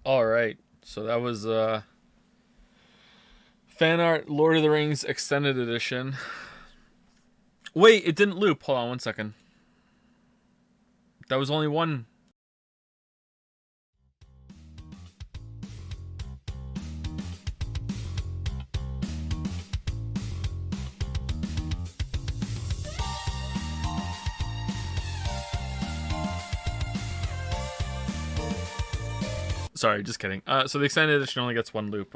All right. So that was fan art Lord of the Rings extended edition. Wait, it didn't loop. Hold on one second. That was only one. Sorry, just kidding. So the extended edition only gets one loop.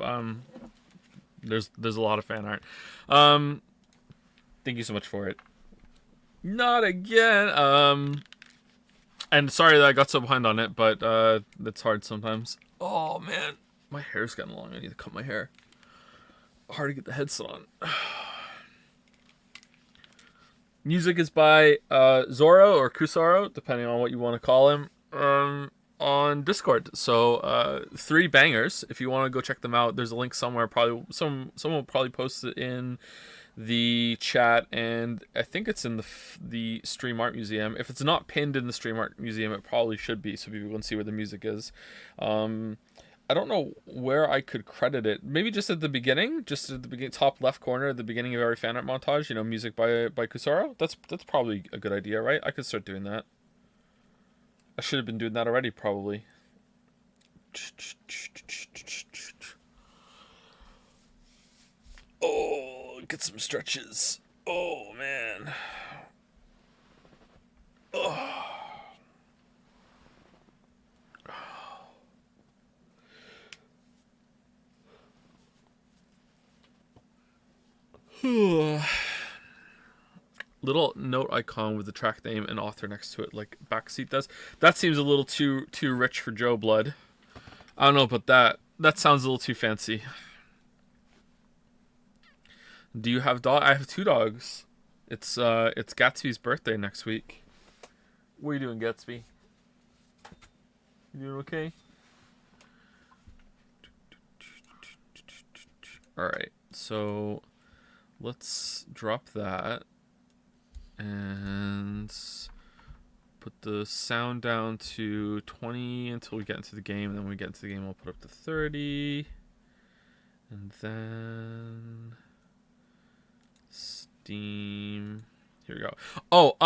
There's a lot of fan art. Thank you so much for it. Not again. And sorry that I got so behind on it, but it's hard sometimes. Oh man, my hair's getting long. I need to cut my hair. Hard to get the headset on. Music is by Zoro or Kusaro, depending on what you want to call him. On Discord. So 3 bangers. If you want to go check them out, there's a link somewhere. Probably someone will probably post it in the chat, and I think it's in the Stream Art Museum. If it's not pinned in the Stream Art Museum, it probably should be, so people can see where the music is. I don't know where I could credit it. Maybe just at the beginning, top left corner, at the beginning of every fan art montage. You know, music by Kusaro. That's probably a good idea, right? I could start doing that. I should have been doing that already, probably. Oh, get some stretches. Oh, man. Oh. Little note icon with the track name and author next to it, like Backseat does. That seems a little too rich for Joe Blood. I don't know about that. That sounds a little too fancy. Do you have dog? I have 2 dogs. It's Gatsby's birthday next week. What are you doing, Gatsby? You doing okay? All right. So let's drop that and put the sound down to 20 until we get into the game. And then when we get into the game, we'll put up to 30. And then Steam. Here we go. Oh,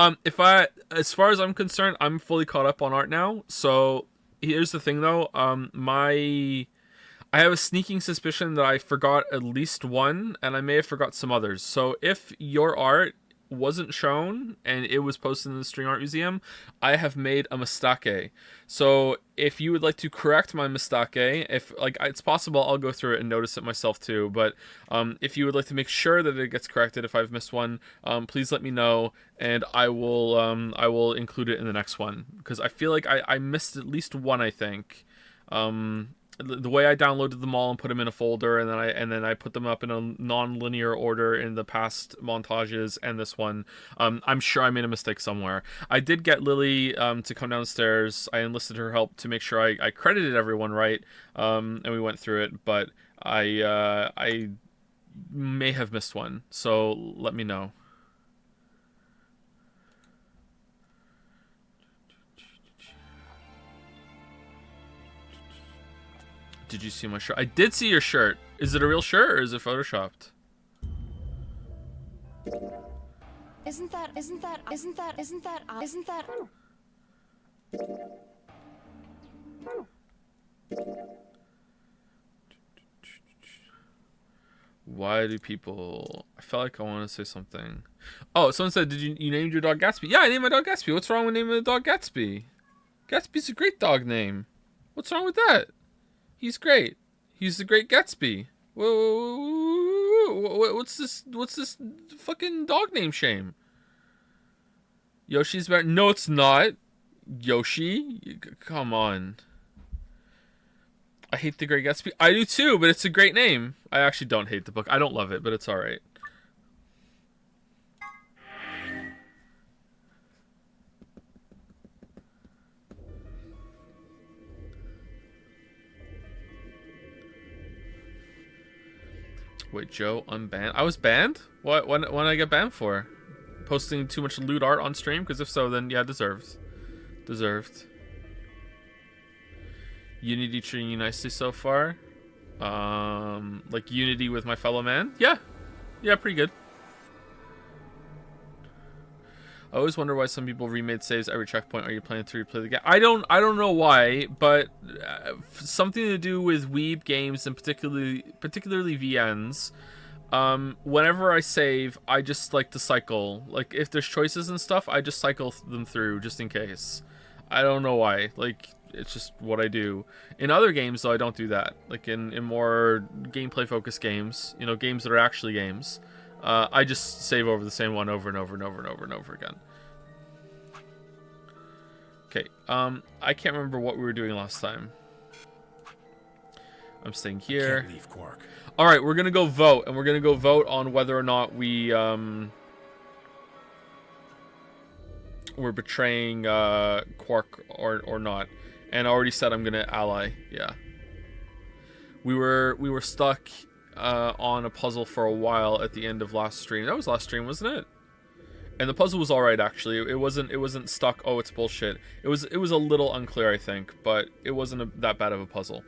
as far as I'm concerned, I'm fully caught up on art now. So here's the thing though. I have a sneaking suspicion that I forgot at least one, and I may have forgot some others. So if your art wasn't shown and it was posted in the Stream Art Museum, I have made a mistake. So if you would like to correct my mistake, if like it's possible, I'll go through it and notice it myself too. But if you would like to make sure that it gets corrected, if I've missed one, please let me know, and I will include it in the next one, because I feel like I missed at least one. I think. The way I downloaded them all and put them in a folder, and then I put them up in a non-linear order in the past montages and this one. I'm sure I made a mistake somewhere. I did get Lily to come downstairs. I enlisted her help to make sure I credited everyone right, and we went through it. But I may have missed one, so let me know. Did you see my shirt? I did see your shirt. Is it a real shirt or is it photoshopped? Isn't that Why do people... I felt like I want to say something. Oh, someone said, did you name your dog Gatsby? Yeah, I named my dog Gatsby. What's wrong with naming the dog Gatsby? Gatsby's a great dog name. What's wrong with that? He's great. He's the great Gatsby. Whoa, what's this fucking dog name shame? Yoshi's better. No, it's not. Yoshi? Come on. I hate the Great Gatsby. I do too, but it's a great name. I actually don't hate the book. I don't love it, but it's alright. Wait, Joe unbanned? I was banned? What? When did I get banned for? Posting too much lewd art on stream? Because if so, then yeah, deserved. Deserved. Unity treating you nicely so far. Like unity with my fellow man. Yeah, pretty good. I always wonder why some people remade saves every checkpoint. Are you planning to replay the game? I don't know why, but something to do with weeb games and particularly VNs. Whenever I save, I just like to cycle. Like if there's choices and stuff, I just cycle them through just in case. I don't know why. Like it's just what I do. In other games, though, I don't do that. Like in more gameplay focused games, you know, games that are actually games. I just save over the same one over and over and over and over and over again. Okay, I can't remember what we were doing last time. I'm staying here. Can't leave Quark. All right, we're gonna go vote, and we're gonna go vote on whether or not we're betraying Quark or not. And I already said I'm gonna ally. Yeah. We were stuck on a puzzle for a while at the end of last stream. That was last stream, wasn't it? And the puzzle was all right, actually. It wasn't stuck. Oh, it's bullshit. It was a little unclear, I think, but it wasn't that bad of a puzzle.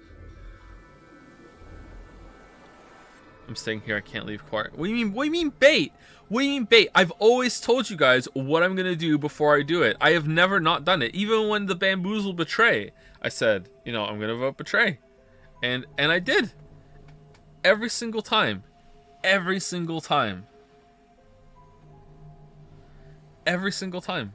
I'm staying here. I can't leave Quark. What do you mean? What do you mean bait? What do you mean bait? I've always told you guys what I'm gonna do before I do it. I have never not done it. Even when the bamboozle betray, I said, you know, I'm gonna vote betray, and I did. Every single time. Every single time. Every single time.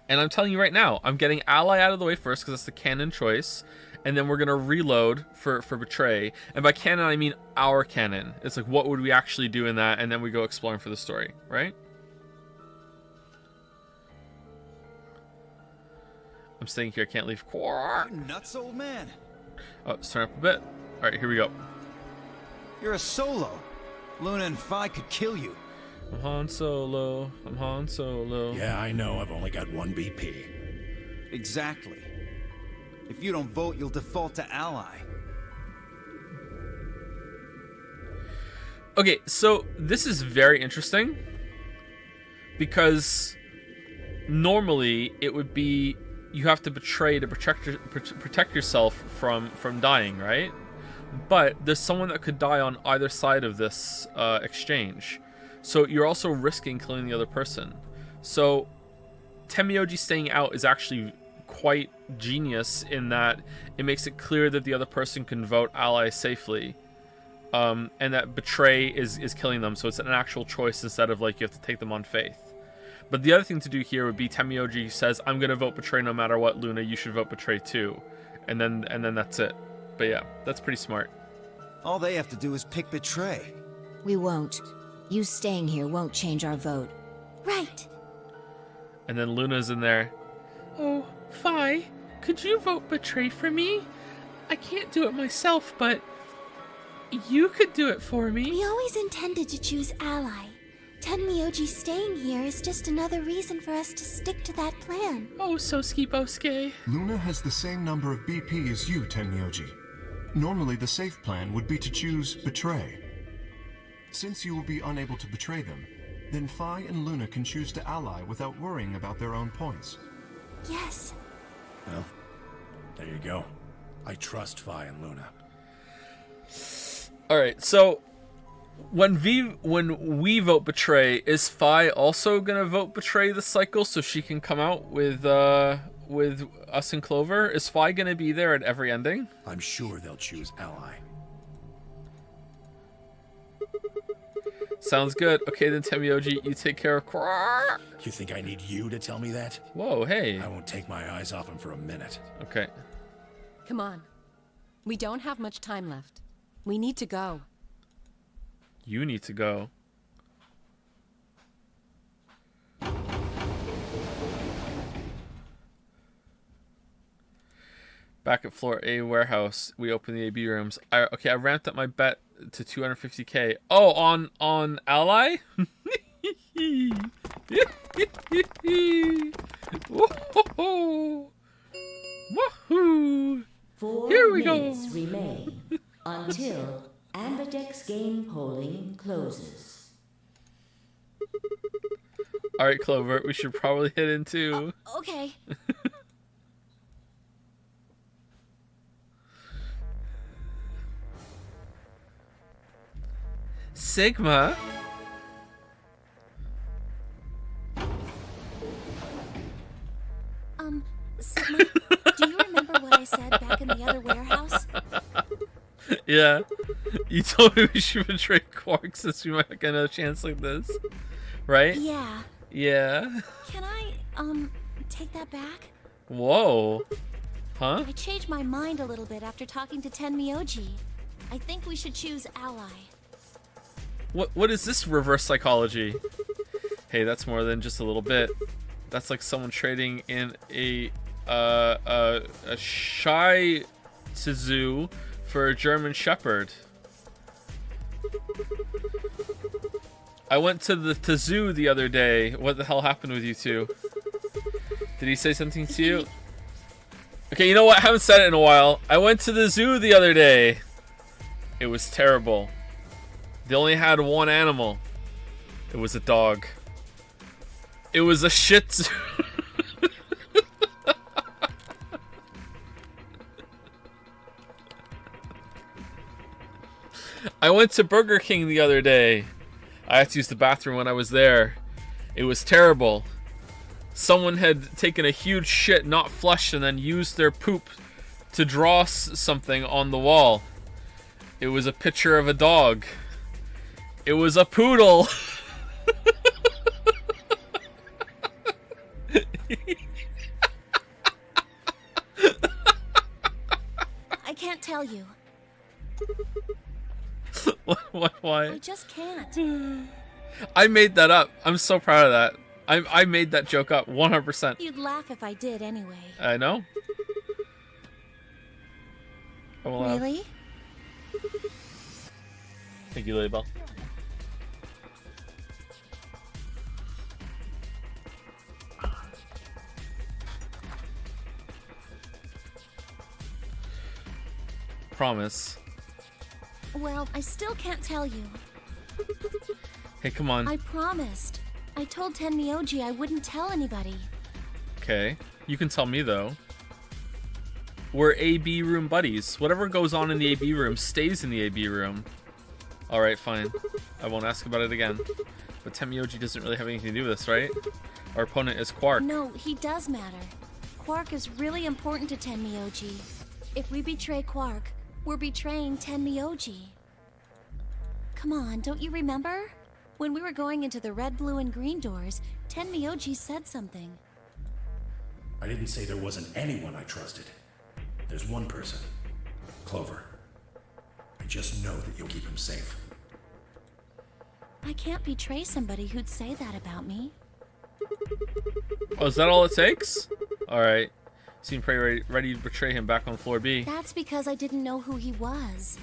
And I'm telling you right now, I'm getting ally out of the way first because that's the canon choice. And then we're going to reload for betray. And by canon, I mean our canon. It's like, what would we actually do in that? And then we go exploring for the story, right? I'm staying here. I can't leave. You're nuts, old man. Oh, let's turn up a bit. All right, here we go. You're a solo. Luna and Phi could kill you. I'm Han Solo. I'm Han Solo. Yeah, I know. I've only got one BP. Exactly. If you don't vote, you'll default to ally. Okay, so this is very interesting because normally it would be you have to betray to protect yourself from dying, right? But there's someone that could die on either side of this exchange. So you're also risking killing the other person. So Temioji staying out is actually quite genius in that it makes it clear that the other person can vote ally safely. And that betray is killing them. So it's an actual choice instead of like you have to take them on faith. But the other thing to do here would be Temioji says, I'm going to vote betray no matter what, Luna, you should vote betray too. And then that's it. But yeah, that's pretty smart. All they have to do is pick betray. We won't. You staying here won't change our vote. Right. And then Luna's in there. Oh, Phi, could you vote betray for me? I can't do it myself, but you could do it for me. We always intended to choose ally. Tenmyoji staying here is just another reason for us to stick to that plan. Oh, Soski Bosuke. Luna has the same number of BP as you, Tenmyoji. Normally, the safe plan would be to choose betray. Since you will be unable to betray them, then Phi and Luna can choose to ally without worrying about their own points. Yes. Well, there you go. I trust Phi and Luna. All right, so when we vote betray, is Phi also gonna vote betray the cycle so she can come out with us and Clover? Is Phi gonna be there at every ending? I'm sure they'll choose ally. Sounds good. Okay, then Temioji, you take care of Quark. You think I need you to tell me that? Whoa, hey. I won't take my eyes off him for a minute. Okay. Come on. We don't have much time left. We need to go. You need to go. Back at floor A warehouse, we open the AB rooms. I ramped up my bet to 250k. Oh, on ally? Woohoo! Woohoo! 4 Here we minutes go. remain until Amberdex game polling closes. All right, Clover, we should probably hit in too. Okay. Sigma. Sigma, do you remember what I said back in the other warehouse? Yeah. You told me we should betray Quark since we might get another chance like this. Right? Yeah. Yeah. Can I, take that back? Whoa. Huh? I changed my mind a little bit after talking to Tenmyoji. I think we should choose ally. What is this reverse psychology? Hey, that's more than just a little bit. That's like someone trading in a shy Tzu for a German Shepherd. I went to the zoo the other day. What the hell happened with you two? Did he say something to you? Okay, you know what? I haven't said it in a while. I went to the zoo the other day. It was terrible. They only had one animal. It was a dog. It was a Shih Tzu. I went to Burger King the other day. I had to use the bathroom when I was there. It was terrible. Someone had taken a huge shit, not flushed, and then used their poop to draw something on the wall. It was a picture of a dog. It was a poodle. I can't tell you. Why? I just can't. I made that up. I'm so proud of that. I made that joke up 100%. You'd laugh if I did anyway. I know. I will laugh. Really? Thank you, Laybell. Promise. Well, I still can't tell you. Hey, come on. I promised. I told Tenmyoji I wouldn't tell anybody. Okay. You can tell me, though. We're AB room buddies. Whatever goes on in the AB room stays in the AB room. Alright, fine. I won't ask about it again. But Tenmyoji doesn't really have anything to do with this, right? Our opponent is Quark. No, he does matter. Quark is really important to Tenmyoji. If we betray Quark, we're betraying Tenmyoji. Come on, don't you remember? When we were going into the red, blue, and green doors, Tenmyoji said something. I didn't say there wasn't anyone I trusted. There's one person. Clover. I just know that you'll keep him safe. I can't betray somebody who'd say that about me. Oh, is that all it takes? Alright. Seem pretty ready to betray him back on floor B. That's because I didn't know who he was.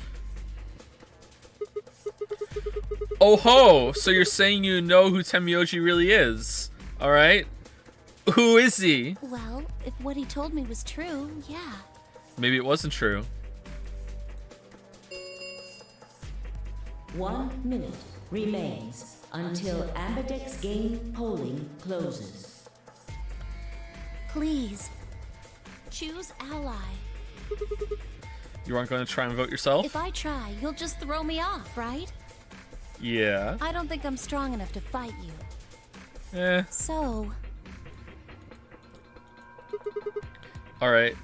Oh ho! So you're saying you know who Tenmyoji really is? Alright. Who is he? Well, if what he told me was true, yeah. Maybe it wasn't true. 1 minute remains until Ambidex game polling closes. Please, choose ally. You aren't going to try and vote yourself? If I try, you'll just throw me off, right? Yeah. I don't think I'm strong enough to fight you. Eh. So, Alright.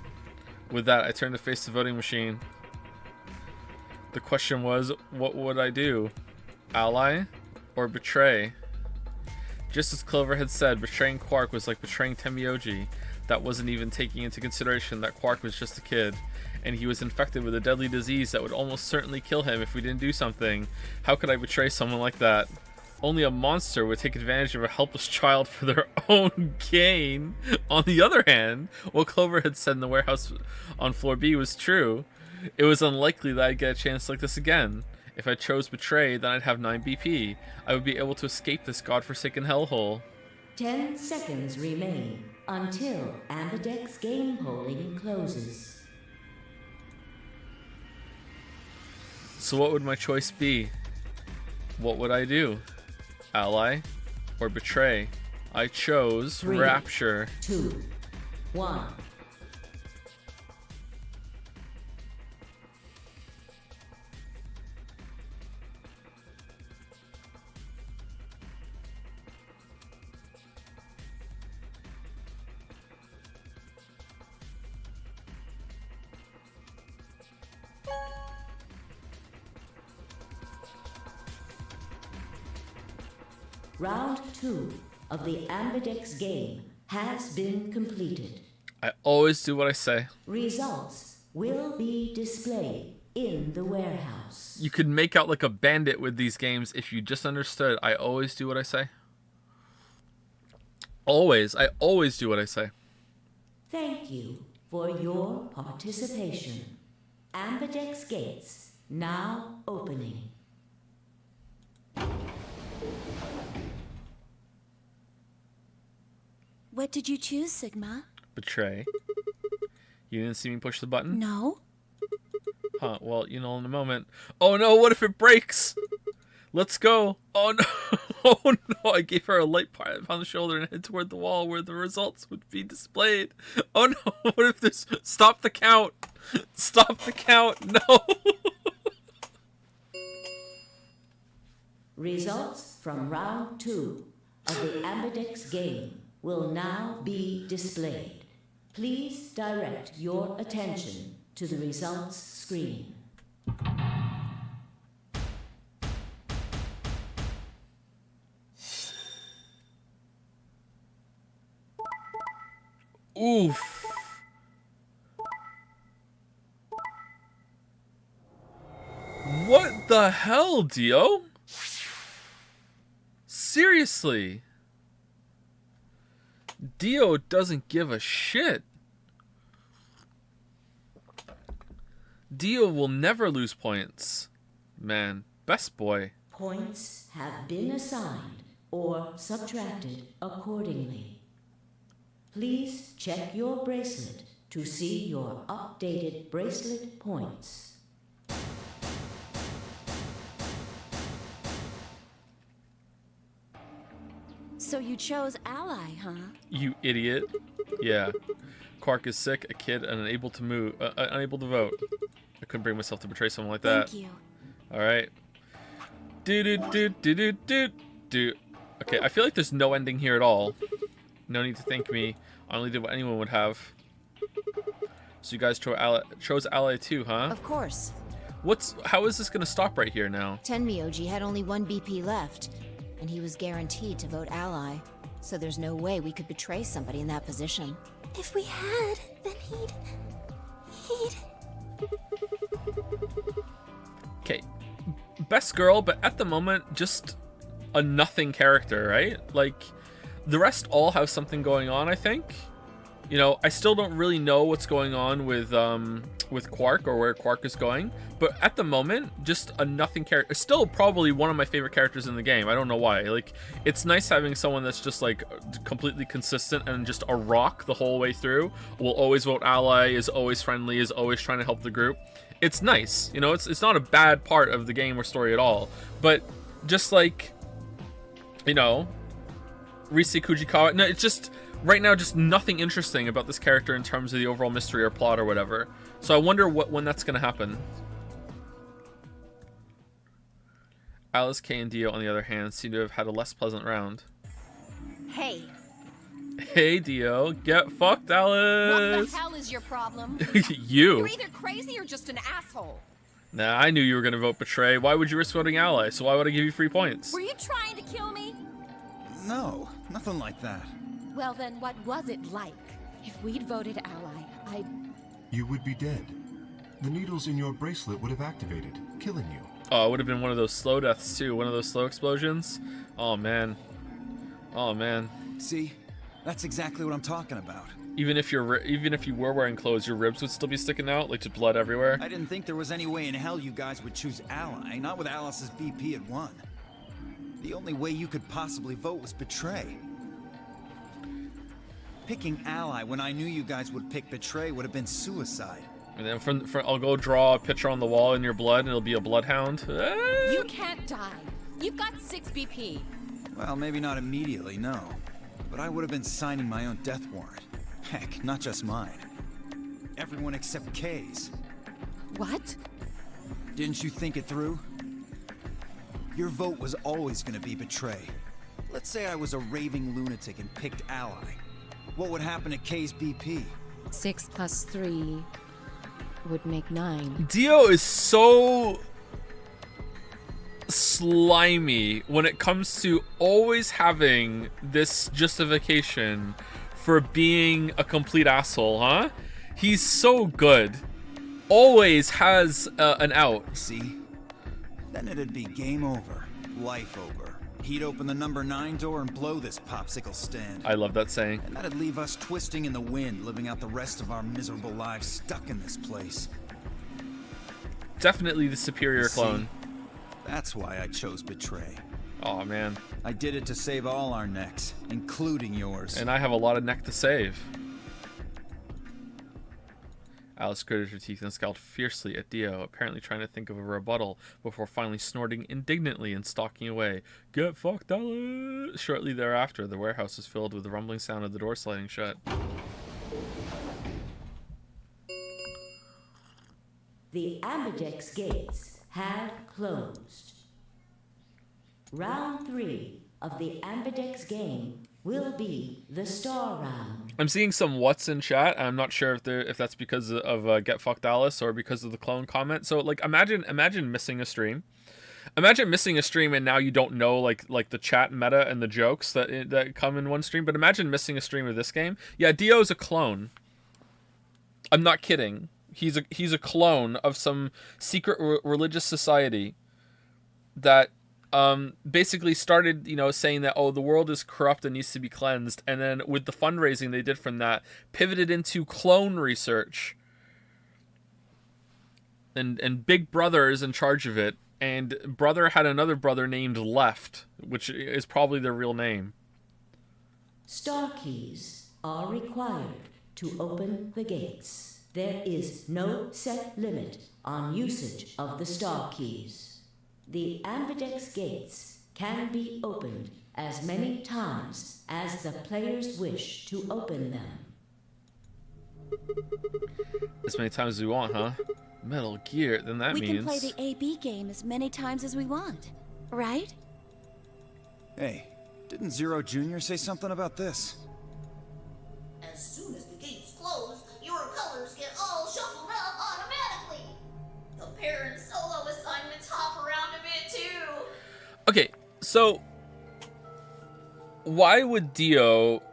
With that, I turn to face the voting machine. The question was, what would I do? Ally or betray? Just as Clover had said, betraying Quark was like betraying Tenmyoji. That wasn't even taking into consideration that Quark was just a kid, and he was infected with a deadly disease that would almost certainly kill him if we didn't do something. How could I betray someone like that? Only a monster would take advantage of a helpless child for their own gain. On the other hand, what Clover had said in the warehouse on floor B was true. It was unlikely that I'd get a chance like this again. If I chose betray, then I'd have 9 BP. I would be able to escape this godforsaken hellhole. 10 seconds remain until Ambidex game polling closes. So what would my choice be? What would I do? Ally or betray? I chose 3, Rapture. 2, 1. Round 2 of the Ambidex game has been completed. I always do what I say. Results will be displayed in the warehouse. You could make out like a bandit with these games if you just understood. I always do what I say. Always. I always do what I say. Thank you for your participation. Ambidex gates now opening. What did you choose, Sigma? Betray. You didn't see me push the button? No. Huh, well, you know, in a moment. Oh no, what if it breaks? Let's go. Oh no. Oh no, I gave her a light pat on the shoulder and head toward the wall where the results would be displayed. Oh no, what if this... Stop the count. Stop the count. No. Results from round 2 of the Ambidex game will now be displayed. Please direct your attention to the results screen. Oof. What the hell, Dio? Seriously. Dio doesn't give a shit. Dio will never lose points. Man, best boy. Points have been assigned or subtracted accordingly. Please check your bracelet to see your updated bracelet points. So you chose Ally, huh? You idiot. Yeah. Quark is sick, a kid, and unable to move, unable to vote. I couldn't bring myself to betray someone like that. Thank you. All right. Do. Okay, I feel like there's no ending here at all. No need to thank me. I only did what anyone would have. So you guys chose Ally too, huh? Of course. How is this gonna stop right here now? Tenmyoji had only one BP left, and he was guaranteed to vote Ally. So there's no way we could betray somebody in that position. If we had, then he'd... Okay, best girl, but at the moment, just a nothing character, right? Like, the rest all have something going on, I think. You know, I still don't really know what's going on with Quark or where Quark is going, but at the moment, just a nothing character. Still probably one of my favorite characters in the game. I don't know why. Like, it's nice having someone that's just like completely consistent and just a rock the whole way through. Will always vote Ally, is always friendly, is always trying to help the group. It's nice, you know. It's not a bad part of the game or story at all. But just like, you know, Rise Kujikawa. No, it's just right now just nothing interesting about this character in terms of the overall mystery or plot or whatever. So I wonder when that's gonna happen. Alice, Kay, and Dio, on the other hand, seem to have had a less pleasant round. Hey, Hey, Dio, get fucked, Alice. what the hell is your problem? You. You're either crazy or just an asshole. Nah, I knew you were gonna vote Betray. Why would you risk voting Ally? So why would I give you free points? Were you trying to kill me? No, nothing like that. Well then, what was it like? If we'd voted Ally, I'd... You would be dead. The needles in your bracelet would have activated, killing you. Oh, it would have been one of those slow deaths too. One of those slow explosions. Oh man. Oh man. See? That's exactly what I'm talking about. Even if you were wearing clothes, your ribs would still be sticking out, like just blood everywhere. I didn't think there was any way in hell you guys would choose Ally, not with Alice's BP at 1. The only way you could possibly vote was Betray. Picking Ally when I knew you guys would pick Betray would have been suicide. And then I'll go draw a picture on the wall in your blood, and it'll be a bloodhound. You can't die. You've got 6 BP. Well, maybe not immediately, no. But I would have been signing my own death warrant. Heck, not just mine. Everyone except Kay's. What? Didn't you think it through? Your vote was always gonna be Betray. Let's say I was a raving lunatic and picked Ally. What would happen to Kay's BP? 6 plus 3 would make 9. Dio is so slimy when it comes to always having this justification for being a complete asshole, huh? He's so good. Always has an out. See? Then it'd be game over. Life over. He'd open the number 9 door and blow this popsicle stand. I love that saying. And that'd leave us twisting in the wind, living out the rest of our miserable lives stuck in this place. Definitely the superior clone. That's why I chose Betray. Oh man. I did it to save all our necks, including yours. And I have a lot of neck to save. Alice gritted her teeth and scowled fiercely at Dio, apparently trying to think of a rebuttal before finally snorting indignantly and stalking away. Get fucked, Alice! Shortly thereafter, the warehouse was filled with the rumbling sound of the door sliding shut. The ambidex gates have closed. Round 3 of the ambidex game will be the star round. I'm seeing some what's in chat. I'm not sure if that's because of Get Fucked Alice or because of the clone comment. So like imagine missing a stream. Imagine missing a stream and now you don't know like the chat meta and the jokes that come in one stream. But imagine missing a stream of this game. Yeah, Dio's a clone. I'm not kidding. He's a clone of some secret religious society that basically started, saying that, oh, the world is corrupt and needs to be cleansed. And then with the fundraising they did from that, pivoted into clone research. And Big Brother is in charge of it. And Brother had another brother named Left, which is probably their real name. Star keys are required to open the gates. There is no set limit on usage of the star keys. The ambidex gates can be opened as many times as the players wish to open them. As many times as we want, huh? Metal Gear, then that means... We can play the AB game as many times as we want, right? Hey, didn't Zero Jr. say something about this? As soon as the gates close, your colors get all shuffled up automatically. The parent solo assignments hop around a bit too. Okay, so why would Dio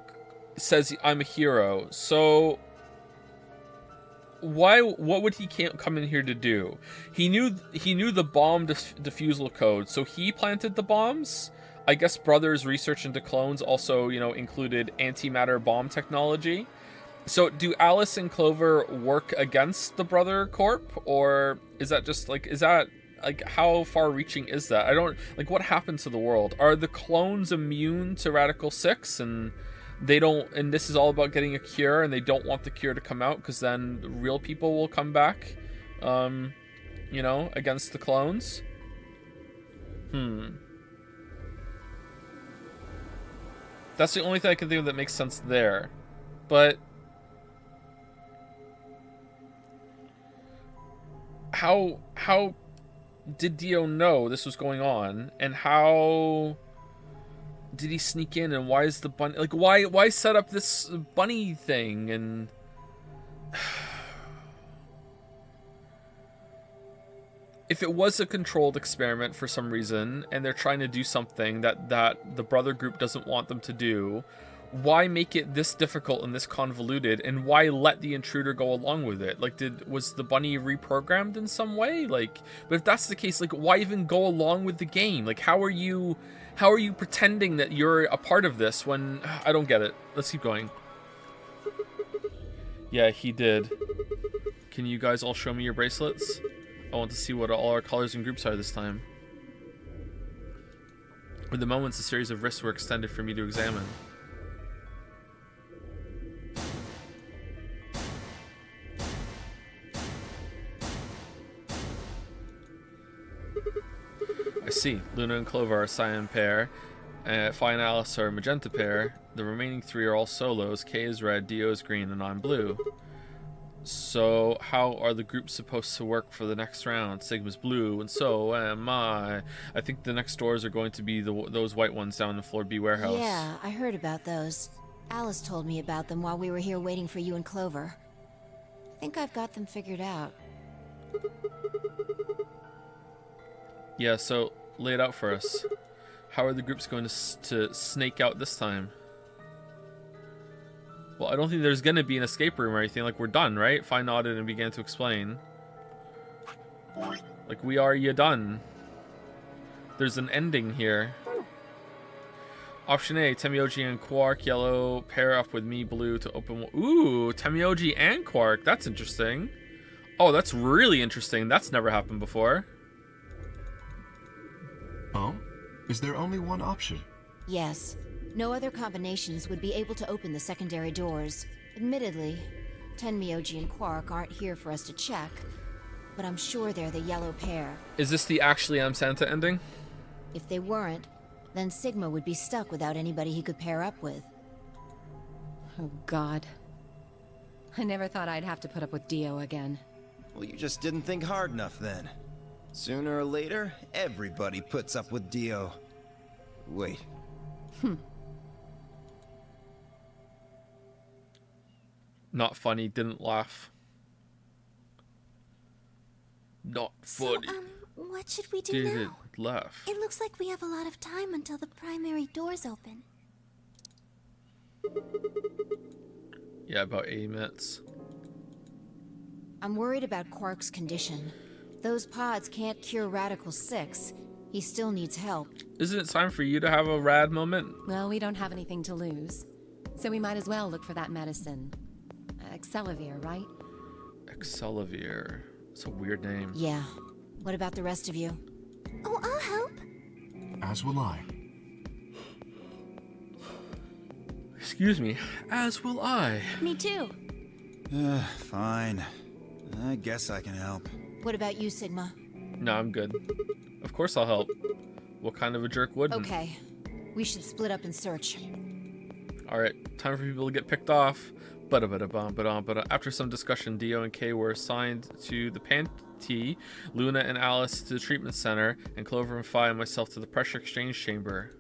says I'm a hero? So what would he come in here to do? He knew the bomb defusal code, so he planted the bombs. I guess Brother's research into clones also, included antimatter bomb technology. So do Alice and Clover work against the Brother Corp, or is that just how far reaching is that? I don't what happened to the world? Are the clones immune to Radical 6 and they don't, and this is all about getting a cure and they don't want the cure to come out because then real people will come back against the clones? That's the only thing I can think of that makes sense there. But how did Dio know this was going on, and how did he sneak in, and why is the bunny why set up this bunny thing? And if it was a controlled experiment for some reason and they're trying to do something that the Brother group doesn't want them to do, why make it this difficult and this convoluted, and why let the intruder go along with it? Was the bunny reprogrammed in some way? But if that's the case, why even go along with the game? How are you pretending that you're a part of this when I don't get it? Let's keep going. Yeah, he did. Can you guys all show me your bracelets? I want to see what all our colors and groups are this time. With the moments, a series of wrists were extended for me to examine. I see. Luna and Clover are a cyan pair. Fi and Alice are a magenta pair. The remaining 3 are all solos. Kay is red, Dio is green, and I'm blue. So how are the groups supposed to work for the next round? Sigma's blue, and so am I. I think the next doors are going to be those white ones down in the floor B warehouse. Yeah, I heard about those. Alice told me about them while we were here waiting for you and Clover. I think I've got them figured out. Yeah, so Lay it out for us. How are the groups going to snake out this time? Well, I don't think there's going to be an escape room or anything. Like, we're done, right? Fine nodded and began to explain. Like, we are ya done. There's an ending here. Option A, Temioji and Quark, yellow, pair up with me, blue, to open... Ooh, Temioji and Quark. That's interesting. Oh, that's really interesting. That's never happened before. Oh? Is there only one option? Yes. No other combinations would be able to open the secondary doors. Admittedly, Tenmyoji and Quark aren't here for us to check, but I'm sure they're the yellow pair. Is this the actually I'm Santa ending? If they weren't, then Sigma would be stuck without anybody he could pair up with. Oh, God. I never thought I'd have to put up with Dio again. Well, you just didn't think hard enough then. Sooner or later, everybody puts up with Dio. Wait. Not funny, didn't laugh. Not funny. What should we do Did now? it laugh? It looks like we have a lot of time until the primary doors open. Yeah, about 80 minutes. I'm worried about Quark's condition. Those pods can't cure Radical 6. He still needs help. Isn't it time for you to have a rad moment? Well, we don't have anything to lose, so we might as well look for that medicine. Excelavir, right? Excelavir. It's a weird name. Yeah. What about the rest of you? Oh, I'll help. As will I. Excuse me. As will I. Me too. Fine. I guess I can help. What about you, Sigma? No, I'm good. Of course I'll help. What kind of a jerk wouldn't? Okay. We should split up and search. Alright, time for people to get picked off. But after some discussion, Dio and Kay were assigned to the Panty, Luna and Alice to the treatment center, and Clover and Phi and myself to the pressure exchange chamber.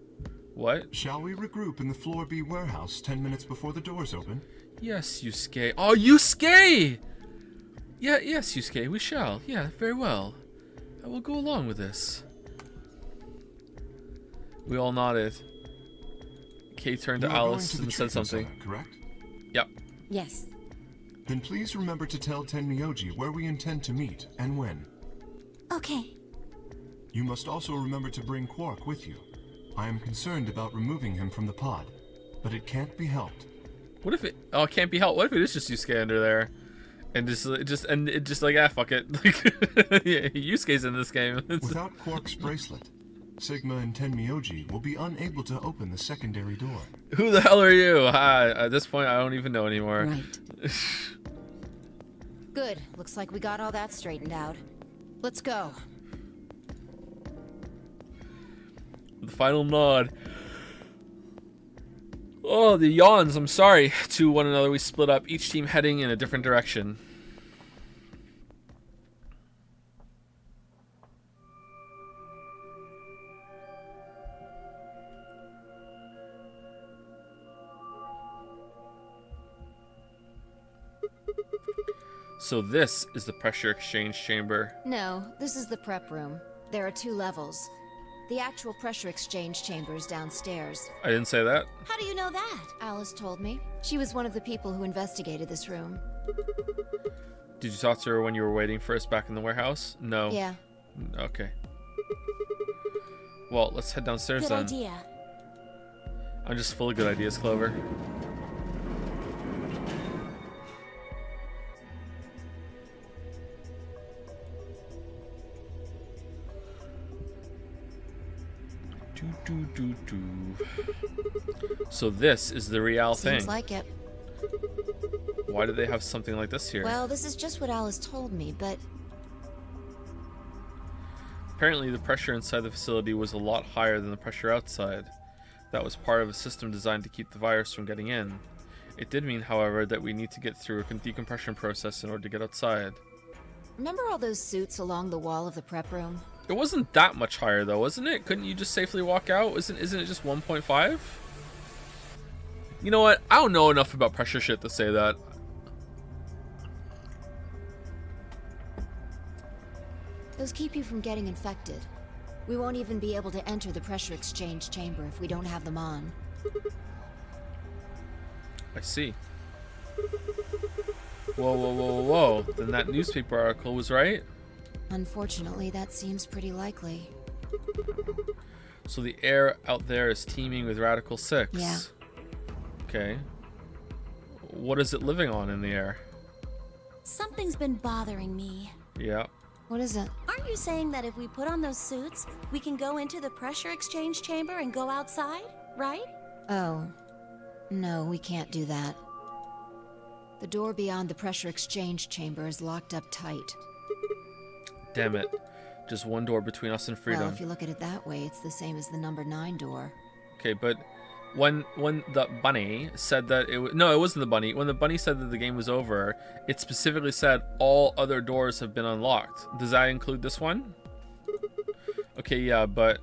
What? Shall we regroup in the Floor B warehouse 10 minutes before the doors open? Yes, Yusuke. Oh, Yusuke! Yeah, yes, Yusuke, we shall. Yeah, very well. I will go along with this. We all nodded. Kay turned to You are going Alice to the and said treatment something. center, correct? Yep. Yes. Then please remember to tell Tenmyoji where we intend to meet and when. Okay. You must also remember to bring Quark with you. I am concerned about removing him from the pod, but it can't be helped. What if it? Oh, it can't be helped. What if it is just Yusuke under there, and just like fuck it. Yeah, Yusuke's in this game. Without Quark's bracelet, Sigma and Tenmyoji will be unable to open the secondary door. Who the hell are you? At this point, I don't even know anymore. Right. Good. Looks like we got all that straightened out. Let's go. The final nod. Oh, the yawns. I'm sorry. To one another, we split up, each team heading in a different direction. So this is the pressure exchange chamber. No, this is the prep room. There are 2 levels. The actual pressure exchange chamber is downstairs. I didn't say that. How do you know that? Alice told me. She was one of the people who investigated this room. Did you talk to her when you were waiting for us back in the warehouse? No. Yeah. Okay. Well, let's head downstairs Good then. idea. I'm just full of good ideas, Clover. So this is the real thing. Seems like it. Why do they have something like this here? Well, this is just what Alice told me, but Apparently the pressure inside the facility was a lot higher than the pressure outside. That was part of a system designed to keep the virus from getting in. It did mean, however, that we need to get through a decompression process in order to get outside. remember all those suits along the wall of the prep room? It wasn't that much higher though, wasn't it? Couldn't you just safely walk out? Isn't it just 1.5? You know what? I don't know enough about pressure shit to say that. Those keep you from getting infected. We won't even be able to enter the pressure exchange chamber if we don't have them on. I see. Whoa, whoa, whoa, whoa. Then that newspaper article was right? Unfortunately, that seems pretty likely. So the air out there is teeming with Radical 6. Yeah. Okay. What is it living on in the air? Something's been bothering me. Yeah. What is it? Aren't you saying that if we put on those suits, we can go into the pressure exchange chamber and go outside, right? Oh. No, we can't do that. The door beyond the pressure exchange chamber is locked up tight. Damn it. Just one door between us and freedom. Well, if you look at it that way, it's the same as the number 9 door. Okay, but when the bunny said that it was... No, it wasn't the bunny. When the bunny said that the game was over, it specifically said all other doors have been unlocked. Does that include this one? Okay, yeah, but...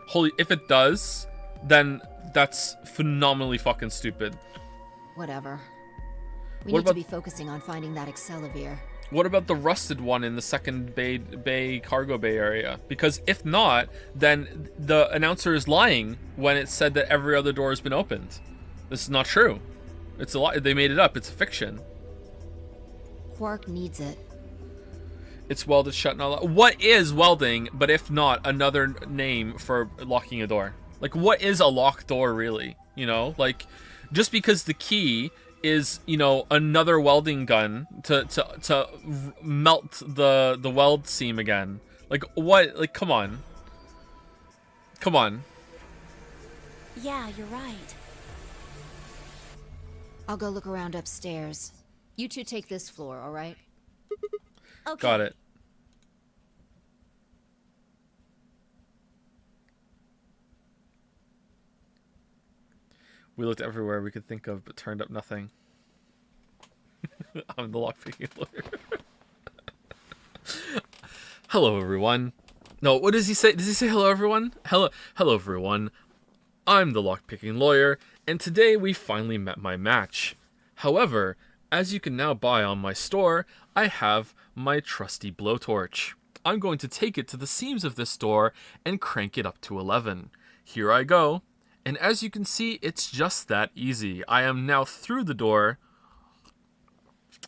Holy... If it does, then that's phenomenally fucking stupid. Whatever. We What need to about- be focusing on finding that Accelavir. What about the rusted one in the second bay cargo bay area? Because if not, then the announcer is lying when it said that every other door has been opened. This is not true. It's a lie. They made it up. It's a fiction. Quark needs it. It's welded shut. Not what is welding? But if not, another name for locking a door. Like, what is a locked door really? You know, like, just because the key is, you know, another welding gun to melt the weld seam again. Like, what? Like, come on. Come on. Yeah, you're right. I'll go look around upstairs. You two take this floor, all right? Okay. Got it. We looked everywhere we could think of, but turned up nothing. I'm the lockpicking lawyer. Hello, everyone. No, what does he say? Does he say hello, everyone? Hello, everyone. I'm the lockpicking lawyer, and today we finally met my match. However, as you can now buy on my store, I have my trusty blowtorch. I'm going to take it to the seams of this door and crank it up to 11. Here I go. And as you can see, it's just that easy. I am now through the door,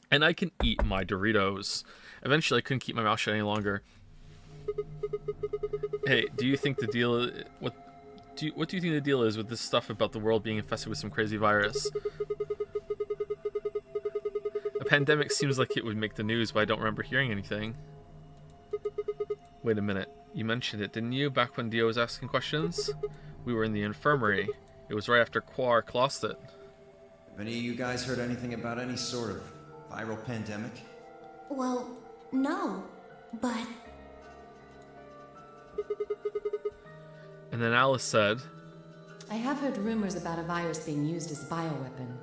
and I can eat my Doritos. Eventually, I couldn't keep my mouth shut any longer. Hey, do you think the deal... What do you think the deal is with this stuff about the world being infested with some crazy virus? A pandemic seems like it would make the news, but I don't remember hearing anything. Wait a minute. You mentioned it, didn't you, back when Dio was asking questions? We were in the infirmary. It was right after Quark lost it. Have any of you guys heard anything about any sort of viral pandemic? Well, no, but... And then Alice said, I have heard rumors about a virus being used as a bioweapon.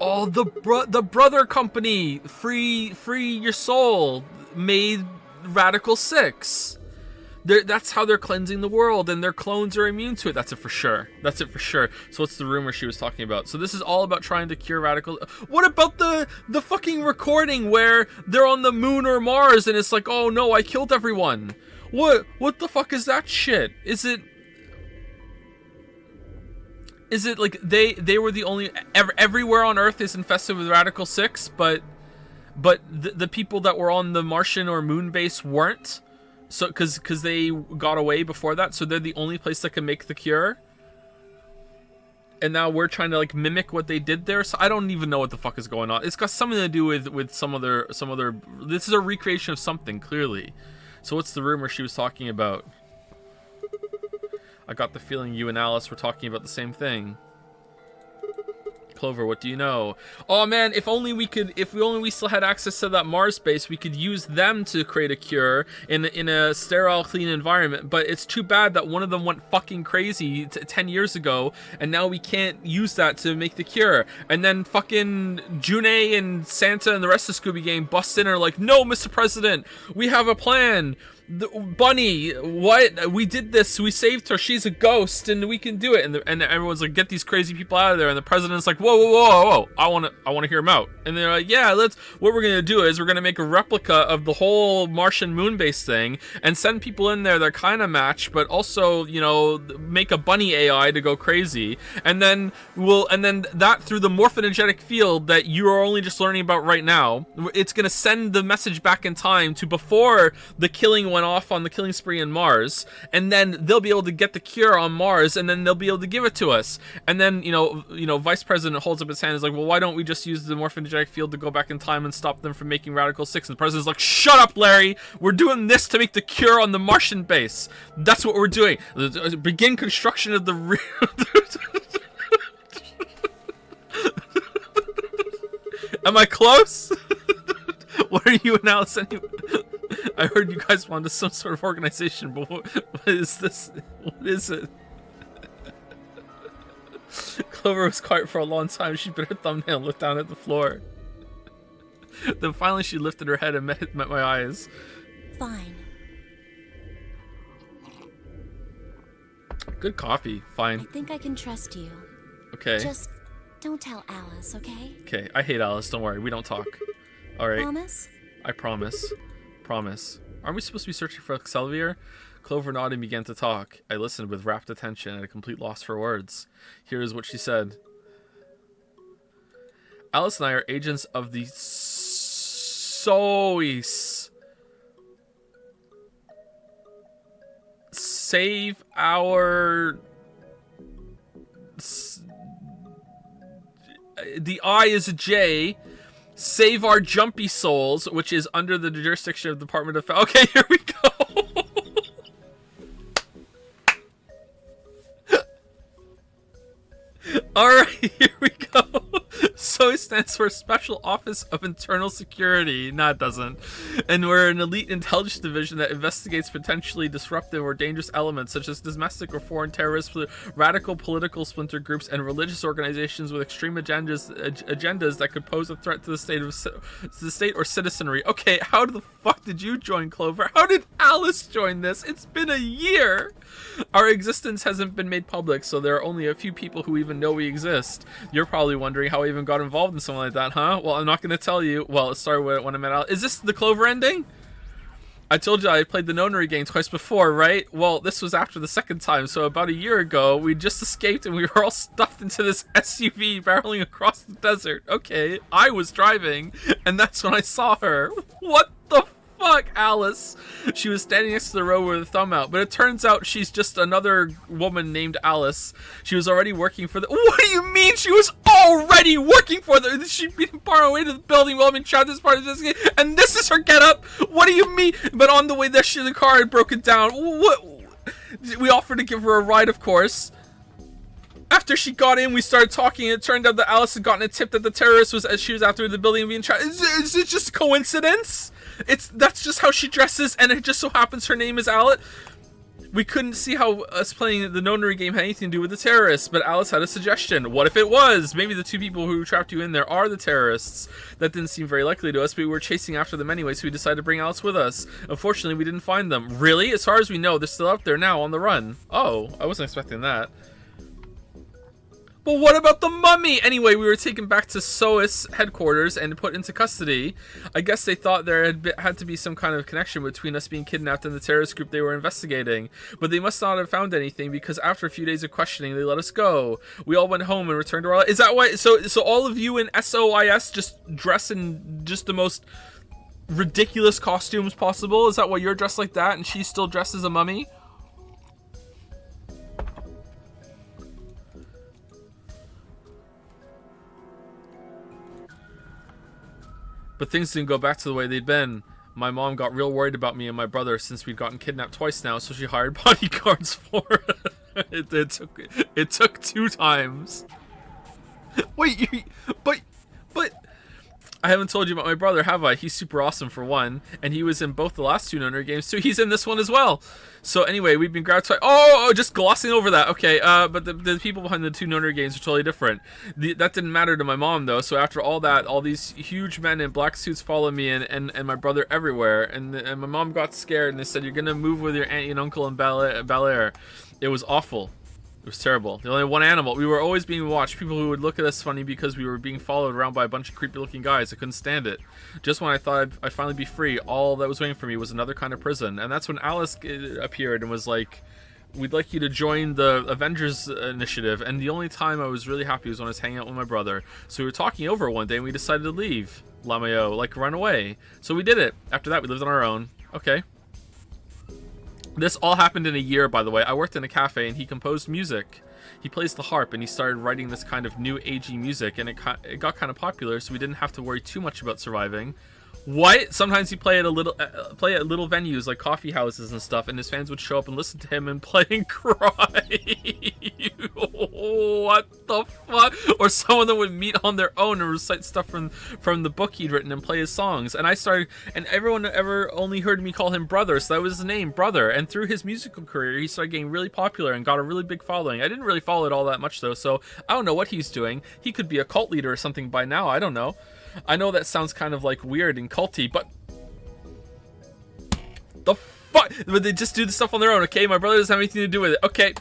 oh, the brother company, Free Your Soul, made Radical 6. That's how they're cleansing the world, and their clones are immune to it. That's it for sure. That's it for sure. So what's the rumor she was talking about? So this is all about trying to cure radical... What about the fucking recording where they're on the moon or Mars, and it's like, oh no, I killed everyone? What the fuck is that shit? Is it like they were the only... Everywhere on Earth is infested with Radical 6, but the people that were on the Martian or moon base weren't? So, because they got away before that, so they're the only place that can make the cure. And now we're trying to like mimic what they did there. So I don't even know what the fuck is going on. It's got something to do with some other. This is a recreation of something clearly. So what's the rumor she was talking about? I got the feeling you and Alice were talking about the same thing. Clover, what do you know? Oh man, if we still had access to that Mars base, we could use them to create a cure in a sterile, clean environment. But it's too bad that one of them went fucking crazy 10 years ago, and now we can't use that to make the cure. And then fucking June and Santa and the rest of the Scooby Gang bust in and are like, no, Mr. President, we have a plan. Bunny, what? We did this. We saved her. She's a ghost, and we can do it. And everyone's like, get these crazy people out of there. And the president's like, whoa, whoa, whoa, whoa! I want to hear him out. And they're like, yeah, let's. What we're gonna do is we're gonna make a replica of the whole Martian moon base thing and send people in there that kind of match, but also, you know, make a bunny AI to go crazy. And then that through the morphogenetic field that you are only just learning about right now, it's gonna send the message back in time to before the killing went off on the killing spree in Mars, and then they'll be able to get the cure on Mars, and then they'll be able to give it to us. And then, you know, Vice President holds up his hand and is like, well, why don't we just use the morphogenetic field to go back in time and stop them from making Radical 6? And the president's like, shut up, Larry! We're doing this to make the cure on the Martian base. That's what we're doing. Begin construction of the Am I close? What are you and Alice anyway? I heard you guys wanted some sort of organization, but what is this? What is it? Clover was quiet for a long time. She bit her thumbnail and looked down at the floor. Then finally she lifted her head and met my eyes. Fine. Good coffee. Fine. I think I can trust you. Okay. Just don't tell Alice, okay? Okay. I hate Alice. Don't worry. We don't talk. All right. Promise? I promise. Promise. Aren't we supposed to be searching for Xelvier? Clover nodded and began to talk. I listened with rapt attention at a complete loss for words. Here is what she said. Alice and I are agents of the SOIS. Save our... The I is a J. Save our jumpy souls, which is under the jurisdiction of the Department of... Okay, here we go. Alright, here we go. So it stands for Special Office of Internal Security. No, it doesn't. And we're an elite intelligence division that investigates potentially disruptive or dangerous elements such as domestic or foreign terrorists, radical political splinter groups, and religious organizations with extreme agendas that could pose a threat to the state or citizenry. Okay, how the fuck did you join, Clover? How did Alice join this? It's been a year. Our existence hasn't been made public, so there are only a few people who even know we exist. You're probably wondering how I even got involved in something like that, huh? Well, I'm not going to tell you. Well, it started when I met Alice. Is this the Clover ending? I told you I played the Nonary game twice before, right? Well, this was after the second time, so about a year ago, we just escaped and we were all stuffed into this SUV barreling across the desert. Okay, I was driving, and that's when I saw her. What the fuck, Alice? She was standing next to the road with her thumb out, but it turns out she's just another woman named Alice. She was already working for the... What do you mean she was already working for the... She'd been far away to the building while being shot this part of this game, and this is her getup? What do you mean? But on the way there, the car had broken down. What? We offered to give her a ride, of course. After she got in, we started talking, and it turned out that Alice had gotten a tip that the terrorist was as she was after the building being shot. Is it just coincidence? That's just how she dresses, and it just so happens her name is Alice. We couldn't see how us playing the Nonary game had anything to do with the terrorists, but Alice had a suggestion. What if it was? Maybe the two people who trapped you in there are the terrorists. That didn't seem very likely to us, but we were chasing after them anyway, so we decided to bring Alice with us. Unfortunately, we didn't find them. Really? As far as we know, they're still out there now on the run. Oh, I wasn't expecting that. But what about the mummy? Anyway, we were taken back to SOIS headquarters and put into custody. I guess they thought there had to be some kind of connection between us being kidnapped and the terrorist group they were investigating. But they must not have found anything, because after a few days of questioning, they let us go. We all went home and returned to our... Is that why... So all of you in SOIS just dress in just the most ridiculous costumes possible? Is that why you're dressed like that and she's still dressed as a mummy? But things didn't go back to the way they'd been. My mom got real worried about me and my brother since we'd gotten kidnapped twice now, so she hired bodyguards for us. It took 2 times. Wait, but I haven't told you about my brother, have I? He's super awesome for one, and he was in both the last two Nonary games too. He's in this one as well. So anyway, we've been gratified. Oh, just glossing over that. Okay, but the people behind the two Nonary games are totally different. That didn't matter to my mom though. So after all that, all these huge men in black suits follow me and my brother everywhere, and my mom got scared and they said, "You're gonna move with your aunt and uncle in Bel Air." It was awful. It was terrible. The only one animal. We were always being watched. People who would look at us funny because we were being followed around by a bunch of creepy-looking guys. I couldn't stand it. Just when I thought I'd finally be free, all that was waiting for me was another kind of prison. And that's when Alice appeared and was like, "We'd like you to join the Avengers initiative." And the only time I was really happy was when I was hanging out with my brother. So we were talking over one day and we decided to leave Lameo, like run away. So we did it. After that, we lived on our own. Okay. This all happened in a year, by the way. I worked in a cafe and he composed music. He plays the harp and he started writing this kind of new agey music, and it got kind of popular, so we didn't have to worry too much about surviving. What? Sometimes he'd play at little venues like coffee houses and stuff, and his fans would show up and listen to him and play and cry. What the fuck? Or some of them would meet on their own and recite stuff from the book he'd written and play his songs. And everyone ever only heard me call him Brother, so that was his name, Brother. And through his musical career, he started getting really popular and got a really big following. I didn't really follow it all that much though, so I don't know what he's doing. He could be a cult leader or something by now. I don't know. I know that sounds kind of like weird and culty, but the fuck? But they just do the stuff on their own, okay? My brother doesn't have anything to do with it. Okay.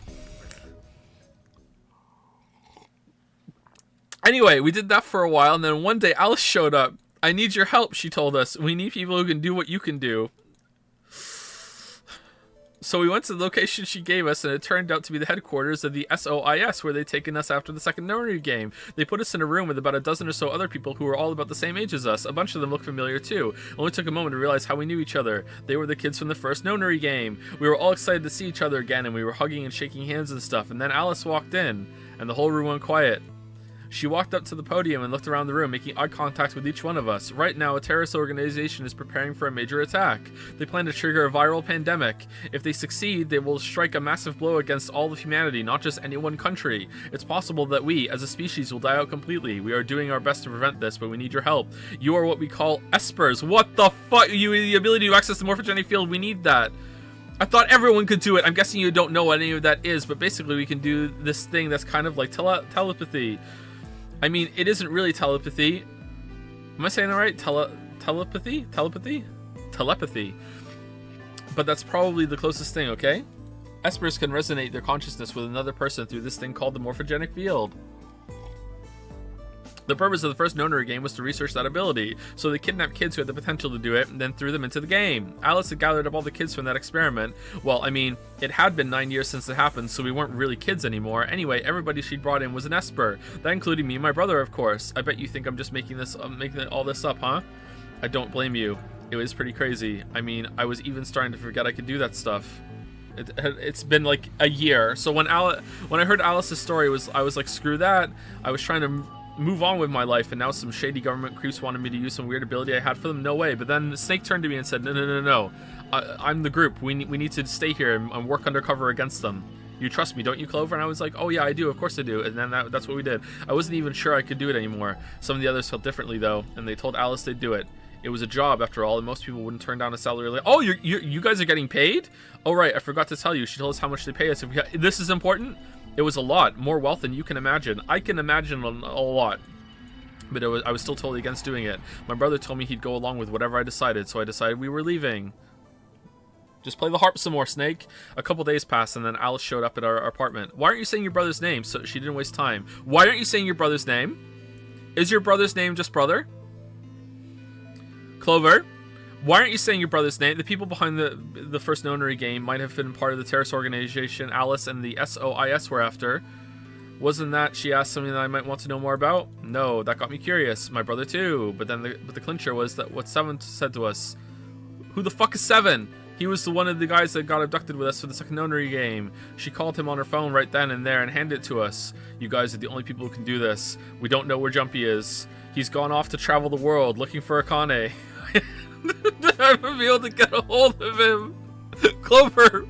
Anyway, we did that for a while, and then one day Alice showed up. "I need your help," she told us. "We need people who can do what you can do." So we went to the location she gave us, and it turned out to be the headquarters of the SOIS, where they'd taken us after the second Nonary game. They put us in a room with about a dozen or so other people who were all about the same age as us. A bunch of them looked familiar too. It only took a moment to realize how we knew each other. They were the kids from the first Nonary game. We were all excited to see each other again, and we were hugging and shaking hands and stuff. And then Alice walked in, and the whole room went quiet. She walked up to the podium and looked around the room, making eye contact with each one of us. Right now, a terrorist organization is preparing for a major attack. They plan to trigger a viral pandemic. If they succeed, they will strike a massive blow against all of humanity, not just any one country. It's possible that we, as a species, will die out completely. We are doing our best to prevent this, but we need your help. You are what we call espers. What the fuck? The ability to access the morphogenic field, we need that. I thought everyone could do it. I'm guessing you don't know what any of that is, but basically we can do this thing that's kind of like telepathy. I mean, it isn't really telepathy. Am I saying that right? Telepathy? Telepathy. But that's probably the closest thing, okay? Espers can resonate their consciousness with another person through this thing called the morphogenic field. The purpose of the first Nonary game was to research that ability, so they kidnapped kids who had the potential to do it, and then threw them into the game. Alice had gathered up all the kids from that experiment. Well, I mean, it had been 9 years since it happened, so we weren't really kids anymore. Anyway, everybody she'd brought in was an Esper. That included me and my brother, of course. I bet you think I'm just making all this up, huh? I don't blame you. It was pretty crazy. I mean, I was even starting to forget I could do that stuff. It's been like a year. So when I heard Alice's story, I was like, screw that. I was trying to move on with my life, and now some shady government creeps wanted me to use some weird ability I had for them. No way. But then Snake turned to me and said, no. I'm the group. We need to stay here and work undercover against them. You trust me, don't you, Clover? And I was like, oh yeah, I do. Of course I do. And then that's what we did. I wasn't even sure I could do it anymore. Some of the others felt differently, though, and they told Alice they'd do it. It was a job, after all, and most people wouldn't turn down a salary like, oh, you guys are getting paid? Oh, right, I forgot to tell you. She told us how much they pay us. This is important? It was a lot. More wealth than you can imagine. I can imagine a lot. But I was still totally against doing it. My brother told me he'd go along with whatever I decided, so I decided we were leaving. Just play the harp some more, Snake. A couple days passed, and then Alice showed up at our apartment. Why aren't you saying your brother's name? So she didn't waste time. Why aren't you saying your brother's name? Is your brother's name just Brother? Clover, why aren't you saying your brother's name? The people behind the first Nonary game might have been part of the terrorist organization Alice and the SOIS were after. Wasn't that, she asked, something that I might want to know more about? No, that got me curious. My brother too. But then the clincher was that what Seven said to us. Who the fuck is Seven? He was one of the guys that got abducted with us for the second Nonary game. She called him on her phone right then and there and handed it to us. You guys are the only people who can do this. We don't know where Jumpy is. He's gone off to travel the world looking for Akane. I haven't been able to get a hold of him. Clover,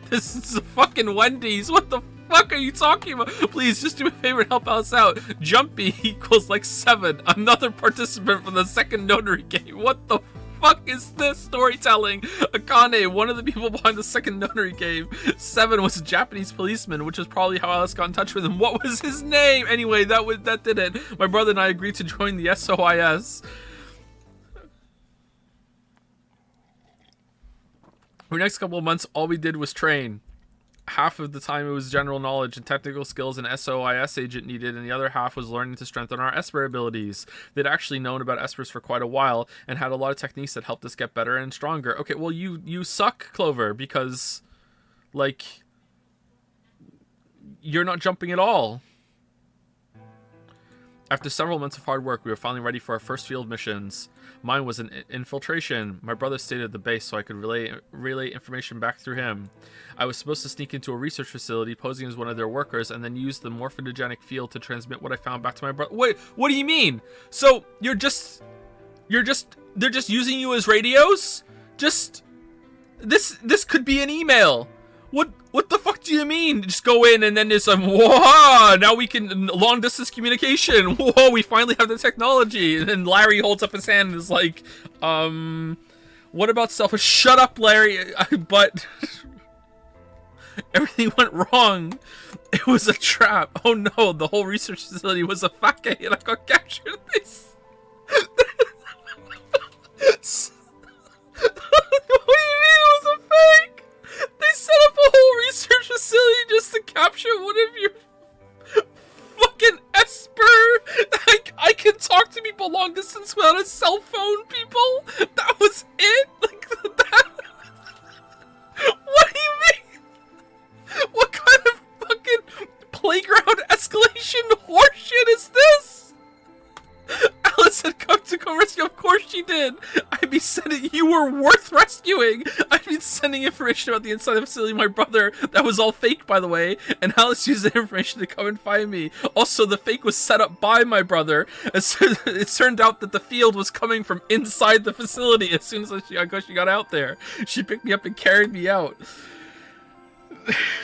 this is a fucking Wendy's. What the fuck are you talking about? Please, just do me a favor and help us out. Jumpy equals like 7. Another participant from the second Nonary game. What the fuck is this storytelling? Akane, one of the people behind the second Nonary game. 7 was a Japanese policeman, which is probably how Alice got in touch with him. What was his name? Anyway, that did it. My brother and I agreed to join the SOIS. For the next couple of months, all we did was train. Half of the time it was general knowledge and technical skills an SOIS agent needed, and the other half was learning to strengthen our Esper abilities. They'd actually known about Espers for quite a while and had a lot of techniques that helped us get better and stronger. Okay, well, you suck, Clover, because, like, you're not jumping at all. After several months of hard work, we were finally ready for our first field missions. Mine was an infiltration. My brother stayed at the base so I could relay information back through him. I was supposed to sneak into a research facility, posing as one of their workers, and then use the morphogenic field to transmit what I found back to my brother. Wait, what do you mean? So they're just using you as radios? This could be an email. What the fuck do you mean? Just go in and then there's some, whoa, now we can long distance communication. Whoa, we finally have the technology. And then Larry holds up his hand and is like, what about selfish? Shut up, Larry. But everything went wrong. It was a trap. Oh no, the whole research facility was a fake and I got captured. What do you mean it was a fake? They set up a whole research facility just to capture one of your fucking Esper. I can talk to people long distance without a cell phone, people. That was it? Like that? What do you mean? What kind of fucking playground escalation horseshit is this? Alice had come to go rescue. Of course she did. I'd be sending. You were worth rescuing. I'd been sending information about the inside of the facility to my brother. That was all fake, by the way. And Alice used the information to come and find me. Also, the fake was set up by my brother. It turned out that the field was coming from inside the facility. As soon as she got out there, she picked me up and carried me out.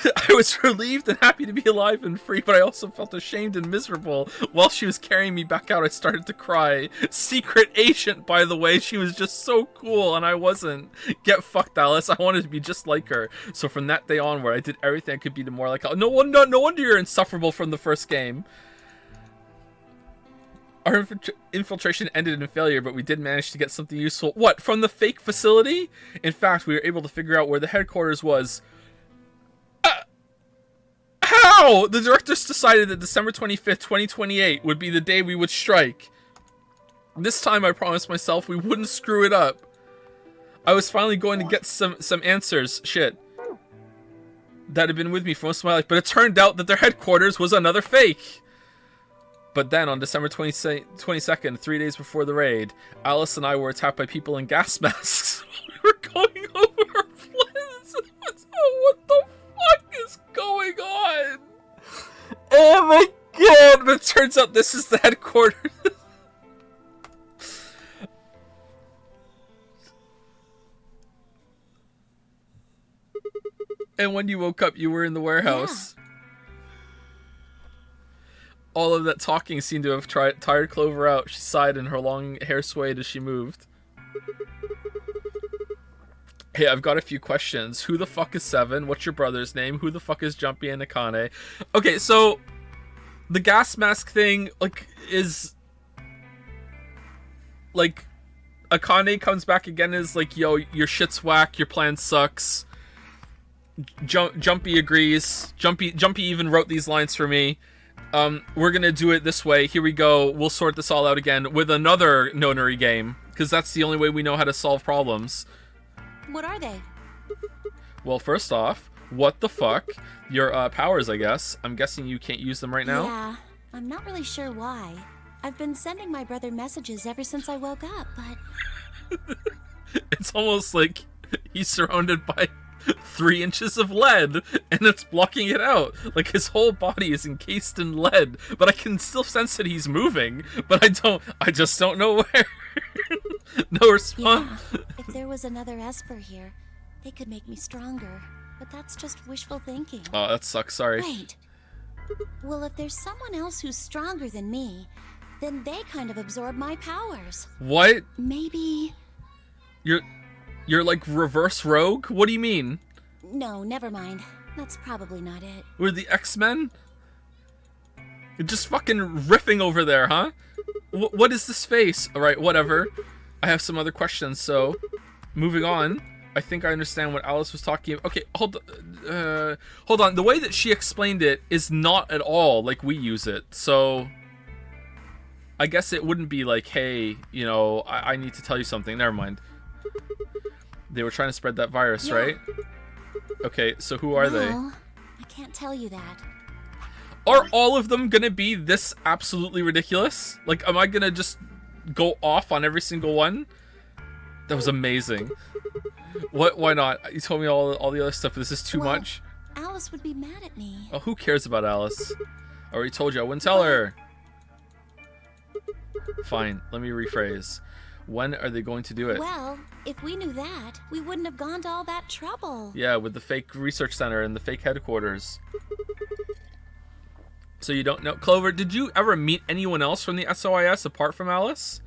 I was relieved and happy to be alive and free, but I also felt ashamed and miserable. While she was carrying me back out, I started to cry. Secret agent, by the way. She was just so cool, and I wasn't. Get fucked, Alice. I wanted to be just like her. So from that day onward, I did everything I could be to more like her. No wonder you're insufferable from the first game. Our infiltration ended in failure, but we did manage to get something useful. What, from the fake facility? In fact, we were able to figure out where the headquarters was. How? The directors decided that December 25th, 2028 would be the day we would strike. This time I promised myself we wouldn't screw it up. I was finally going to get some answers, shit, that had been with me for most of my life, but it turned out that their headquarters was another fake. But then on December 22nd, 3 days before the raid, Alice and I were attacked by people in gas masks. We were going over our plans. What the fuck is going on? Oh my god! But it turns out this is the headquarters. And when you woke up, you were in the warehouse. Yeah. All of that talking seemed to have tired Clover out. She sighed and her long hair swayed as she moved. Hey, I've got a few questions. Who the fuck is 7? What's your brother's name? Who the fuck is Jumpy and Akane? Okay, so the gas mask thing, like, is like Akane comes back again and is like, yo, your shit's whack, your plan sucks. Jumpy agrees. Jumpy even wrote these lines for me. We're gonna do it this way. Here we go. We'll sort this all out again with another Nonary game, because that's the only way we know how to solve problems. What are they? Well, first off, what the fuck? Your powers, I guess. I'm guessing you can't use them right now? Yeah, I'm not really sure why. I've been sending my brother messages ever since I woke up, but... It's almost like he's surrounded by 3 inches of lead, and it's blocking it out. Like, his whole body is encased in lead, but I can still sense that he's moving, but I just don't know where. No response. Yeah, if there was another Esper here, they could make me stronger. but that's just wishful thinking. Oh, that sucks. Sorry. Wait. Well, if there's someone else who's stronger than me, then they kind of absorb my powers. What? Maybe... You're like reverse rogue? What do you mean? No, never mind. That's probably not it. We're the X-Men? You're just fucking riffing over there, huh? What is this face? Alright, whatever. I have some other questions, so... Moving on. I think I understand what Alice was talking about. Okay, hold on. The way that she explained it is not at all like we use it, so... I guess it wouldn't be like, hey, you know, I need to tell you something. Never mind. They were trying to spread that virus, Yeah. right? Okay, so who are they? Well, I can't tell you that. Are all of them gonna be this absolutely ridiculous? Like, am I gonna just go off on every single one? That was amazing. What? Why not? You told me all the other stuff. This is too Well, much. Alice would be mad at me. Oh, who cares about Alice? I already told you I wouldn't tell her. Fine, let me rephrase. When are they going to do it? Well, if we knew that, we wouldn't have gone to all that trouble. Yeah, with the fake research center and the fake headquarters. So you don't know. Clover, did you ever meet anyone else from the SOIS apart from Alice?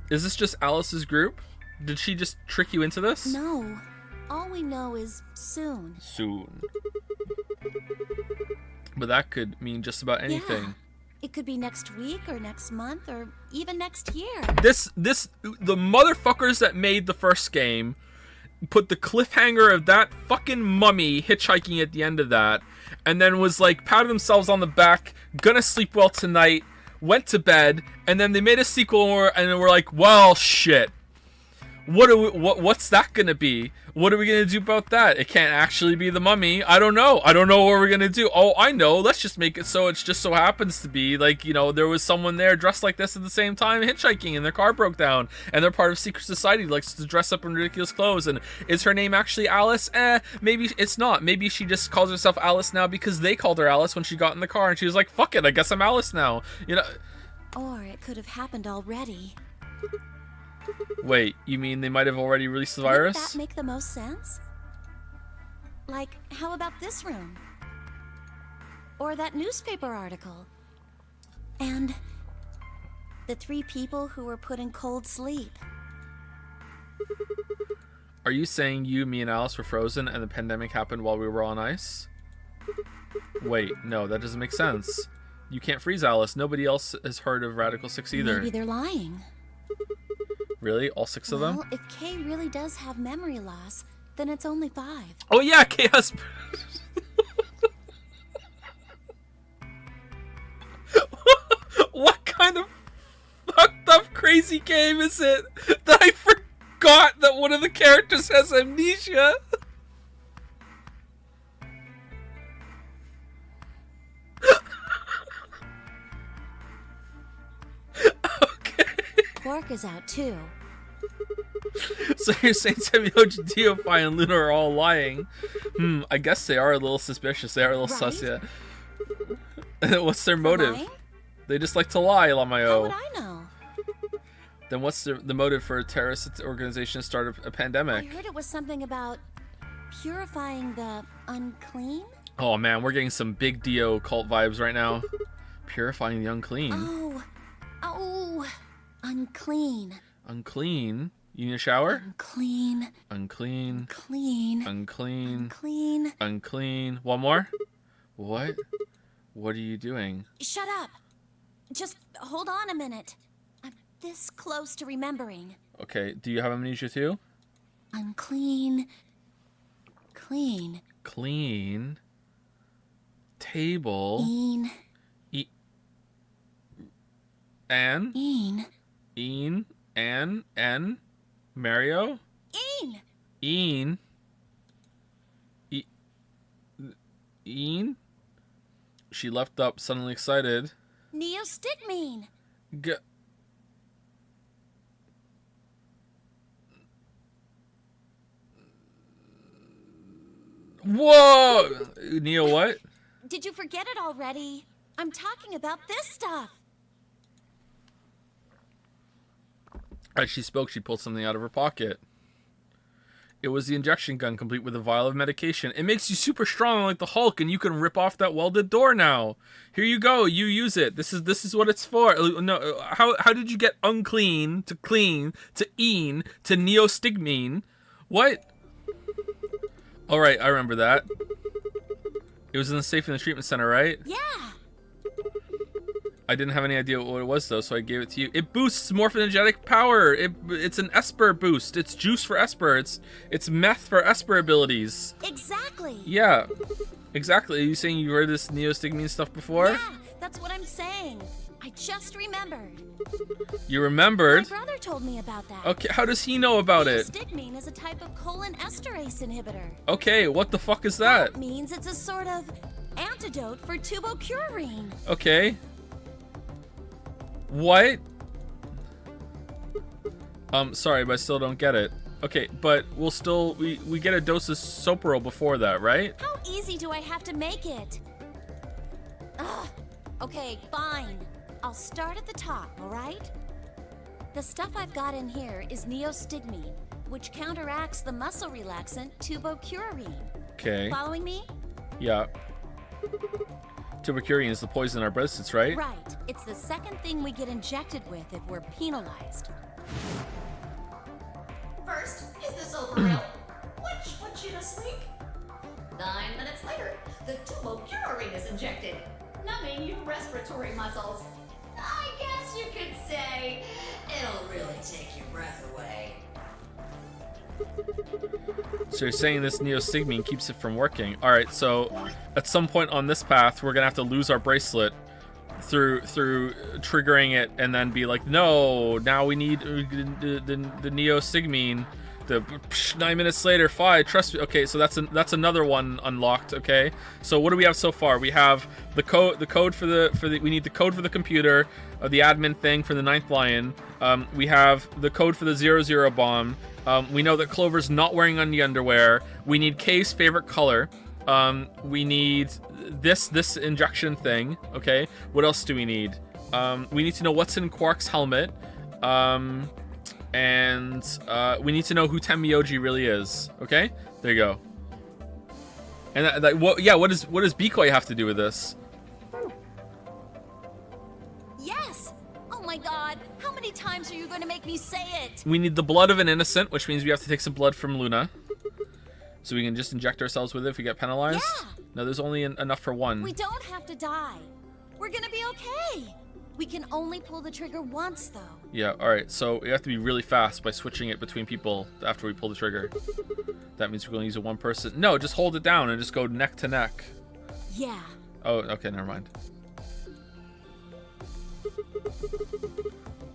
Is this just Alice's group? Did she just trick you into this? No. All we know is soon. Soon. But that could mean just about anything. Yeah. It could be next week or next month or even next year. The motherfuckers that made the first game put the cliffhanger of that fucking mummy hitchhiking at the end of that, and then was like, patted themselves on the back, gonna sleep well tonight, went to bed, and then they made a sequel and we're like, well, shit. What's that gonna be? What are we gonna do about that? It can't actually be the mummy. I don't know what we're gonna do. Oh, I know, let's just make it so it just so happens to be like, you know, there was someone there dressed like this at the same time hitchhiking and their car broke down and they're part of secret society, likes to dress up in ridiculous clothes. And is her name actually Alice? Maybe it's not. Maybe she just calls herself Alice now because they called her Alice when she got in the car and she was like, fuck it, I guess I'm Alice now, you know. Or it could have happened already. Wait, you mean they might have already released the virus? Wouldn't that make the most sense? Like, how about this room? Or that newspaper article? And the 3 people who were put in cold sleep. Are you saying you, me, and Alice were frozen and the pandemic happened while we were on ice? Wait, no, that doesn't make sense. You can't freeze Alice. Nobody else has heard of Radical 6 either. Maybe they're lying. Really? All 6 of them? Well, if Kay really does have memory loss, then it's only 5. Oh yeah, Kay has... What kind of fucked up crazy game is it that I forgot that one of the characters has amnesia? Quark is out too. So you're saying Semyoji, Diophi, and Luna are all lying? I guess they are a little suspicious. They are a little sus, yeah. What's their motive? Lying? They just like to lie, How Lamayo. would I know? Then what's the motive for a terrorist organization to start a I pandemic? heard it was something about purifying the unclean? Oh man, we're getting some big Dio cult vibes right now. Purifying the unclean. Oh, unclean. Unclean? You need a shower? Unclean. Unclean. Clean. Unclean. Clean. Unclean. One more? What? What are you doing? Shut up. Just hold on a minute. I'm this close to remembering. Okay, do you have amnesia too? Unclean. Clean. Clean. Table. Een. Anne? Een. Een? Anne? N? Mario? Een. Een? Een? She leapt up, suddenly excited. Neostigmine. Whoa! Neo what? Did you forget it already? I'm talking about this stuff. As she spoke, she pulled something out of her pocket. It was the injection gun, complete with a vial of medication. It makes you super strong like the Hulk, and you can rip off that welded door now. Here you go. You use it. This is what it's for. No, how did you get unclean to clean to een to neostigmine? What? All right, I remember that. It was in the safe in the treatment center, right? Yeah. I didn't have any idea what it was though, so I gave it to you. It boosts morphogenetic power. It's an Esper boost. It's juice for Esper. It's meth for Esper abilities. Exactly. Yeah, exactly. Are you saying you heard this neostigmine stuff before? Yeah, that's what I'm saying. I just remembered. You remembered? My brother told me about that. Okay, how does he know about it? Neostigmine is a type of colon esterase inhibitor. Okay, what the fuck is that? That means it's a sort of antidote for tubocurarine. Okay. What? Sorry, but I still don't get it. Okay, but we'll still we get a dose of Sopril before that, right? How easy do I have to make it? Ugh. Okay, fine. I'll start at the top, all right? The stuff I've got in here is neostigmine, which counteracts the muscle relaxant tubocurarine. Okay. Following me? Yeah. Tubocurarine is the poison in our bracelets, right? Right. It's the second thing we get injected with if we're penalized. First, is this over real? Which puts you to sleep. 9 minutes later, the tubocurarine is injected, numbing your respiratory muscles. I guess you could say it'll really take your breath away. So you're saying this neostigmine keeps it from working. Alright, so at some point on this path, we're gonna have to lose our bracelet through triggering it and then be like, no, now we need the neostigmine. 9 minutes later, fine, trust me. Okay, so that's another one unlocked. Okay, so what do we have so far? We have the code for the we need the code for the computer, the admin thing for the Ninth Lion. We have the code for the 00 bomb. We know that Clover's not wearing any underwear. We need Kay's favorite color. We need this injection thing. Okay, what else do we need? We need to know what's in Quark's helmet. And we need to know who Tenmyoji really is. Okay, there you go. And what does Bikoi have to do with this? Yes! Oh my god, how many times are you going to make me say it? We need the blood of an innocent, which means we have to take some blood from Luna. So we can just inject ourselves with it if we get penalized? Yeah! No, there's only enough for one. We don't have to die. We're gonna be okay. We can only pull the trigger once, though. Yeah, alright, so we have to be really fast by switching it between people after we pull the trigger. That means we're going to use it one person. No, just hold it down and just go neck to neck. Yeah. Oh, okay, never mind.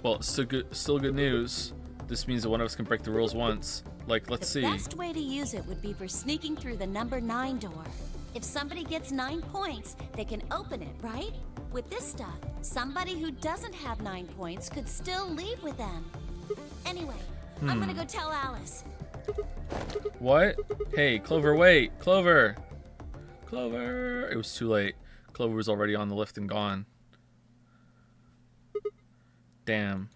Well, still good news. This means that one of us can break the rules once. Like, let's see. The best way to use it would be for sneaking through the number 9 door. If somebody gets 9 points, they can open it, right? With this stuff, somebody who doesn't have 9 points could still leave with them. Anyway, I'm gonna go tell Alice. What? Hey, Clover, wait! Clover! Clover! It was too late. Clover was already on the lift and gone. Damn.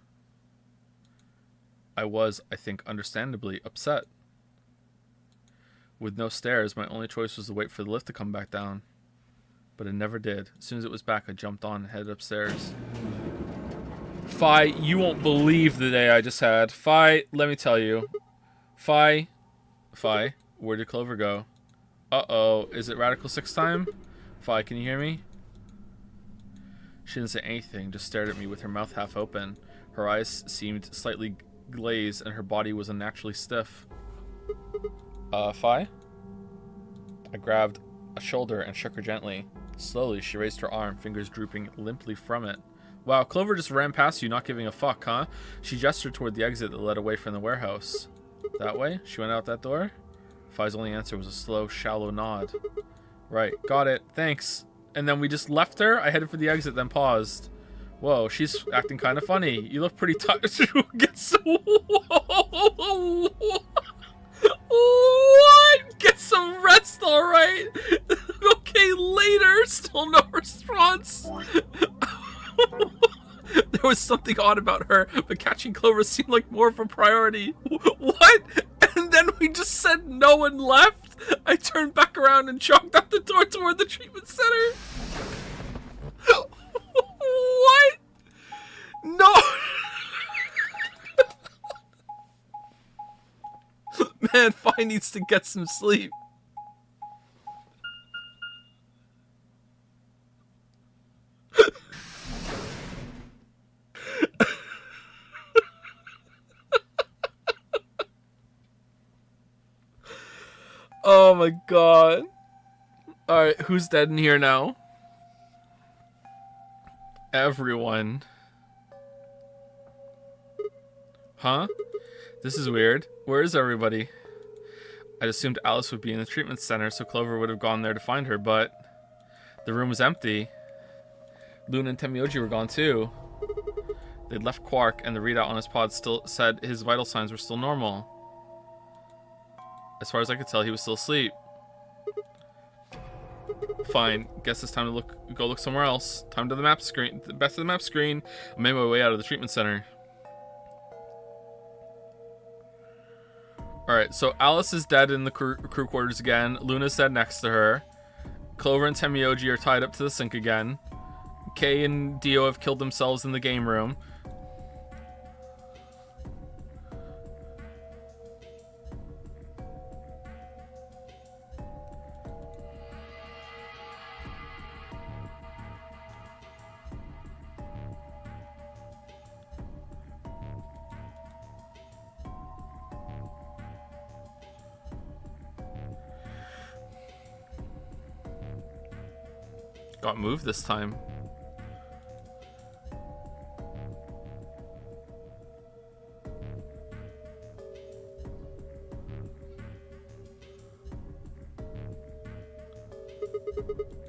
I was, I think, understandably upset. With no stairs, my only choice was to wait for the lift to come back down. But it never did. As soon as it was back, I jumped on and headed upstairs. Fi, you won't believe the day I just had. Fi, let me tell you. Fi, where did Clover go? Uh-oh, is it Radical 6 time? Fi, can you hear me? She didn't say anything, just stared at me with her mouth half open. Her eyes seemed slightly glazed and her body was unnaturally stiff. Fi? I grabbed a shoulder and shook her gently. Slowly, she raised her arm, fingers drooping limply from it. Wow, Clover just ran past you, not giving a fuck, huh? She gestured toward the exit that led away from the warehouse. That way? She went out that door? Fi's only answer was a slow, shallow nod. Right, got it, thanks. And then we just left her? I headed for the exit, then paused. Whoa, she's acting kind of funny. You look pretty tired. Get some... What? Get some rest, alright? Okay, later. Still no response. There was something odd about her, but catching Clover seemed like more of a priority. What? And then we just said no and left. I turned back around and chalked out the door toward the treatment center. What? No. Man, Fi needs to get some sleep. Oh my god. Alright, who's dead in here now? Everyone. Huh? This is weird. Where is everybody? I'd assumed Alice would be in the treatment center, so Clover would have gone there to find her, but the room was empty. Luna and Tenmyoji were gone too. They'd left Quark, and the readout on his pod still said his vital signs were still normal. As far as I could tell, he was still asleep. Fine. Guess it's time to go look somewhere else. Time to the map screen. Back to the map screen. I made my way out of the treatment center. Alright, so Alice is dead in the crew quarters again. Luna's dead next to her. Clover and Tenmyoji are tied up to the sink again. Kay and Dio have killed themselves in the game room. Got moved this time.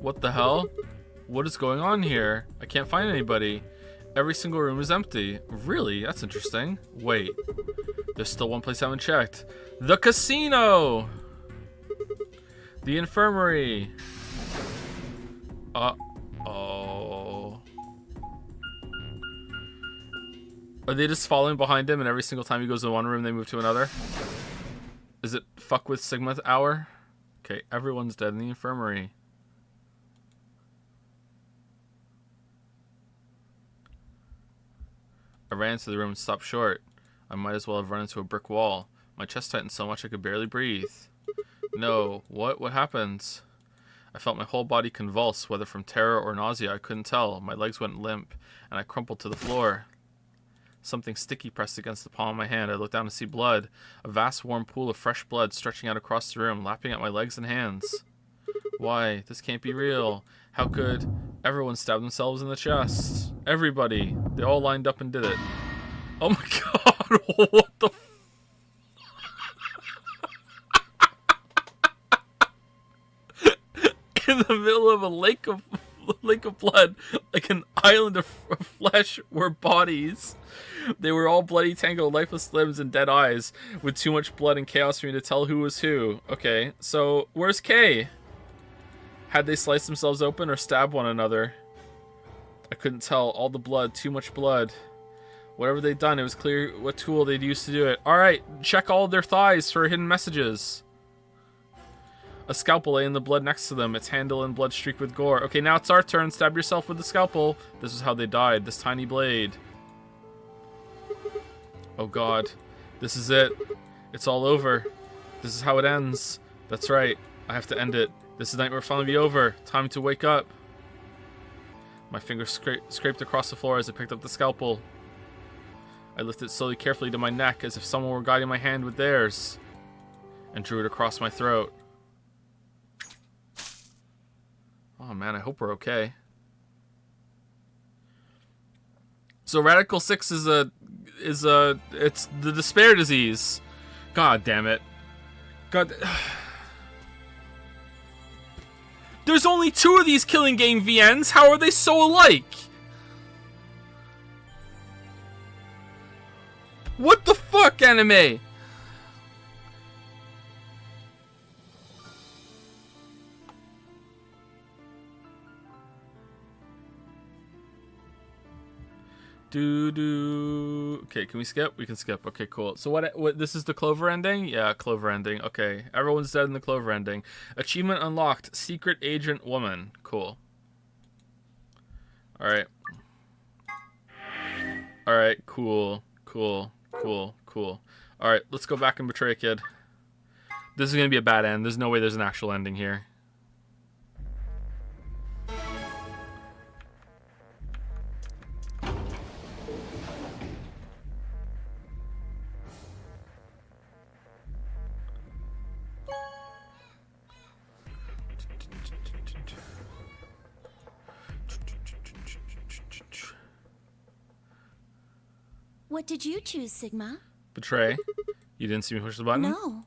What the hell? What is going on here? I can't find anybody. Every single room is empty. Really? That's interesting. Wait. There's still one place I haven't checked. The casino! The infirmary. Uh-oh. Are they just following behind him and every single time he goes to one room they move to another? Is it fuck with Sigma hour? Okay, everyone's dead in the infirmary. I ran into the room and stopped short. I might as well have run into a brick wall. My chest tightened so much I could barely breathe. No, what happened? I felt my whole body convulse, whether from terror or nausea, I couldn't tell. My legs went limp, and I crumpled to the floor. Something sticky pressed against the palm of my hand. I looked down to see blood, a vast warm pool of fresh blood stretching out across the room, lapping at my legs and hands. Why? This can't be real. How could everyone stab themselves in the chest? Everybody. They all lined up and did it. Oh my god, what the f- In the middle of a lake of blood, like an island of flesh, were bodies. They were all bloody, tangled, lifeless limbs and dead eyes, with too much blood and chaos for me to tell who was who. Okay, so where's Kay? Had they sliced themselves open or stabbed one another? I couldn't tell. All the blood, too much blood. Whatever they'd done, it was clear what tool they'd used to do it. Alright, check all of their thighs for hidden messages. A scalpel lay in the blood next to them, its handle and blood streaked with gore. Okay, now it's our turn. Stab yourself with the scalpel. This is how they died. This tiny blade. Oh god. This is it. It's all over. This is how it ends. That's right. I have to end it. This nightmare will finally be over. Time to wake up. My fingers scraped across the floor as I picked up the scalpel. I lifted it slowly, carefully to my neck, as if someone were guiding my hand with theirs, and drew it across my throat. Oh man, I hope we're okay. So Radical 6 is it's the despair disease. God damn it. God. There's only 2 of these Killing Game VNs. How are they so alike? What the fuck, anime? Okay, can we skip? We can skip. Okay, cool. So what this is the Clover ending? Yeah, Clover ending. Okay. Everyone's dead in the Clover ending. Achievement unlocked. Secret Agent Woman. Cool. Alright. Alright, cool. Alright, let's go back and betray a kid. This is gonna be a bad end. There's no way there's an actual ending here. What did you choose, Sigma? Betray. You didn't see me push the button? No.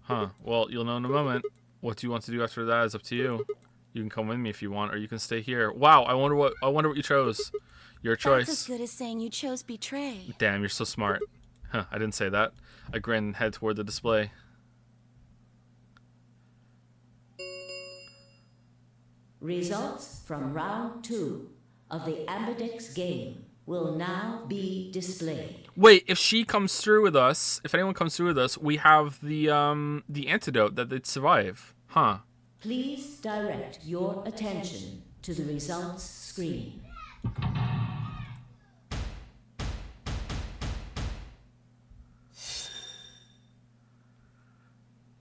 Huh. Well, you'll know in a moment. What do you want to do after that is up to you. You can come with me if you want, or you can stay here. Wow, I wonder what you chose. Your choice. That's as good as saying you chose betray. Damn, you're so smart. Huh, I didn't say that. I grinned and head toward the display. Results from round 2 of the Ambidex game will now be displayed. Wait, if she comes through with us, if anyone comes through with us, we have the antidote that they'd survive. Huh. Please direct your attention to the results screen.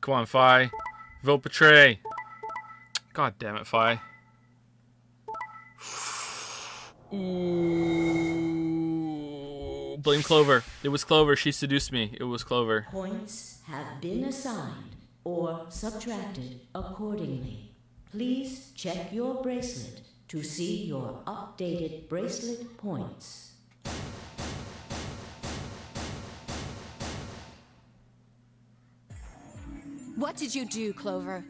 Come on, Fi. Vote betray. God damn it, Fi. Ooh. Blame Clover. It was Clover. She seduced me. It was Clover. Points have been assigned or subtracted accordingly. Please check your bracelet to see your updated bracelet points. What did you do, Clover?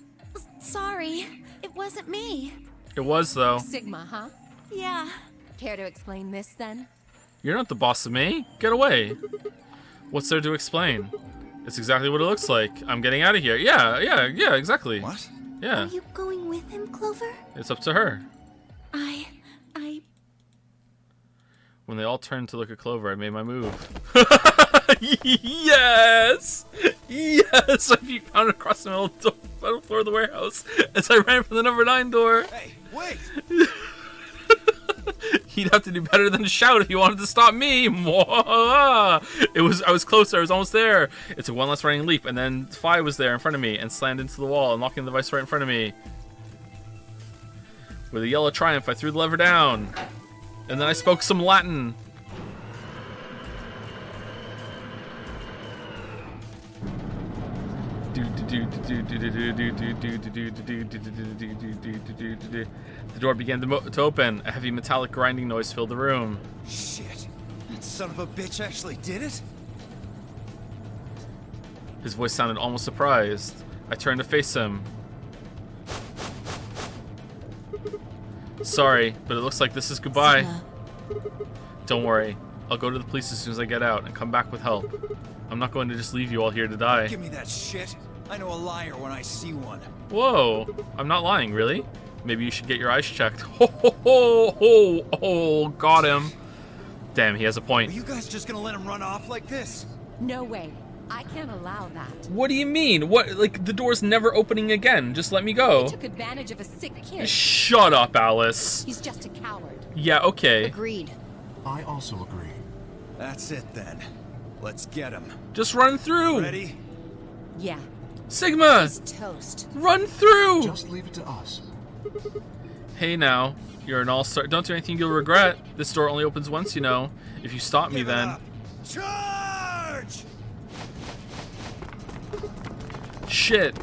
Sorry, it wasn't me. It was, though. Sigma, huh? Yeah. Care to explain this, then? You're not the boss of me. Get away. What's there to explain? It's exactly what it looks like. I'm getting out of here. Yeah, exactly. What? Yeah. Are you going with him, Clover? It's up to her. I... When they all turned to look at Clover, I made my move. Yes! Yes! I beat Fanart across the middle floor of the warehouse as I ran for the number 9 door. Hey, wait! He'd have to do better than shout if he wanted to stop me. I was closer. I was almost there. It's a one less running leap, and then Fi was there in front of me and slammed into the wall, unlocking the device right in front of me. With a yell of triumph, I threw the lever down, and then I spoke some Latin. The door began to open. A heavy metallic grinding noise filled the room. Shit. That son of a bitch actually did it? His voice sounded almost surprised. I turned to face him. Sorry, but it looks like this is goodbye. Sigma. Don't worry. I'll go to the police as soon as I get out and come back with help. I'm not going to just leave you all here to die. Give me that shit. I know a liar when I see one. Whoa, I'm not lying, really? Maybe you should get your eyes checked. Ho ho ho ho! Oh, got him. Damn, he has a Are point. you guys just gonna let him run off like this? No way. I can't allow that. What do you mean? What? Like, the door's never opening again. Just let me go. He took advantage of a sick kid. Shut up, Alice. He's just a coward. Yeah, okay. Agreed. I also agree. That's it then. Let's get him. Just run through. Ready? Yeah. Sigma, He's toast. run through. Just leave it to us. Hey now, you're an all-star. Don't do anything you'll regret. This door only opens once, you know. If you stop me, Give it then... up. Charge! Shit.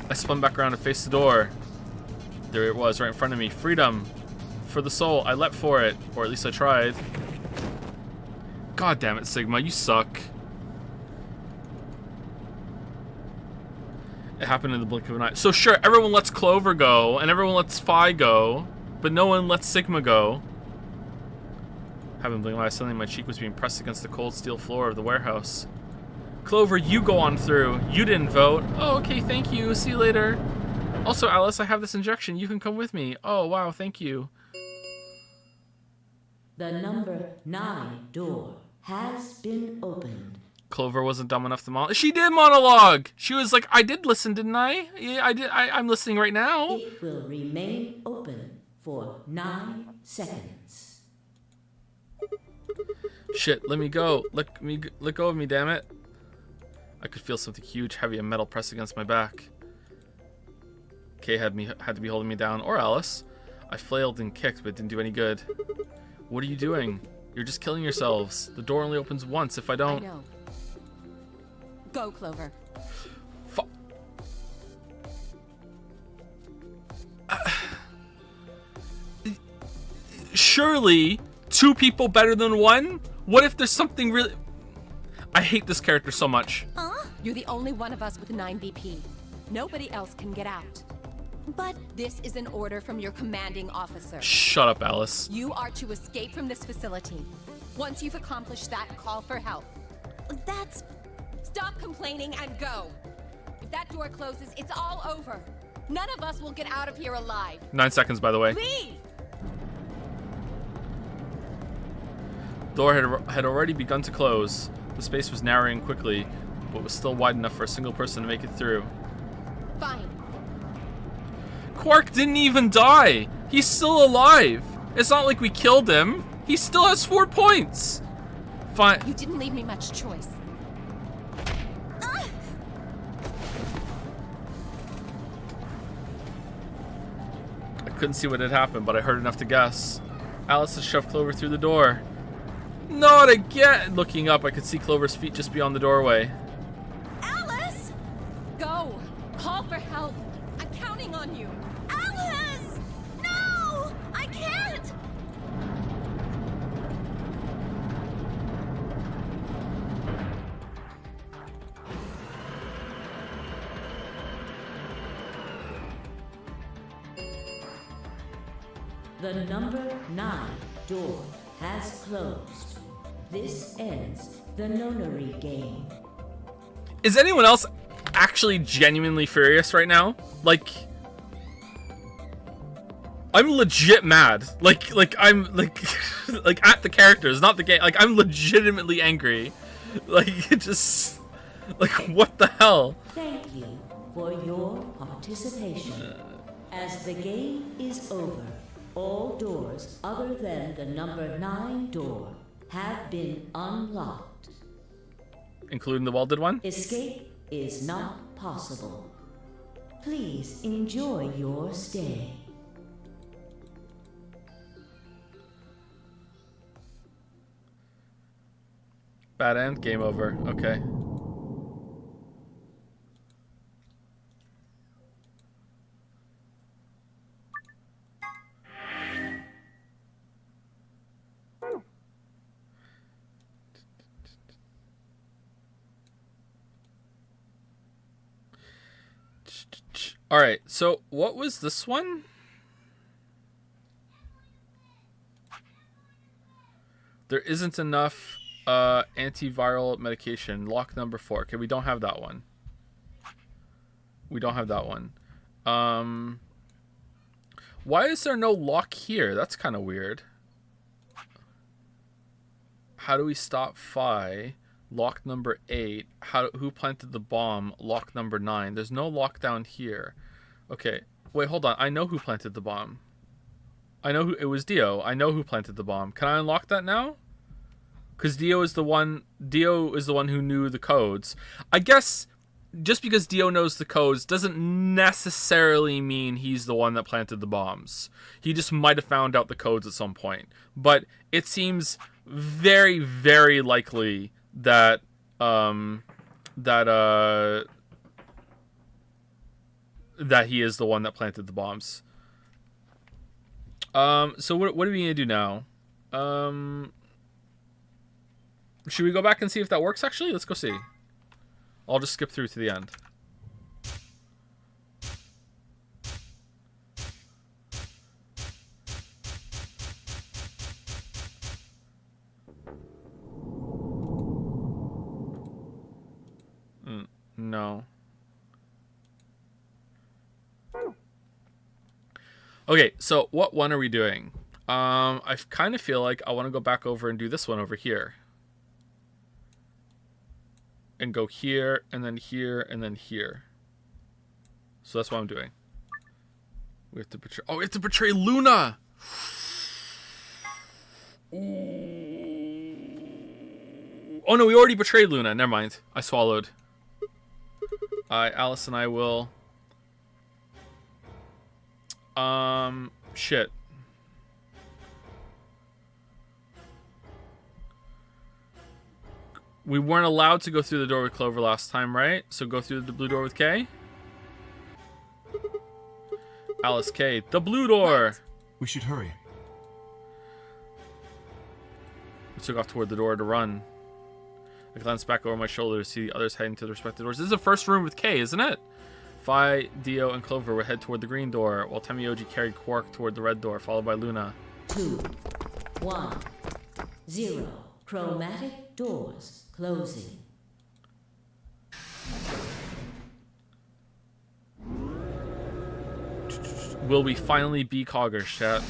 I spun back around and faced the door. There it was, right in front of me. Freedom. For the soul. I leapt for it. Or at least I tried. God damn it, Sigma. You suck. It happened in the blink of an eye. So sure, everyone lets Clover go, and everyone lets Fi go, but no one lets Sigma go. Having blinked my eye, suddenly my cheek was being pressed against the cold steel floor of the warehouse. Clover, you go on through. You didn't vote. Oh, okay, thank you. See you later. Also, Alice, I have this injection. You can come with me. Oh, wow, thank you. The number 9 door has been opened. Clover wasn't dumb enough to monologue. She did monologue. She was like, I did listen, didn't I? Yeah, I did. I'm listening right now. It will remain open for 9 seconds. Shit, let me go. Let go of me, damn it. I could feel something huge, heavy, and metal press against my back. Kay had to be holding me down, or Alice. I flailed and kicked, but it didn't do any good. What are you doing? You're just killing yourselves. The door only opens once. If I don't... I know. Go, Clover. Surely, 2 people better than 1? What if there's something really... I hate this character so much. You're the only one of us with 9 BP. Nobody else can get out. But this is an order from your commanding officer. Shut up, Alice. You are to escape from this facility. Once you've accomplished that, call for help. That's... Stop complaining and go. If that door closes, it's all over. None of us will get out of here alive. 9 seconds, by the way. Leave! The door had already begun to close. The space was narrowing quickly, but was still wide enough for a single person to make it through. Fine. Quark didn't even die. He's still alive. It's not like we killed him. He still has 4 points. Fine. You didn't leave me much choice. I couldn't see what had happened, but I heard enough to guess. Alice had shoved Clover through the door. Not again! Looking up, I could see Clover's feet just beyond the doorway. Alice! Go! Call for help! I'm counting on you! Alice! No! I can't! The number 9 door has closed. This ends the Nonary game. Is anyone else actually genuinely furious right now? Like, I'm legit mad. Like I'm like, like at the characters, not the game. Like I'm legitimately angry. Like it just, like what the hell? Thank you for your participation. As the game is over, all doors other than the number 9 door have been unlocked. Including the welded one? Escape is not possible. Please enjoy your stay. Bad end, game over. Okay. All right, so what was this one? There isn't enough antiviral medication. Lock number 4. Okay, we don't have that one. We don't have that one. Why is there no lock here? That's kind of weird. How do we stop Phi? Lock number 8. Who planted the bomb? Lock number 9. There's no lockdown here. Okay. Wait, hold on. I know who planted the bomb. I know who it was. Dio. I know who planted the bomb. Can I unlock that now? Because Dio is the one who knew the codes. I guess just because Dio knows the codes doesn't necessarily mean he's the one that planted the bombs. He just might have found out the codes at some point. But it seems very, very likely that that he is the one that planted the bombs. So what are we gonna do now? Should we go back and see if that works? Actually, let's go see. I'll just skip through to the end. No. Okay, so what one are we doing? I kind of feel like I want to go back over and do this one over here. And go here, and then here, and then here. So that's what I'm doing. We have to betray... Oh, we have to betray Luna! Oh, no, we already betrayed Luna. Never mind. I swallowed. Alice and I will... Shit. We weren't allowed to go through the door with Clover last time, right? So go through the blue door with Kay. Alice, Kay, the blue door! We should hurry. We took off toward the door to run. I glanced back over my shoulder to see the others heading to the respective doors. This is the first room with Kay, isn't it? Fi, Dio, and Clover would head toward the green door, while Temioji carried Quark toward the red door, followed by Luna. 2, 1, 0. Chromatic doors closing. Will we finally be Coggers, chat?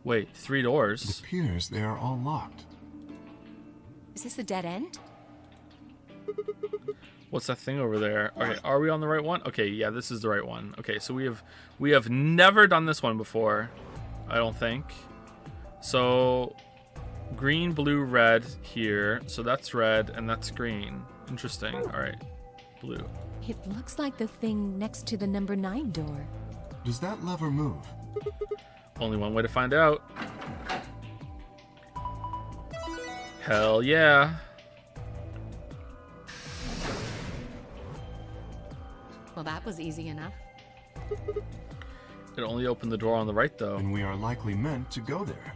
Wait, 3 doors? It appears they are all locked. Is this a dead end? What's that thing over there? Okay, are we on the right one? Okay, yeah, this is the right one. Okay, so we have never done this one before, I don't think. So green, blue, red here. So that's red and that's green. Interesting. All right, blue. It looks like the thing next to the number 9 door. Does that lever move? Only one way to find out. Hell yeah. Well, that was easy enough. It only opened the door on the right, though. And we are likely meant to go there.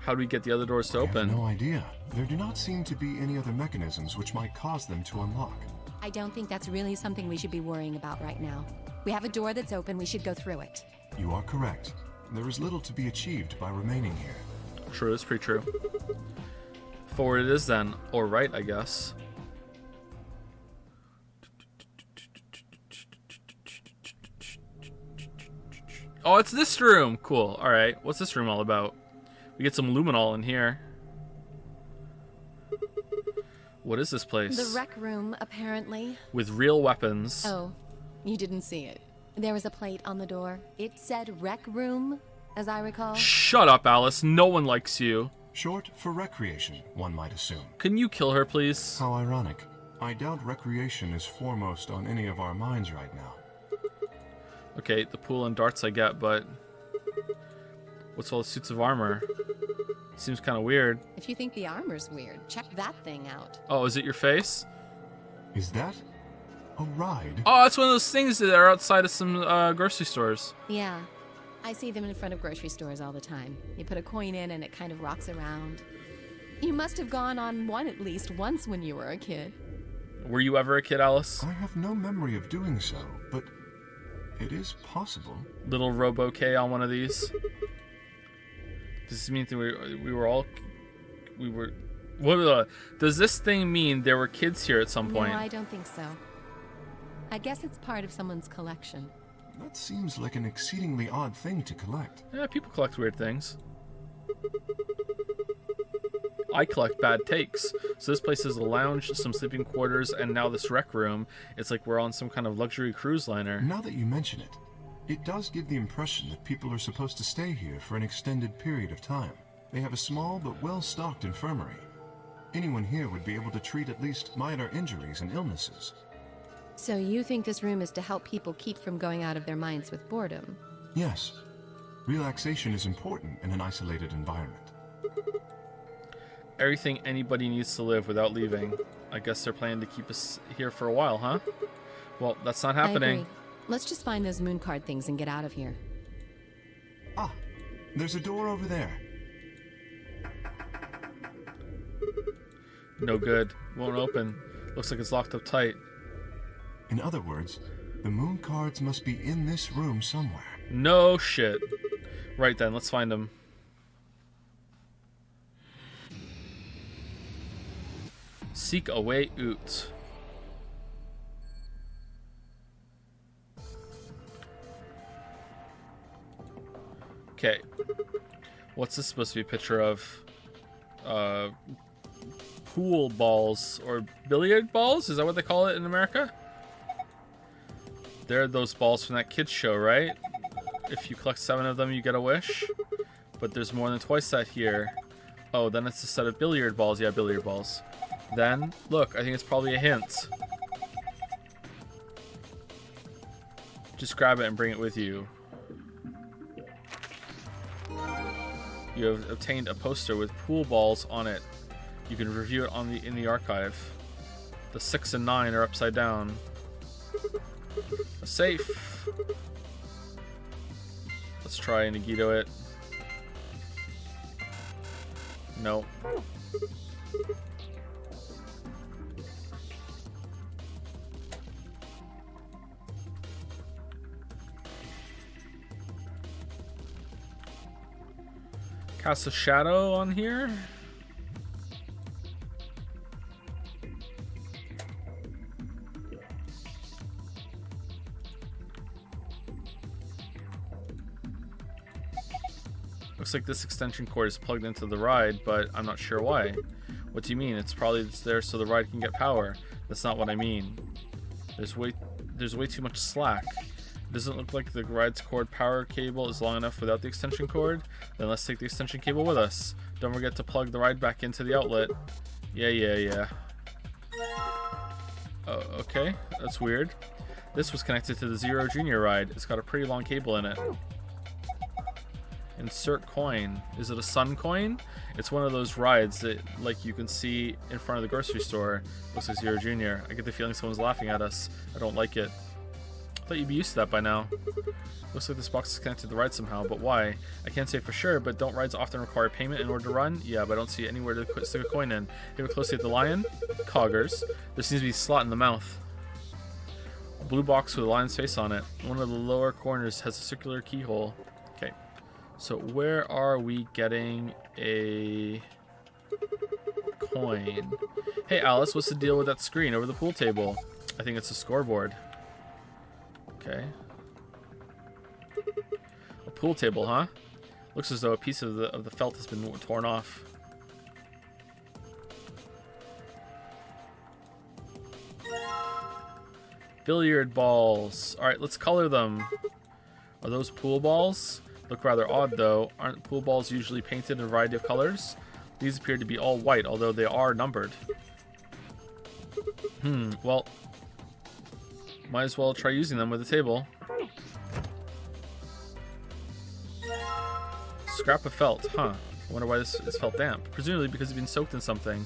How do we get the other doors to I open? have no idea. There do not seem to be any other mechanisms which might cause them to unlock. I don't think that's really something we should be worrying about right now. We have a door that's open, we should go through it. You are correct. There is little to be achieved by remaining here. True, that's pretty true. Forward it is then. Or right, I guess. Oh, it's this room. Cool. All right. What's this room all about? We get some luminol in here. What is this place? The rec room, apparently. With real weapons. Oh, you didn't see it. There was a plate on the door. It said rec room, as I recall. Shut up, Alice. No one likes you. Short for recreation, one might assume. Can you kill her, please? How ironic. I doubt recreation is foremost on any of our minds right now. Okay, the pool and darts I get, but... What's all the suits of armor? Seems kind of weird. If you think the armor's weird, check that thing out. Oh, is it your face? Is that a ride? Oh, it's one of those things that are outside of some grocery stores. Yeah, I see them in front of grocery stores all the time. You put a coin in and it kind of rocks around. You must have gone on one at least once when you were a kid. Were you ever a kid, Alice? I have no memory of doing so, but it is possible. Little Robo K on one of these. Does this mean that we were all... We were... What, does this thing mean there were kids here at some point? No, I don't think so. I guess it's part of someone's collection. That seems like an exceedingly odd thing to collect. Yeah, people collect weird things. I collect bad takes. So this place is a lounge, some sleeping quarters, and now this rec room. It's like we're on some kind of luxury cruise liner. Now that you mention it, it does give the impression that people are supposed to stay here for an extended period of time. They have a small but well-stocked infirmary. Anyone here would be able to treat at least minor injuries and illnesses. So you think this room is to help people keep from going out of their minds with boredom? Yes. Relaxation is important in an isolated environment. Everything anybody needs to live without leaving. I guess they're planning to keep us here for a while, huh? Well, that's not I happening. agree. Let's just find those moon card things and get out of here. Ah, there's a door over there. No good. Won't open. Looks like it's locked up tight. In other words, the moon cards must be in this room somewhere. No shit. Right then, let's find them. Seek a way out. Okay. What's this supposed to be a picture of? Pool balls or billiard balls? Is that what they call it in America? They're those balls from that kids show, right? If you collect 7 of them, you get a wish. But there's more than twice that here. Oh, then it's a set of billiard balls. Yeah, billiard balls. Then, look, I think it's probably a hint. Just grab it and bring it with you. You have obtained a poster with pool balls on it. You can review it in the archive. The 6 and 9 are upside down. A safe. Let's try and Nagito it. No. Cast a shadow on here. Looks like this extension cord is plugged into the ride, but I'm not sure why. What do you mean? It's there so the ride can get power. That's not what I mean. There's way too much slack. It doesn't look like the ride's cord power cable is long enough without the extension cord. Then let's take the extension cable with us. Don't forget to plug the ride back into the outlet. Yeah. Oh, okay. That's weird. This was connected to the Zero Junior ride. It's got a pretty long cable in it. Insert coin. Is it a sun coin? It's one of those rides that, like, you can see in front of the grocery store. Looks like Zero Junior. I get the feeling someone's laughing at us. I don't like it. I thought you'd be used to that by now. Looks like this box is connected to the ride somehow, but why? I can't say for sure, but don't rides often require payment in order to run? Yeah, but I don't see anywhere to stick a coin in. Look closely at the lion. Coggers. There seems to be a slot in the mouth. A blue box with a lion's face on it. One of the lower corners has a circular keyhole. Okay. So where are we getting a coin? Hey Alice, what's the deal with that screen over the pool table? I think it's a scoreboard. Okay. A pool table, huh? Looks as though a piece of the felt has been torn off. Billiard balls. Alright, let's color them. Are those pool balls? Look rather odd though. Aren't pool balls usually painted in a variety of colors? These appear to be all white, although they are numbered. Well, might as well try using them with the table. Scrap of felt, huh? I wonder why this is felt damp. Presumably because it's been soaked in something.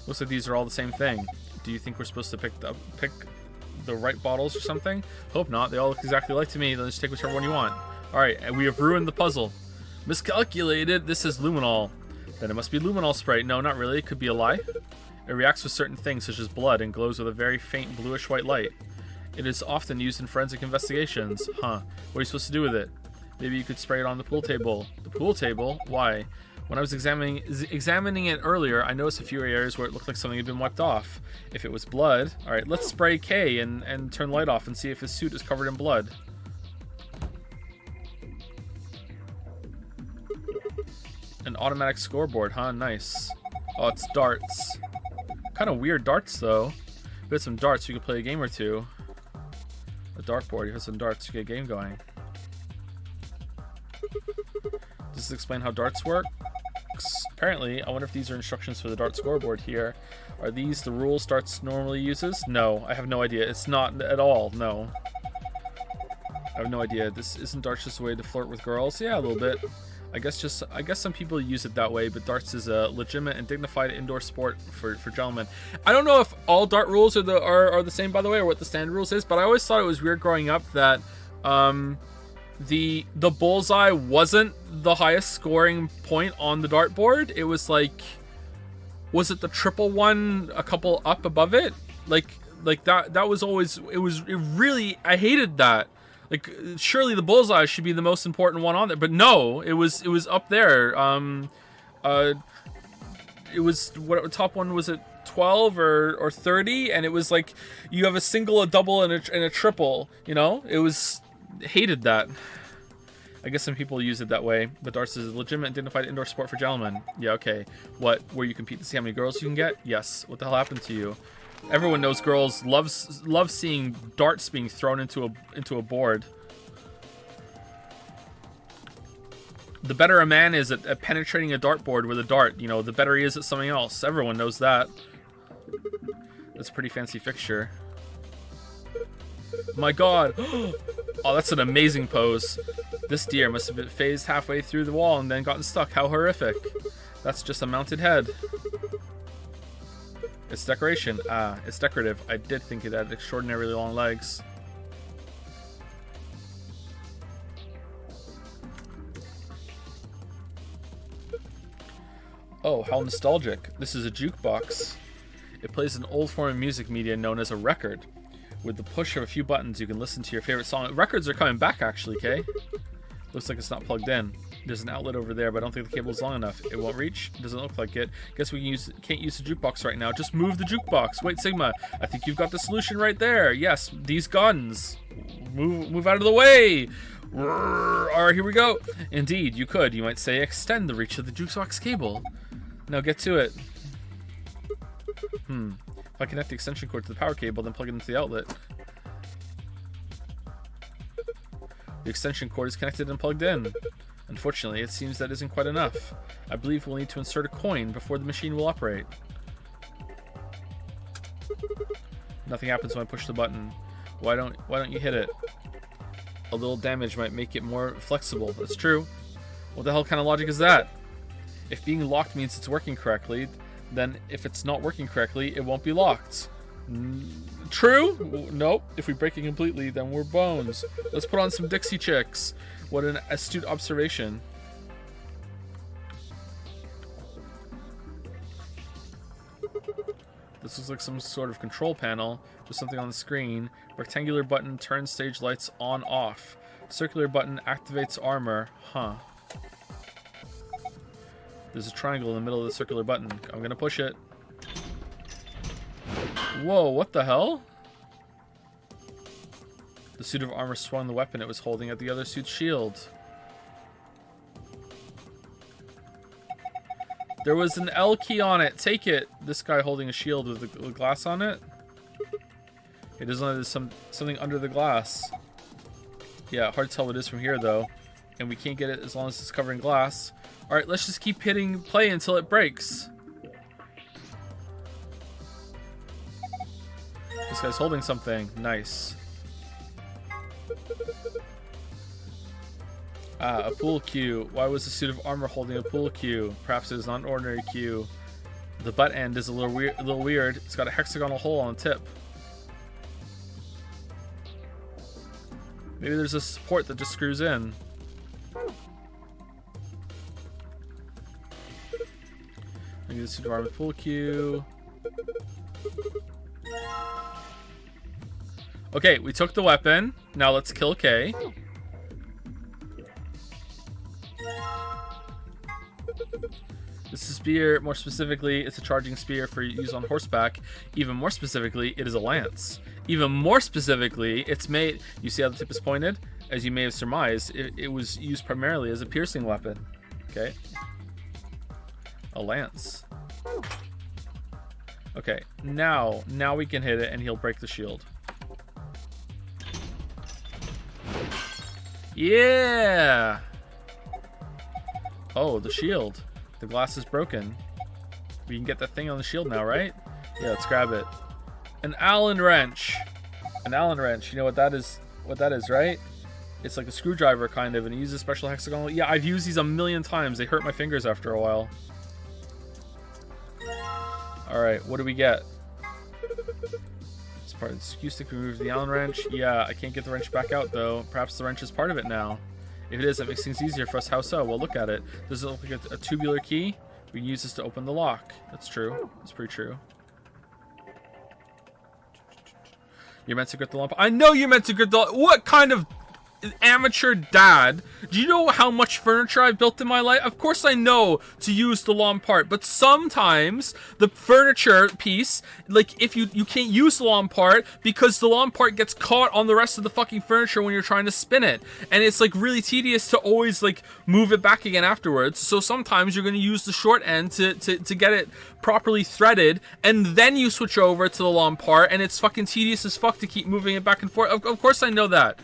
Looks like these are all the same thing. Do you think we're supposed to pick the right bottles or something? Hope not. They all look exactly alike to me. Then just take whichever one you want. Alright, and we have ruined the puzzle. Miscalculated. This is luminol. Then it must be luminol spray. No, not really. It could be a lie. It reacts with certain things such as blood and glows with a very faint bluish-white light. It is often used in forensic investigations. Huh. What are you supposed to do with it? Maybe you could spray it on the pool table. The pool table? Why? When I was examining it earlier, I noticed a few areas where it looked like something had been wiped off. If it was blood... Alright, let's spray K and turn the light off and see if his suit is covered in blood. An automatic scoreboard, huh? Nice. Oh, it's darts. Kind of weird darts, though. If we had some darts, we could play a game or two. A dartboard, you have some darts, you get a game going. Does this explain how darts work? Apparently, I wonder if these are instructions for the dart scoreboard here. Are these the rules darts normally uses? No, I have no idea. It's not at all, no. I have no idea. This isn't darts just a way to flirt with girls? Yeah, a little bit. I guess some people use it that way, but darts is a legitimate and dignified indoor sport for gentlemen. I don't know if all dart rules are the same, by the way, or what the standard rules is, but I always thought it was weird growing up that the bullseye wasn't the highest scoring point on the dartboard. It was like, was it the triple one a couple up above it? Like that was always, it really, I hated that. Like, surely the bullseye should be the most important one on there, but no, it was up there. it was what top one was it 12 or 30, and it was like you have a single, a double, and a triple. You know, it was hated that. I guess some people use it that way, but darts is a legitimate and dignified indoor sport for gentlemen. Yeah, okay. What? Where you compete to see how many girls you can get? Yes. What the hell happened to you? Everyone knows girls love seeing darts being thrown into a board. The better a man is at penetrating a dartboard with a dart, you know, the better he is at something else. Everyone knows that. That's a pretty fancy fixture. My god. Oh, that's an amazing pose. This deer must have been phased halfway through the wall and then gotten stuck. How horrific. That's just a mounted head. It's decoration. Ah, it's decorative. I did think it had extraordinarily long legs. Oh, how nostalgic. This is a jukebox. It plays an old form of music media known as a record. With the push of a few buttons, you can listen to your favorite song. Records are coming back, actually, Kay. Looks like it's not plugged in. There's an outlet over there, but I don't think the cable is long enough. It won't reach. Doesn't look like it. Guess we can't use the jukebox right now. Just move the jukebox. Wait, Sigma. I think you've got the solution right there. Yes, these guns. Move out of the way. All right, here we go. Indeed, you could. You might say extend the reach of the jukebox cable. Now get to it. If I connect the extension cord to the power cable, then plug it into the outlet. The extension cord is connected and plugged in. Unfortunately, it seems that isn't quite enough. I believe we'll need to insert a coin before the machine will operate. Nothing happens when I push the button. Why don't you hit it? A little damage might make it more flexible. That's true. What the hell kind of logic is that? If being locked means it's working correctly, then if it's not working correctly, it won't be locked. True? Nope. If we break it completely, then we're bones. Let's put on some Dixie Chicks. What an astute observation. This looks like some sort of control panel. There's something on the screen. Rectangular button turns stage lights on off. Circular button activates armor. Huh. There's a triangle in the middle of the circular button. I'm gonna push it. Whoa, what the hell? The suit of armor swung the weapon it was holding at the other suit's shield. There was an L key on it. Take it. This guy holding a shield with the glass on it. It doesn't know there's something under the glass. Yeah, hard to tell what it is from here, though. And we can't get it as long as it's covering glass. Alright, let's just keep hitting play until it breaks. This guy's holding something. Nice. Ah, a pool cue. Why was the suit of armor holding a pool cue? Perhaps it is not an ordinary cue. The butt end is a little weird. It's got a hexagonal hole on the tip. Maybe there's a support that just screws in. Maybe the suit of armor pool cue. Okay, we took the weapon. Now let's kill Kay. This is a spear. More specifically, it's a charging spear for use on horseback. Even more specifically, it is a lance. Even more specifically, it's made... You see how the tip is pointed? As you may have surmised, it was used primarily as a piercing weapon. Okay. A lance. Okay, now we can hit it and he'll break the shield. Yeah! Oh, the shield. The glass is broken. We can get that thing on the shield now, right? Yeah, let's grab it. An Allen wrench. An Allen wrench. You know what that is? What that is, right? It's like a screwdriver, kind of, and it uses special hexagonal. Yeah, I've used these a million times. They hurt my fingers after a while. Alright, what do we get? This part of the skew stick removes the Allen wrench. Yeah, I can't get the wrench back out, though. Perhaps the wrench is part of it now. If it is, that makes things easier for us. How so? Well, look at it. Does it look like a tubular key? We can use this to open the lock. That's true. That's pretty true. You're meant to grip the lump. I know you're meant to grip the... What kind of amateur dad, do you know how much furniture I've built in my life? Of course I know to use the long part, but sometimes the furniture piece, like if you can't use the long part because the long part gets caught on the rest of the fucking furniture when you're trying to spin it. And it's like really tedious to always like move it back again afterwards. So sometimes you're going to use the short end to get it properly threaded, and then you switch over to the long part, and it's fucking tedious as fuck to keep moving it back and forth. Of course I know that.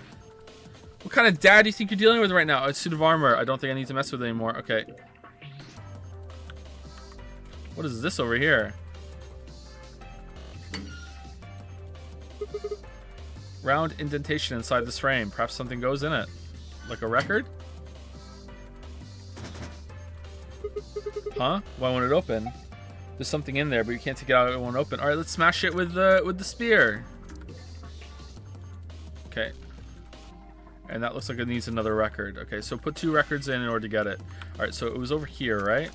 What kind of dad do you think you're dealing with right now? A suit of armor. I don't think I need to mess with it anymore. Okay. What is this over here? Round indentation inside this frame. Perhaps something goes in it. Like a record? Huh? Why won't it open? There's something in there, but you can't take it out. It won't open. All right, let's smash it with the spear. Okay. And that looks like it needs another record. Okay, so put 2 records in order to get it. All right, so it was over here, right?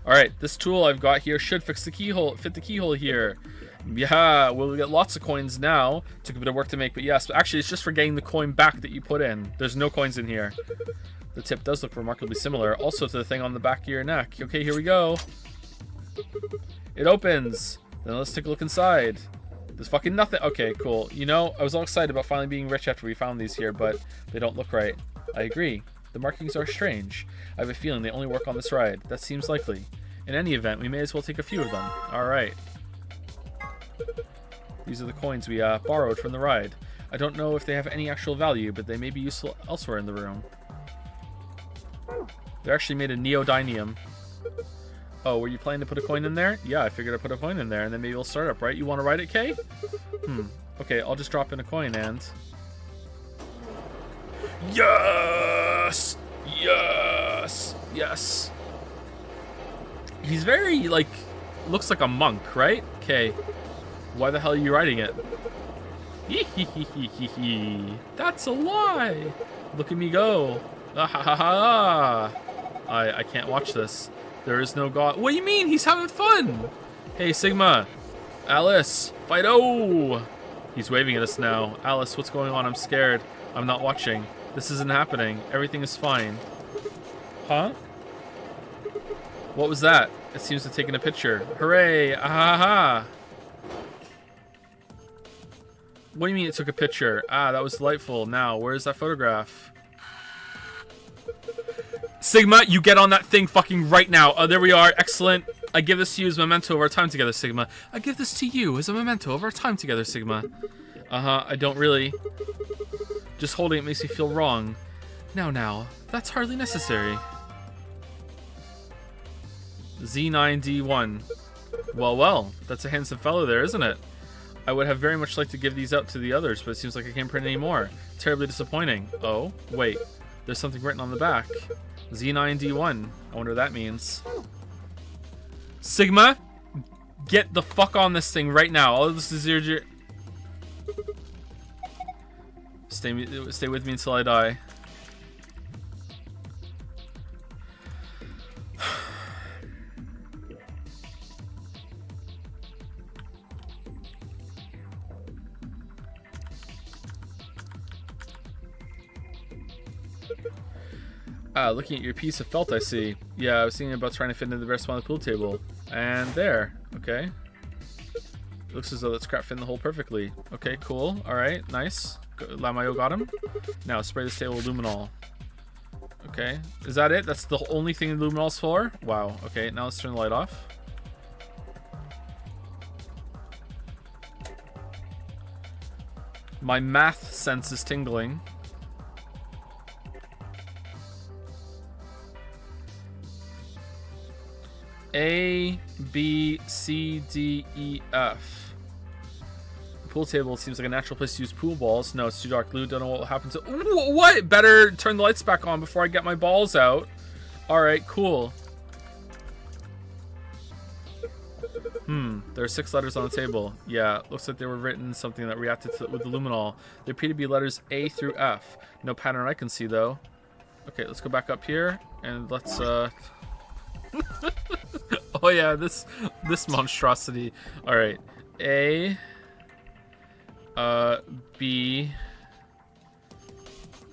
All right, this tool I've got here should fix the keyhole, fit the keyhole here. Yeah, we'll get lots of coins now. Took a bit of work to make, but yes. But actually, it's just for getting the coin back that you put in. There's no coins in here. The tip does look remarkably similar. Also to the thing on the back of your neck. Okay, here we go. It opens. Then let's take a look inside. There's fucking nothing. Okay, cool. You know, I was all excited about finally being rich after we found these here, but they don't look right. I agree. The markings are strange. I have a feeling they only work on this ride. That seems likely. In any event, we may as well take a few of them. Alright. These are the coins we borrowed from the ride. I don't know if they have any actual value, but they may be useful elsewhere in the room. They're actually made of neodymium. Oh, were you planning to put a coin in there? Yeah, I figured I'd put a coin in there, and then maybe it'll start up, right? You want to ride it, Kay? Okay, I'll just drop in a coin and... Yes! Yes! Yes! He's very, like, looks like a monk, right? Okay. Why the hell are you riding it? That's a lie! Look at me go. Ah, ha, ha, ha. I can't watch this. There is no god. What do you mean? He's having fun! Hey, Sigma. Alice. Fido! He's waving at us now. Alice, what's going on? I'm scared. I'm not watching. This isn't happening. Everything is fine. Huh? What was that? It seems to have taken a picture. Hooray! Ah ha ha! What do you mean it took a picture? Ah, that was delightful. Now, where's that photograph? Sigma, you get on that thing fucking right now. Oh, there we are. Excellent. I give this to you as a memento of our time together, Sigma. I give this to you as a memento of our time together, Sigma. Uh-huh, I don't really. Just holding it makes me feel wrong. Now, that's hardly necessary. Z9D1. Well, that's a handsome fellow there, isn't it? I would have very much liked to give these out to the others, but it seems like I can't print any more. Terribly disappointing. Oh, wait. There's something written on the back. Z9D1. I wonder what that means. Sigma, get the fuck on this thing right now. All this is your... Stay with me until I die. Looking at your piece of felt, I see. Yeah, I was thinking about trying to fit into the rest on the pool table. And there. Okay. It looks as though that scrap fit in the hole perfectly. Okay, cool. Alright, nice. Lamayo got him. Now, spray this table with luminol. Okay. Is that it? That's the only thing the luminol's for? Wow. Okay, now let's turn the light off. My math sense is tingling. A, B, C, D, E, F. The pool table seems like a natural place to use pool balls. No, it's too dark. Lou, don't know what will happen to... What? Better turn the lights back on before I get my balls out. Alright, cool. There are 6 letters on the table. Yeah, looks like they were written something that reacted with the luminol. They appear to be letters A through F. No pattern I can see, though. Okay, let's go back up here, and let's, Oh yeah, this monstrosity. All right, A, B,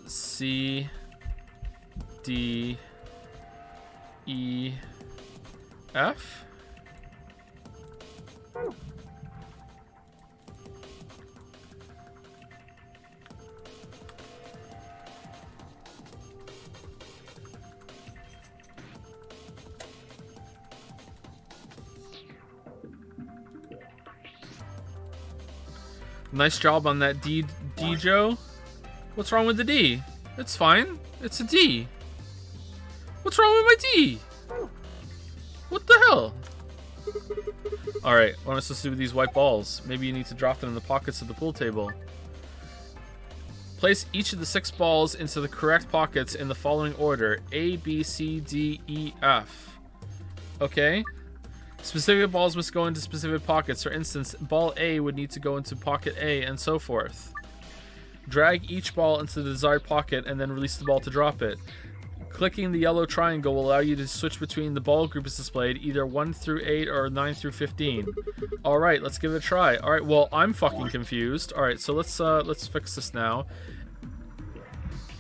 C, D, E, F. Nice job on that D, Joe. What's wrong with the D? It's fine. It's a D. What's wrong with my D? What the hell? Alright, what am I supposed to do with these white balls? Maybe you need to drop them in the pockets of the pool table. Place each of the 6 balls into the correct pockets in the following order. A, B, C, D, E, F. Okay. Specific balls must go into specific pockets. For instance, ball A would need to go into pocket A, and so forth. Drag each ball into the desired pocket and then release the ball to drop it. Clicking the yellow triangle will allow you to switch between the ball groups displayed, either 1 through 8 or 9 through 15. Alright, let's give it a try. Alright, well, I'm fucking confused. Alright, so let's fix this now.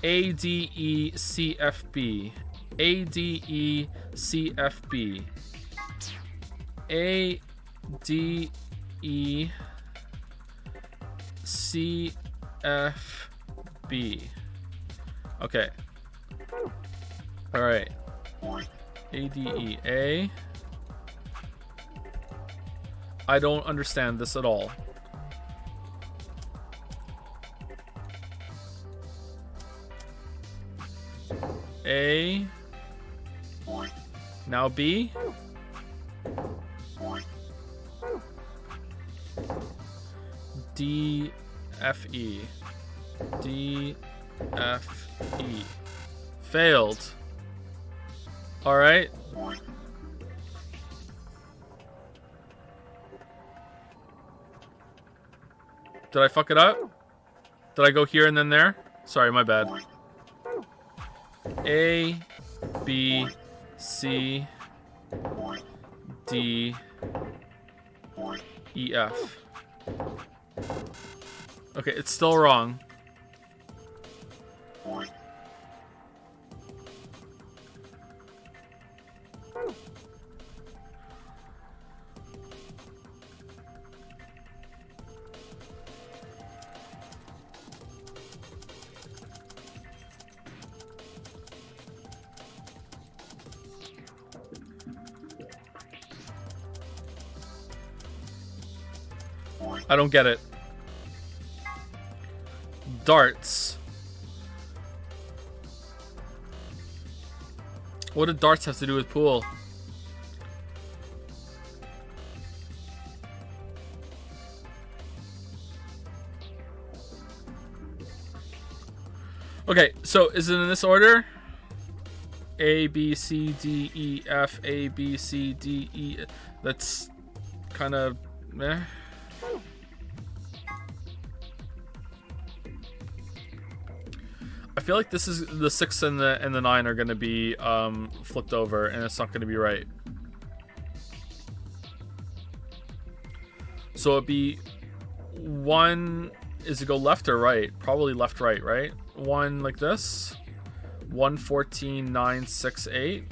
A, D, E, C, F, B. A, D, E, C, F, B. A, D, E, C, F, B. Okay. Alright. A, D, E, A. I don't understand this at all. A. Now B. D, F, E. D, F, E. Failed. Alright. Did I fuck it up? Did I go here and then there? Sorry, my bad. A, B, C, D, E, F. Okay, it's still wrong. I don't get it. Darts. What did darts have to do with pool? Okay, so is it in this order? A, B, C, D, E, F, A, B, C, D, E. That's kind of meh. I feel like this is the 6 and the 9 are going to be flipped over, and it's not going to be right. So it'd be 1 is to go left or right? Probably left, right? 1 like this. 1, 14, 9, 6, 8.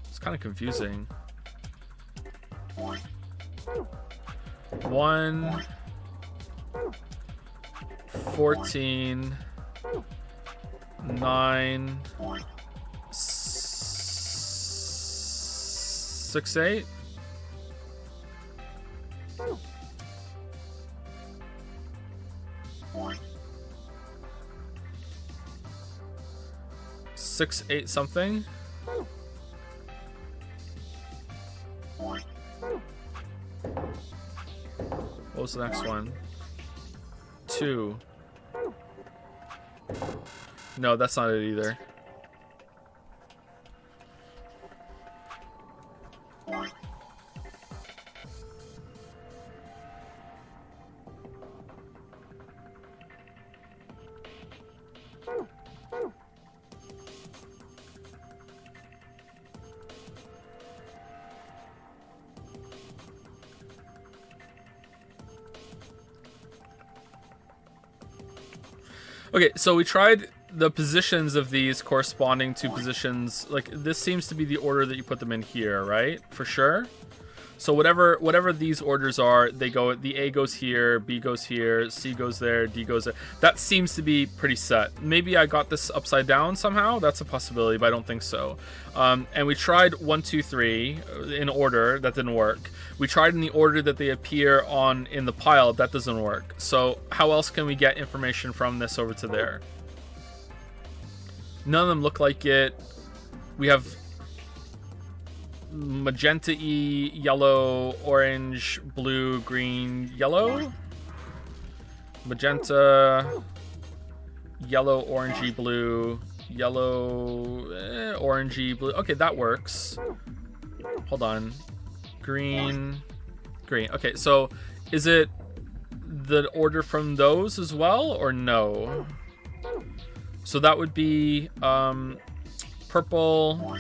It's kind of confusing. 1, 14, 9, 6, 8. Six, 8 something. What was the next one? 2. No, that's not it either. Okay, so we tried the positions of these corresponding to positions. Like, this seems to be the order that you put them in here, right? For sure. So whatever these orders are, they go. The A goes here, B goes here, C goes there, D goes there. That seems to be pretty set. Maybe I got this upside down somehow. That's a possibility, but I don't think so. And we tried 1, 2, 3 in order. That didn't work. We tried in the order that they appear on in the pile. That doesn't work. So how else can we get information from this over to there? None of them look like it. We have magenta-y, yellow, orange, blue, green, yellow. Magenta, yellow, orangey, blue, yellow, orangey, blue. Okay, that works. Hold on. Green, green. Okay, so is it the order from those as well, or no? So that would be purple,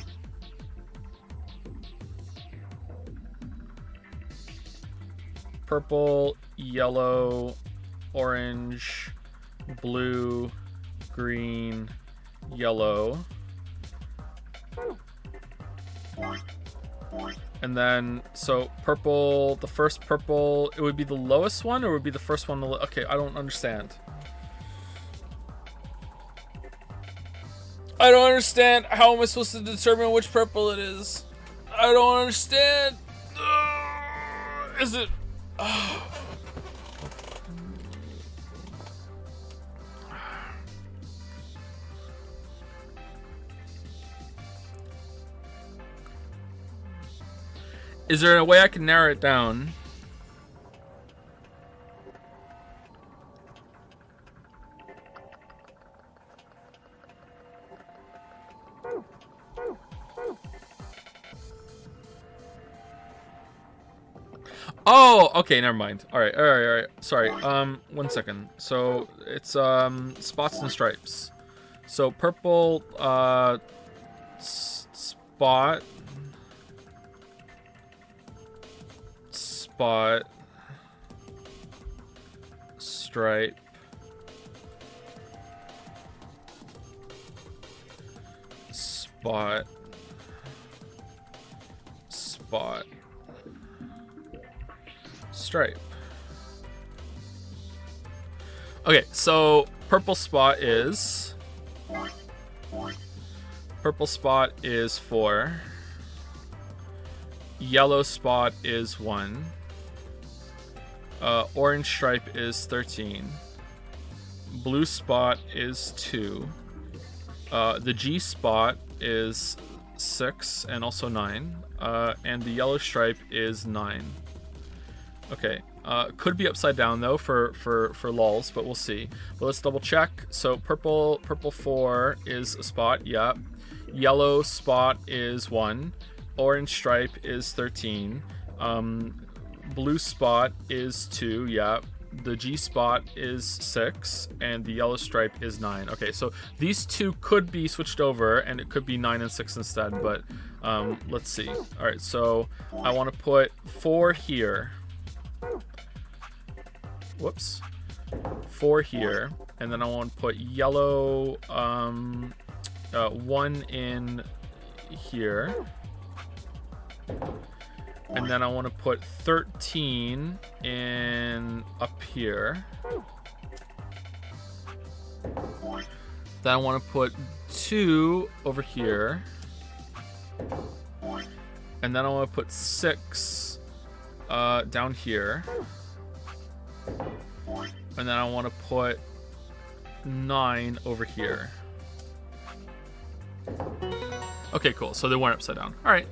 yellow, orange, blue, green, yellow. And then, so purple, the first purple, it would be the lowest one, or would be the first one? Okay, I don't understand. I don't understand. How am I supposed to determine which purple it is? I don't understand. Is it... Is there a way I can narrow it down? Oh, okay, never mind. All right. Sorry. 1 second. So it's spots and stripes. So purple spot, stripe, spot, stripe. Okay, so purple spot is 4. Yellow spot is 1. Orange stripe is 13. Blue spot is 2. The G spot is 6 and also 9. And the yellow stripe is 9. Okay. Could be upside down though for lols, but we'll see. But let's double check. So purple 4 is a spot. Yep. Yellow spot is 1. Orange stripe is 13. Blue spot is 2. Yep. The G spot is 6, and the yellow stripe is 9. Okay, so these two could be switched over, and it could be 9 and 6 instead. But let's see. All right, so I want to put 4 here. Whoops. 4 here, and then I want to put yellow 1 in here, and then I want to put 13 in up here. Then I want to put 2 over here, and then I want to put 6 down here. And then I want to put 9 over here. Okay, cool. So they weren't upside down. All right.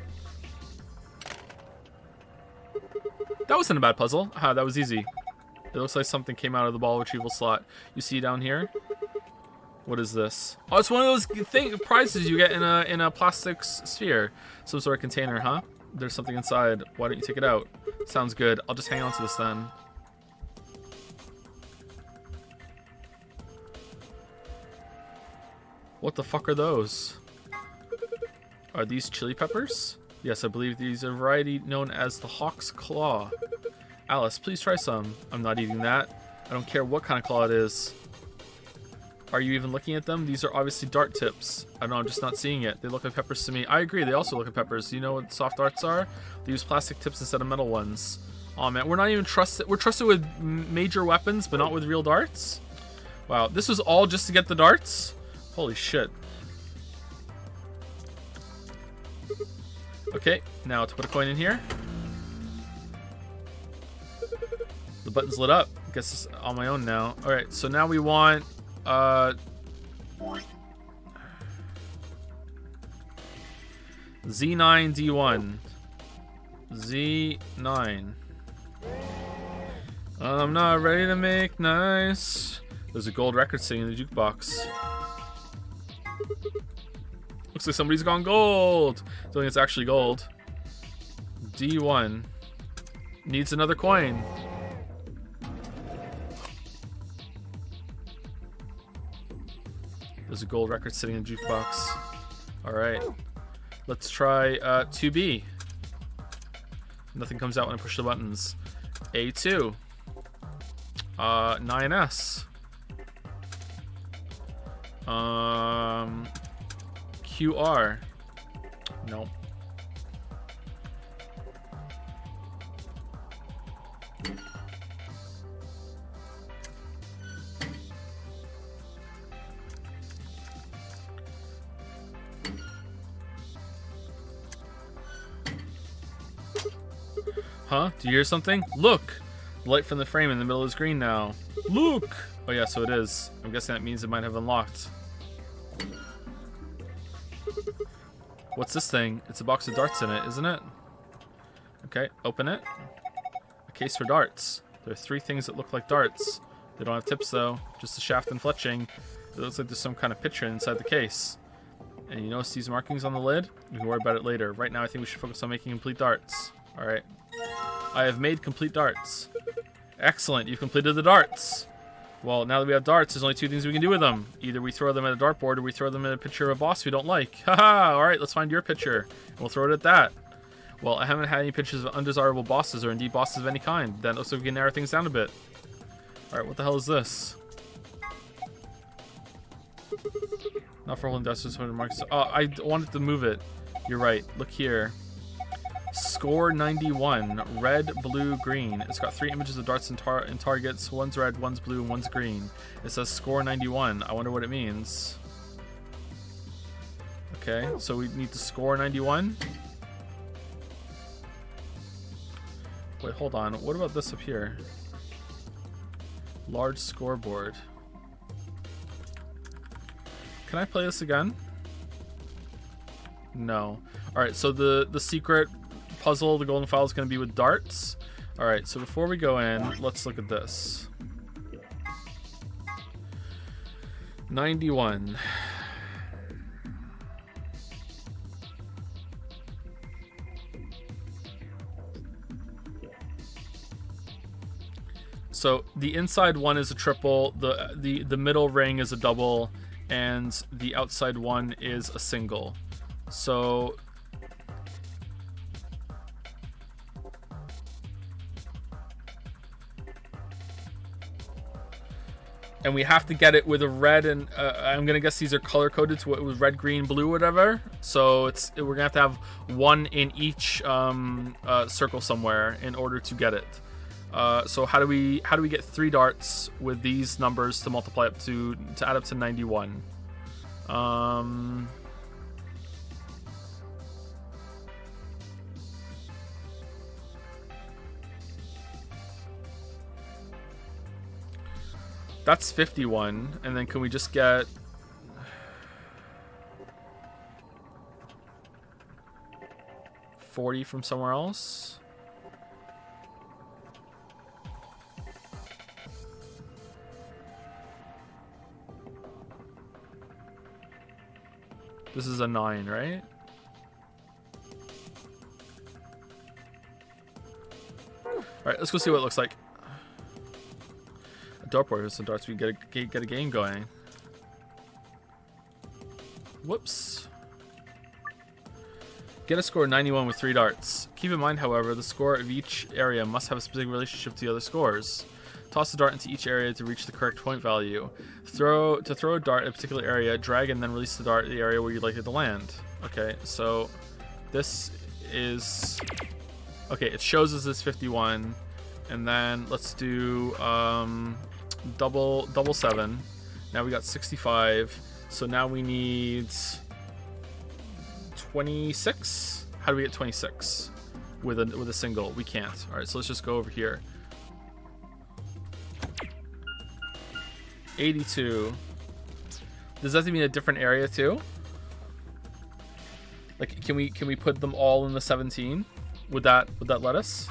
That wasn't a bad puzzle. That was easy. It looks like something came out of the ball retrieval slot. You see down here? What is this? Oh, it's one of those prizes you get in a plastic sphere. Some sort of container, huh? There's something inside. Why don't you take it out? Sounds good. I'll just hang on to this then. What the fuck are those? Are these chili peppers? Yes, I believe these are a variety known as the Hawk's Claw. Alice, please try some. I'm not eating that. I don't care what kind of claw it is. Are you even looking at them? These are obviously dart tips. I don't know, I'm just not seeing it. They look like peppers to me. I agree, they also look like peppers. Do you know what soft darts are? They use plastic tips instead of metal ones. Oh man, we're not even trusted. We're trusted with major weapons, but not with real darts? Wow, this was all just to get the darts? Holy shit. Okay, now to put a coin in here. The button's lit up. I guess it's on my own now. Alright, so now we want Z9D1. Z9. I'm not ready to make nice. There's a gold record sitting in the jukebox. Looks like somebody's gone gold. I don't think it's actually gold. D1. Needs another coin. There's a gold record sitting in the jukebox. Alright. Let's try 2B. Nothing comes out when I push the buttons. A2. 9S. QR. Nope. Huh? Do you hear something? Look! The light from the frame in the middle is green now. Look! Oh yeah, so it is. I'm guessing that means it might have unlocked. What's this thing? It's a box of darts in it, isn't it? Okay, open it. A case for darts. There are 3 things that look like darts. They don't have tips though, just a shaft and fletching. It looks like there's some kind of picture inside the case. And you notice these markings on the lid? We can worry about it later. Right now I think we should focus on making complete darts. Alright. I have made complete darts. Excellent, you've completed the darts. Well, now that we have darts, there's only 2 things we can do with them. Either we throw them at a dartboard or we throw them at a picture of a boss we don't like. Haha, alright, let's find your picture. And we'll throw it at that. Well, I haven't had any pictures of undesirable bosses or indeed bosses of any kind. That looks like we can narrow things down a bit. Alright, what the hell is this? Not for holding dust, marks. Oh, I wanted to move it. You're right. Look here. Score 91. Red, blue, green. It's got 3 images of darts and targets. One's red, one's blue, and one's green. It says score 91. I wonder what it means. Okay, so we need to score 91. Wait, hold on. What about this up here? Large scoreboard. Can I play this again? No. Alright, so the secret puzzle, the golden file, is going to be with darts. Alright, so before we go in, let's look at this. 91. So the inside one is a triple, the middle ring is a double, and the outside one is a single. So and we have to get it with a red, and I'm gonna guess these are color coded to what was red, green, blue, whatever. So we're gonna have one in each circle somewhere in order to get it. So how do we get 3 darts with these numbers to multiply up to add up to 91? That's 51, and then can we just get 40 from somewhere else? This is a 9, right? Alright, let's go see what it looks like. A dartboard with some darts, we can get a game going. Whoops. Get a score 91 with 3 darts. Keep in mind, however, the score of each area must have a specific relationship to the other scores. Toss a dart into each area to reach the correct point value. To throw a dart in a particular area, drag and then release the dart in the area where you'd like it to land. Okay, so this is... Okay, it shows us as 51. And then let's do double 7. Now we got 65. So now we need 26. How do we get 26 with a single? We can't. All right, so let's just go over here. 82. Does that have to be in a different area too? Like, can we put them all in the 17? Would that let us?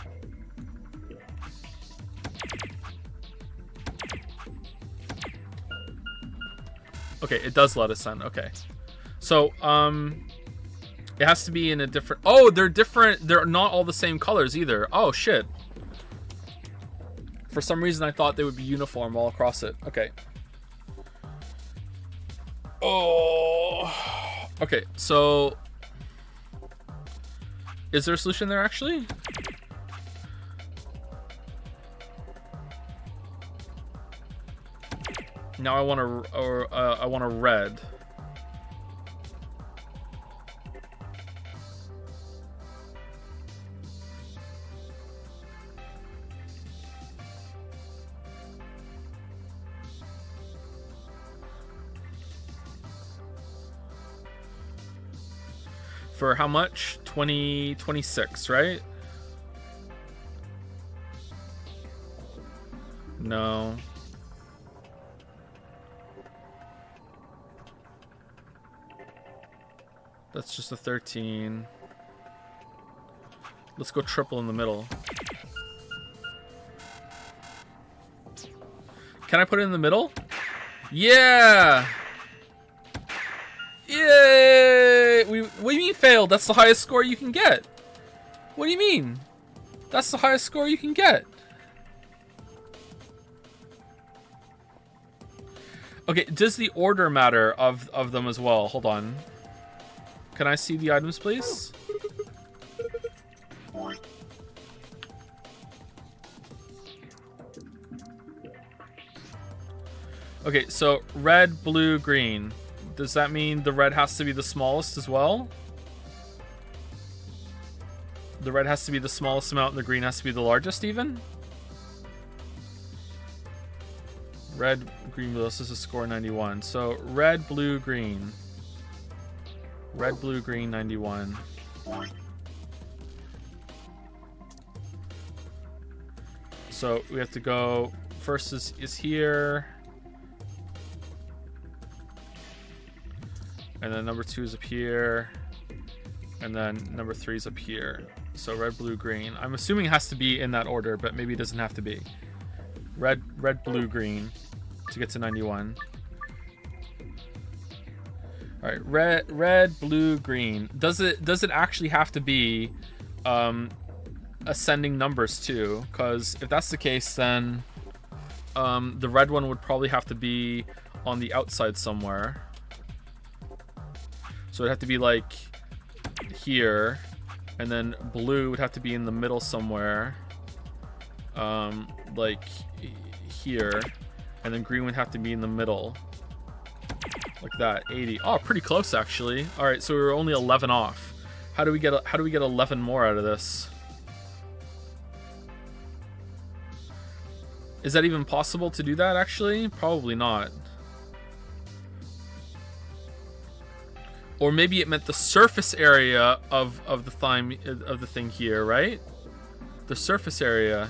Okay, it does let us in. Okay. So, it has to be in a different... Oh, they're different. They're not all the same colors either. Oh, shit. For some reason, I thought they would be uniform all across it. Okay. Oh. Okay, so... Is there a solution there, actually? Now I want a red. For how much? 26, right? No. That's just a 13. Let's go triple in the middle. Can I put it in the middle? Yeah! Yay! What do you mean failed? That's the highest score you can get. What do you mean? That's the highest score you can get. Okay, does the order matter of them as well? Hold on. Can I see the items, please? Okay, so red, blue, green. Does that mean the red has to be the smallest as well? The red has to be the smallest amount and the green has to be the largest even? Red, green, blue. This is a score 91. So red, blue, green. Red, blue, green, 91. So we have to go... First is here. And then number 2 is up here. And then number 3 is up here. So red, blue, green. I'm assuming it has to be in that order, but maybe it doesn't have to be. Red, blue, green to get to 91. All right, red, blue, green. Does it actually have to be ascending numbers too? Because if that's the case, then the red one would probably have to be on the outside somewhere. So it'd have to be like here, and then blue would have to be in the middle somewhere, like here, and then green would have to be in the middle, like that. 80. Oh, pretty close actually. All right, so we were only 11 off. How do we get 11 more out of this? Is that even possible to do that actually? Probably not. Or maybe it meant the surface area of the thing here, right? The surface area.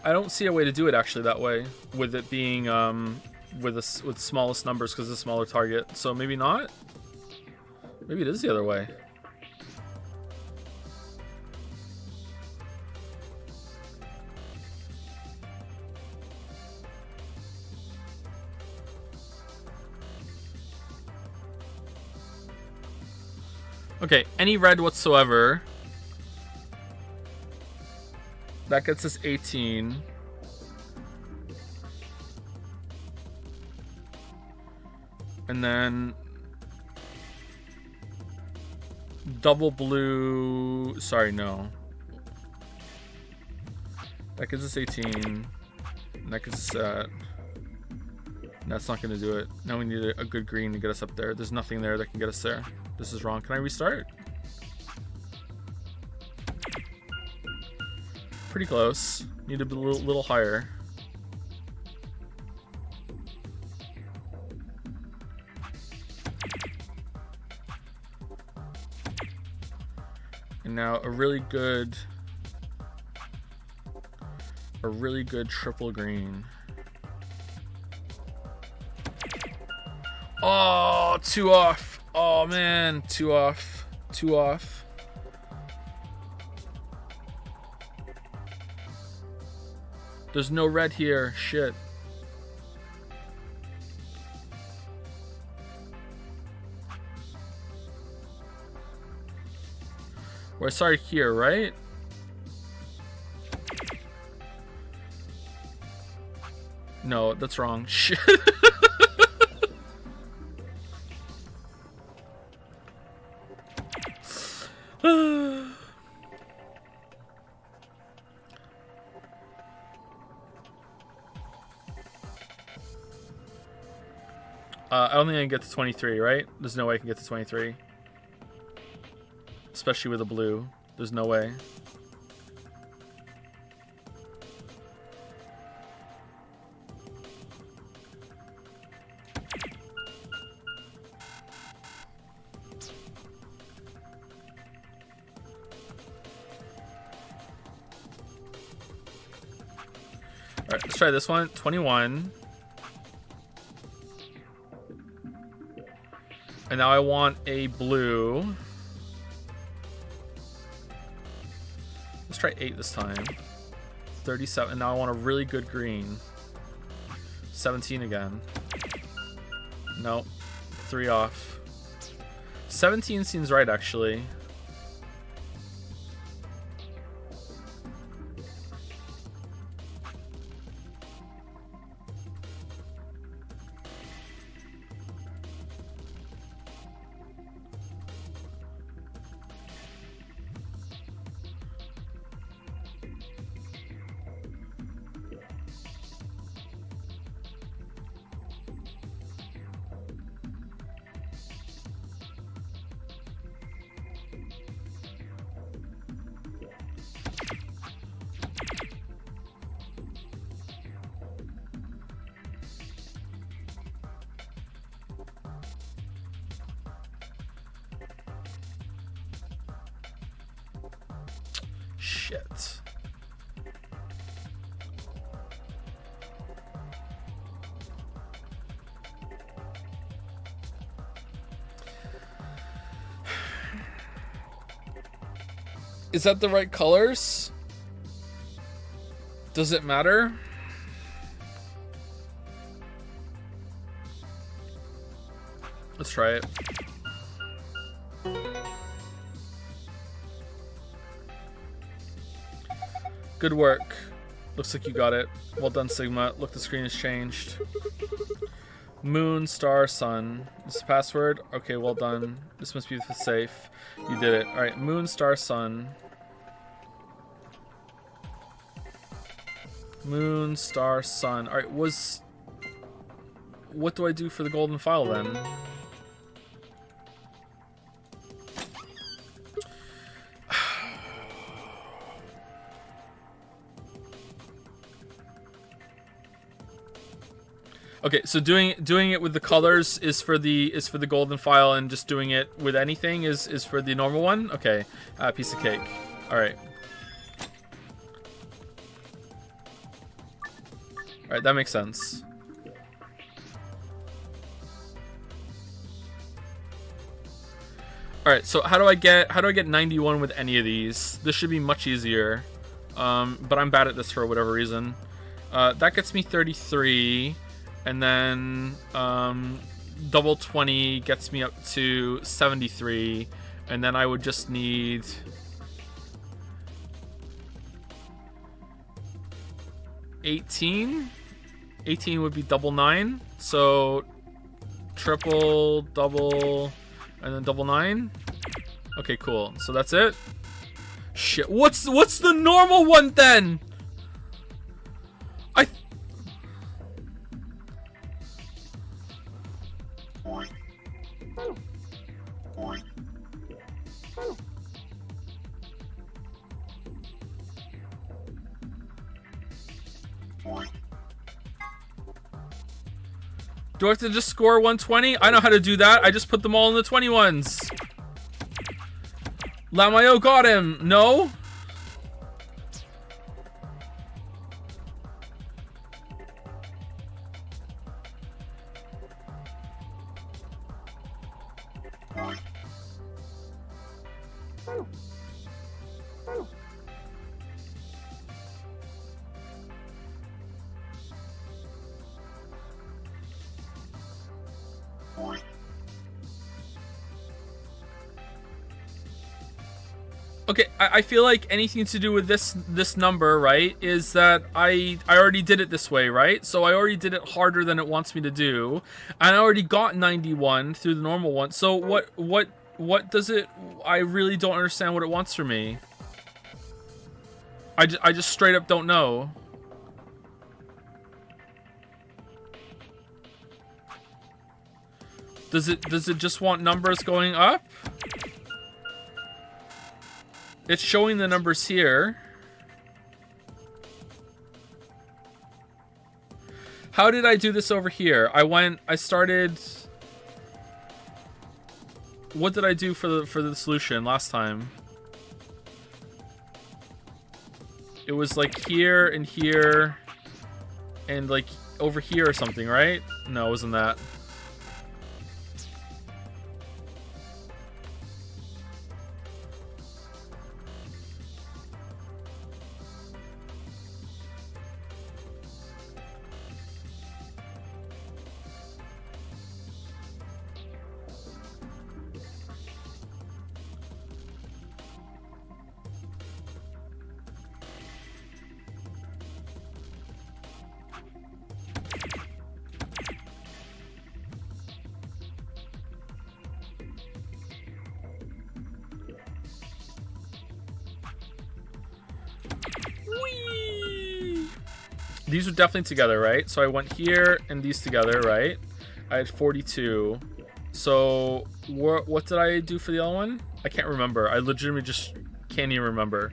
I don't see a way to do it actually that way, with it being with smallest numbers because it's a smaller target. So maybe not. Maybe it is the other way. Okay, any red whatsoever. That gets us 18. And then double blue. Sorry, no. That gives us 18. And that gives us that. That's not going to do it. Now we need a good green to get us up there. There's nothing there that can get us there. This is wrong. Can I restart? Pretty close. Need to be a little higher. And now a really good triple green. Oh, 2 off. Oh man, 2 off. 2 off. There's no red here. Shit. We're sorry here, right? No, that's wrong. Shit. I don't think I can get to 23, right? There's no way I can get to 23. Especially with a blue. There's no way. Alright, let's try this one. 21. And now I want a blue. Let's try 8 this time. 37. Now I want a really good green. 17 again. Nope. 3 off. 17 seems right, actually. Shit. Is that the right colors? Does it matter? Let's try it. Good work. Looks like you got it. Well done, Sigma. Look, the screen has changed. Moon, star, sun. This is the password? Okay, well done. This must be the safe. You did it. Alright, moon, star, sun. Moon, star, sun. Alright, what do I do for the golden file then? Okay, so doing it with the colors is for the golden file, and just doing it with anything is for the normal one. Okay, piece of cake. All right, that makes sense. All right, so how do I get 91 with any of these? This should be much easier, but I'm bad at this for whatever reason. That gets me 33. And then double 20 gets me up to 73, And then I would just need... 18? 18 would be double 9. So triple, double, and then double 9. Okay, cool. So that's it. Shit. What's the normal one then? Do I have to just score 120? I know how to do that. I just put them all in the 21s. Lamayo got him. No? Okay, I feel like anything to do with this number, right, is that I already did it this way, right? So I already did it harder than it wants me to do, and I already got 91 through the normal one. So what does it? I really don't understand what it wants from me. I just straight up don't know. Does it just want numbers going up? It's showing the numbers here. How did I do this over here? I started... What did I do for the solution last time? It was like here and here and like over here or something, right? No, it wasn't that. These are definitely together, right? So I went here and these together, right? I had 42. So what did I do for the other one? I can't remember. I legitimately just can't even remember.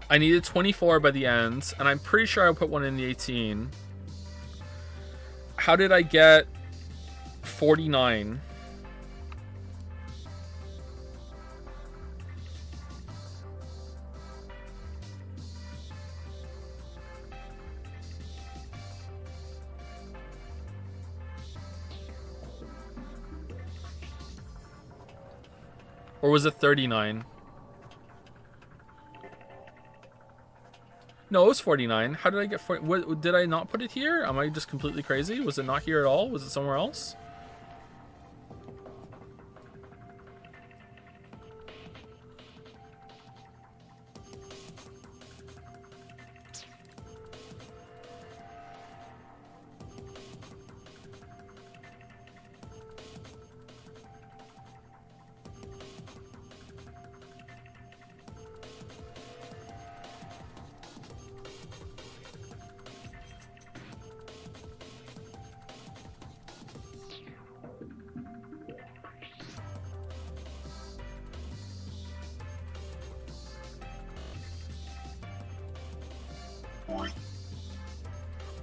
I needed 24 by the end, and I'm pretty sure I put one in the 18. How did I get 49? Or was it 39? No, it was 49. How did I get 40? What, did I not put it here? Am I just completely crazy? Was it not here at all? Was it somewhere else?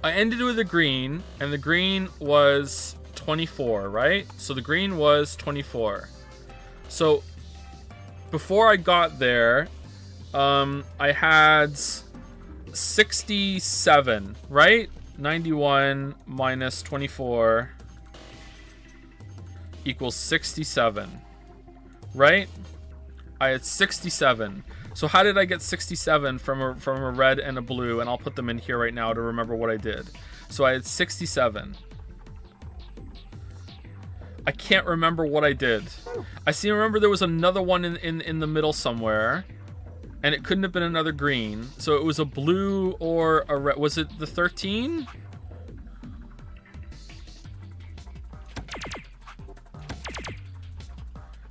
I ended with a green, and the green was 24, right? So the green was 24. So before I got there, I had 67, right? 91 minus 24 equals 67. Right? I had 67. So how did I get 67 from a red and a blue? And I'll put them in here right now to remember what I did. So I had 67. I can't remember what I did. I remember there was another one in the middle somewhere. And it couldn't have been another green. So it was a blue or a red. Was it the 13?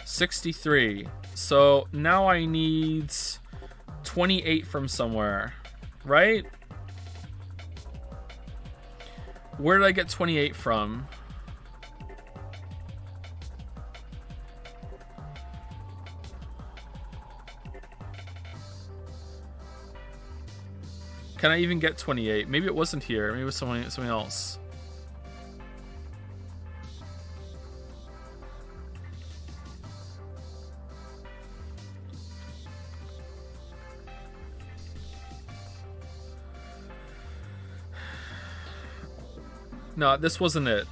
$63. So now I need 28 from somewhere, right? Where did I get 28 from? Can I even get 28? Maybe it wasn't here. Maybe it was something else. No, this wasn't it.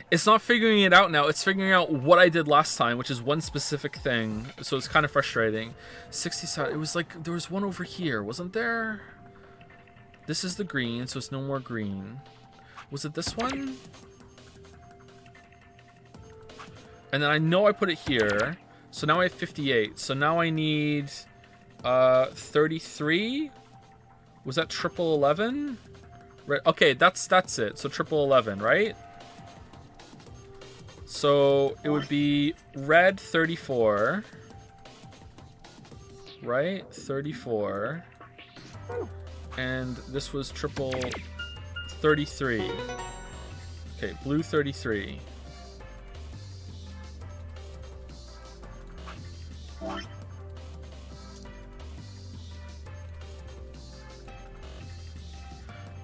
It's not figuring it out now. It's figuring out what I did last time, which is one specific thing. So it's kind of frustrating. 67. It was like there was one over here, wasn't there? This is the green, so it's no more green. Was it this one? And then I know I put it here. So now I have 58. So now I need 33. Was that triple 11? Right. Okay, that's it. So triple 11, right? So it would be red 34, right? 34, and this was triple 33. Okay, blue 33.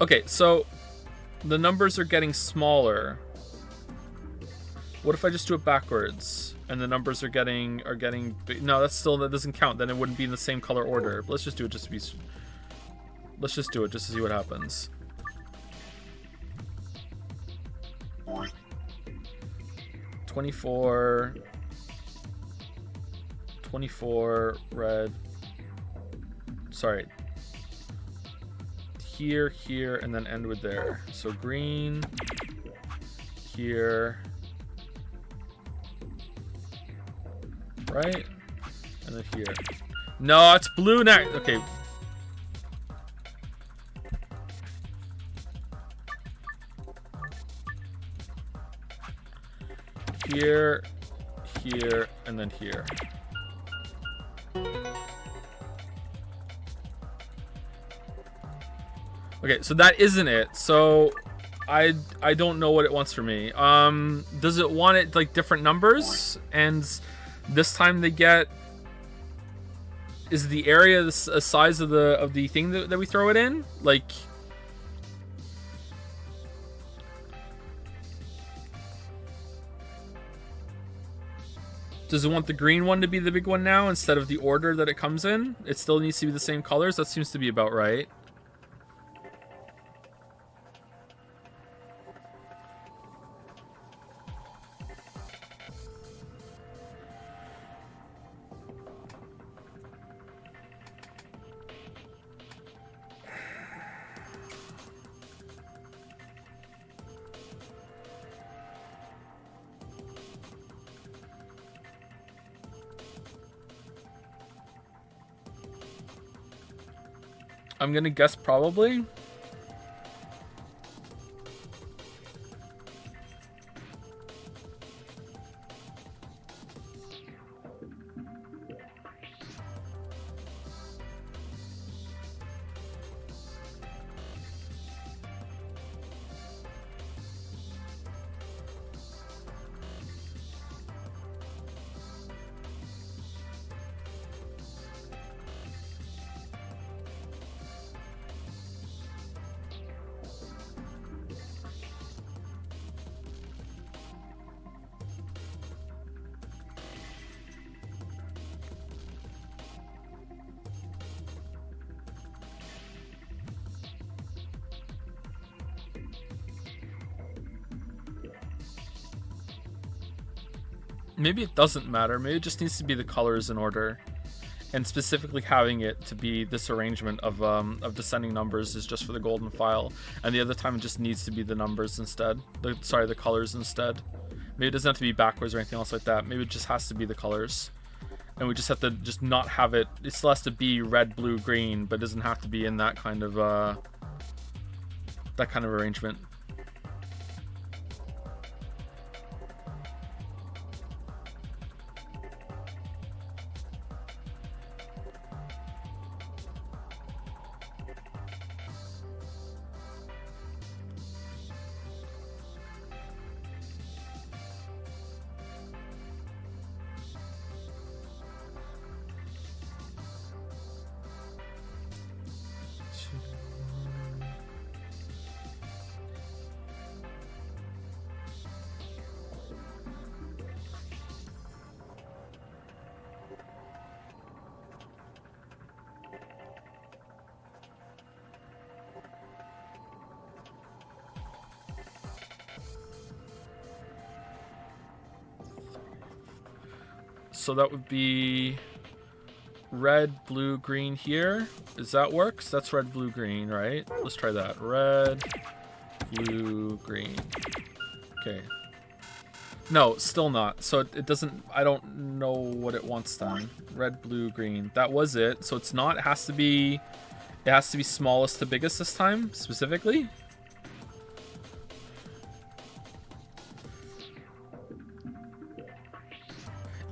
Okay, so the numbers are getting smaller. What if I just do it backwards and the numbers are getting big? No, that doesn't count. Then it wouldn't be in the same color order. Let's just do it let's just do it just to see what happens. $24 red. Sorry. Here, and then end with there. So green, here, right? And then here. No, it's blue next. Okay. Here, and then here. Okay, so that isn't it. So I don't know what it wants from me. Does it want it like different numbers? And this time they get, is the area the size of the thing that we throw it in? Like, does it want the green one to be the big one now instead of the order that it comes in? It still needs to be the same colors. That seems to be about right. I'm gonna guess probably. Maybe it doesn't matter. Maybe it just needs to be the colors in order. And specifically having it to be this arrangement of descending numbers is just for the golden file. And the other time it just needs to be the numbers instead. The colors instead. Maybe it doesn't have to be backwards or anything else like that. Maybe it just has to be the colors. And we just have to just not have it. It still has to be red, blue, green, but it doesn't have to be in that kind of arrangement. So that would be red, blue, green here. Does that work? So that's red, blue, green, right? Let's try that. Red, blue, green. Okay. No, still not. So it doesn't... I don't know what it wants then. Red, blue, green. That was it. So it's not... It has to be smallest to biggest this time, specifically.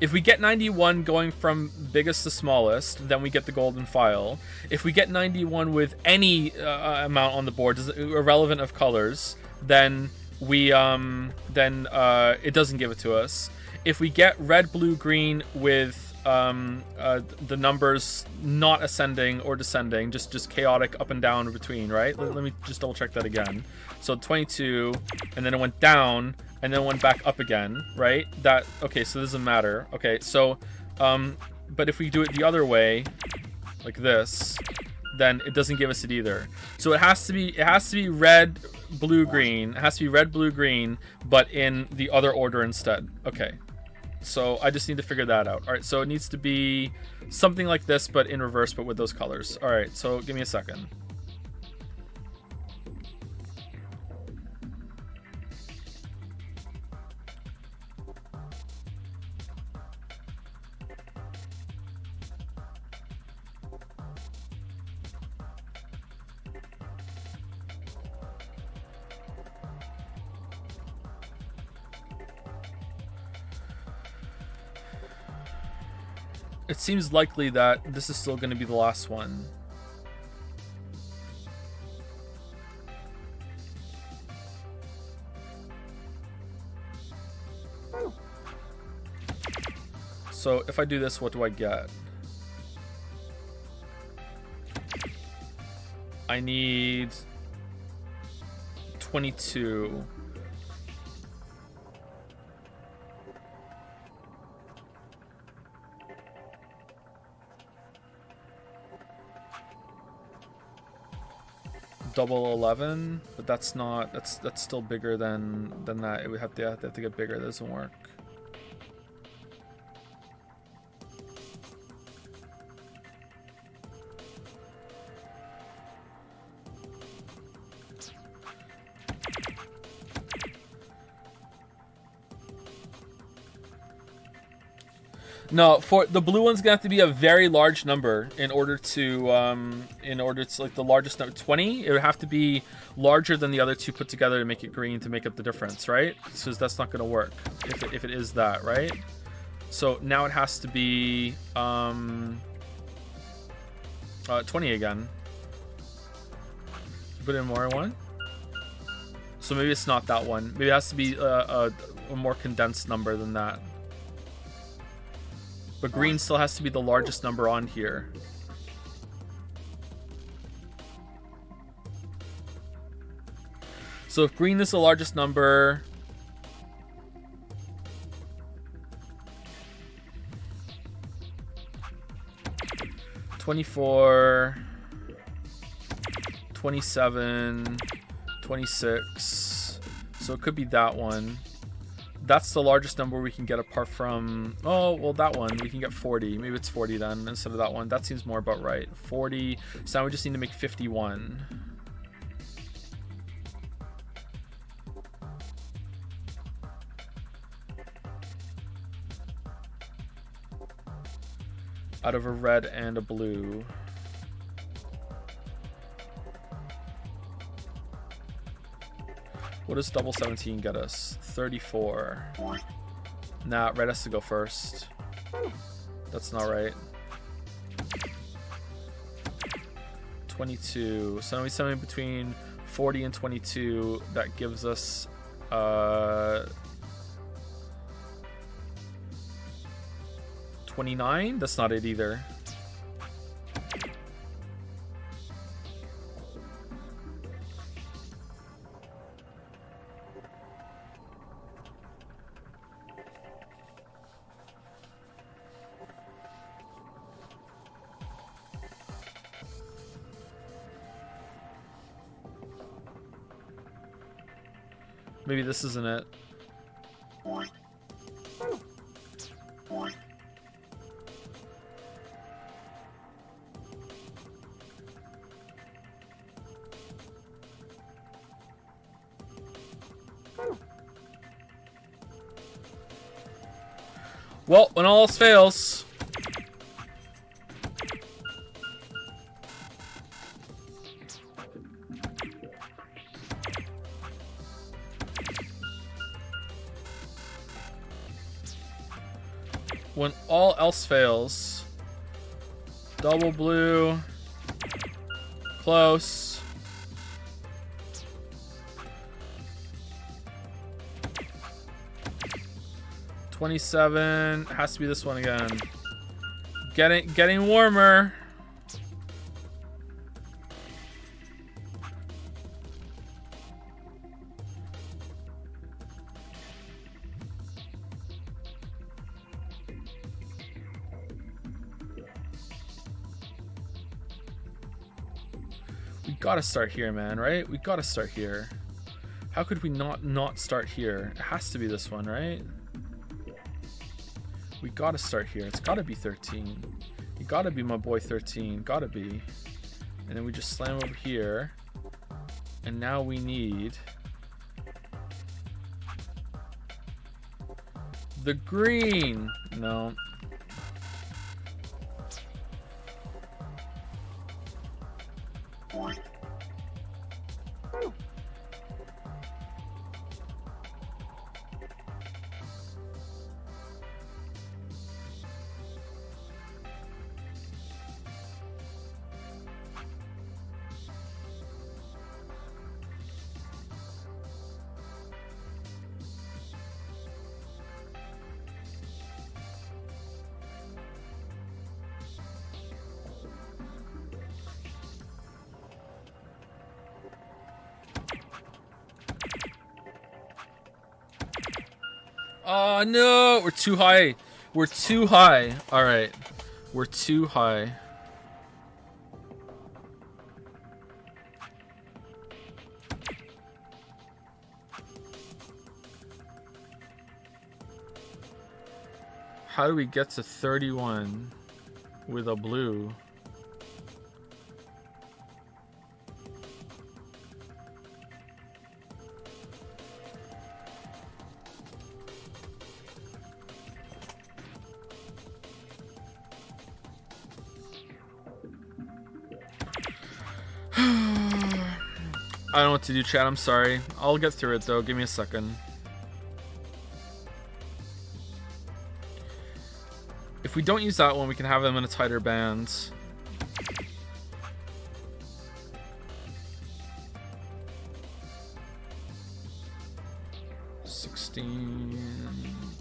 If we get 91 going from biggest to smallest, then we get the golden file. If we get 91 with any amount on the board, irrelevant of colors, then we it doesn't give it to us. If we get red, blue, green with the numbers not ascending or descending, just chaotic up and down in between, right? Let me just double check that again. So 22, and then it went down, and then went back up again, right? Okay, so this doesn't matter. Okay, so, but if we do it the other way, like this, then it doesn't give us it either. So it has to be red, blue, green. It has to be red, blue, green, but in the other order instead. Okay, so I just need to figure that out. All right, so it needs to be something like this, but in reverse, but with those colors. All right, so give me a second. It seems likely that this is still going to be the last one. So if I do this, what do I get? I need 22. Double 11, but that's still bigger than that. It would have to get bigger. That doesn't work. No, for the blue one's gonna have to be a very large number in order to like the largest number. 20. It would have to be larger than the other two put together to make it green, to make up the difference, right? Because that's not gonna work if it is that, right? So now it has to be 20 again. Put in more one. So maybe it's not that one. Maybe it has to be a more condensed number than that. But green still has to be the largest number on here. So if green is the largest number, (24), 27, 26. So it could be that one. That's the largest number we can get apart from... Oh, well, that one. We can get 40. Maybe it's 40 then instead of that one. That seems more about right. 40. So now we just need to make 51. Out of a red and a blue. What does double 17 get us? 34. Nah, red has to go first. That's not right. 22. So now we something between 40 and 22. That gives us 29? That's not it either. Maybe this isn't it. Well, when all else fails... When all else fails, double blue, close. $27 has to be this one again. Getting warmer. Gotta start here, man, right? We gotta start here. How could we not start here? It has to be this one, right? We gotta start here. It's gotta be 13. You gotta be my boy 13. Gotta be. And then we just slam over here. And now we need the green. No. Oh no, we're too high. We're too high. All right, we're too high. How do we get to 31 with a blue? I don't know what to do, chat. I'm sorry. I'll get through it, though. Give me a second. If we don't use that one, we can have them in a tighter band.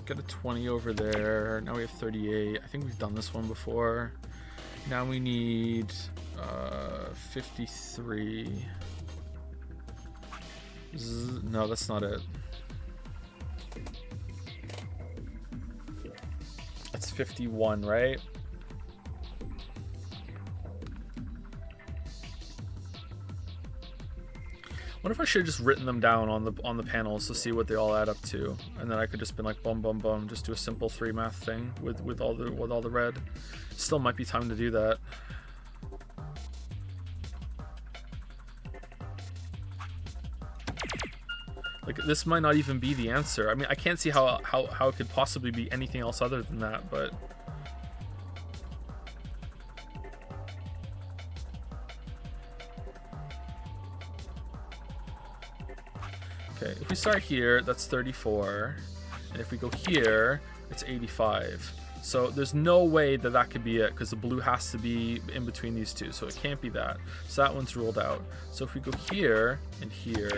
Get a 20 over there. Now we have 38. I think we've done this one before. Now we need 53. No, that's not it. That's 51, right? What if I should have just written them down on the panels to see what they all add up to, and then I could just been like bum bum bum, just do a simple 3 math thing with all the red. Still might be time to do that. Like, this might not even be the answer. I mean, I can't see how it could possibly be anything else other than that, but... Okay, if we start here, that's 34. And if we go here, it's 85. So there's no way that that could be it, because the blue has to be in between these two, so it can't be that. So that one's ruled out. So if we go here and here,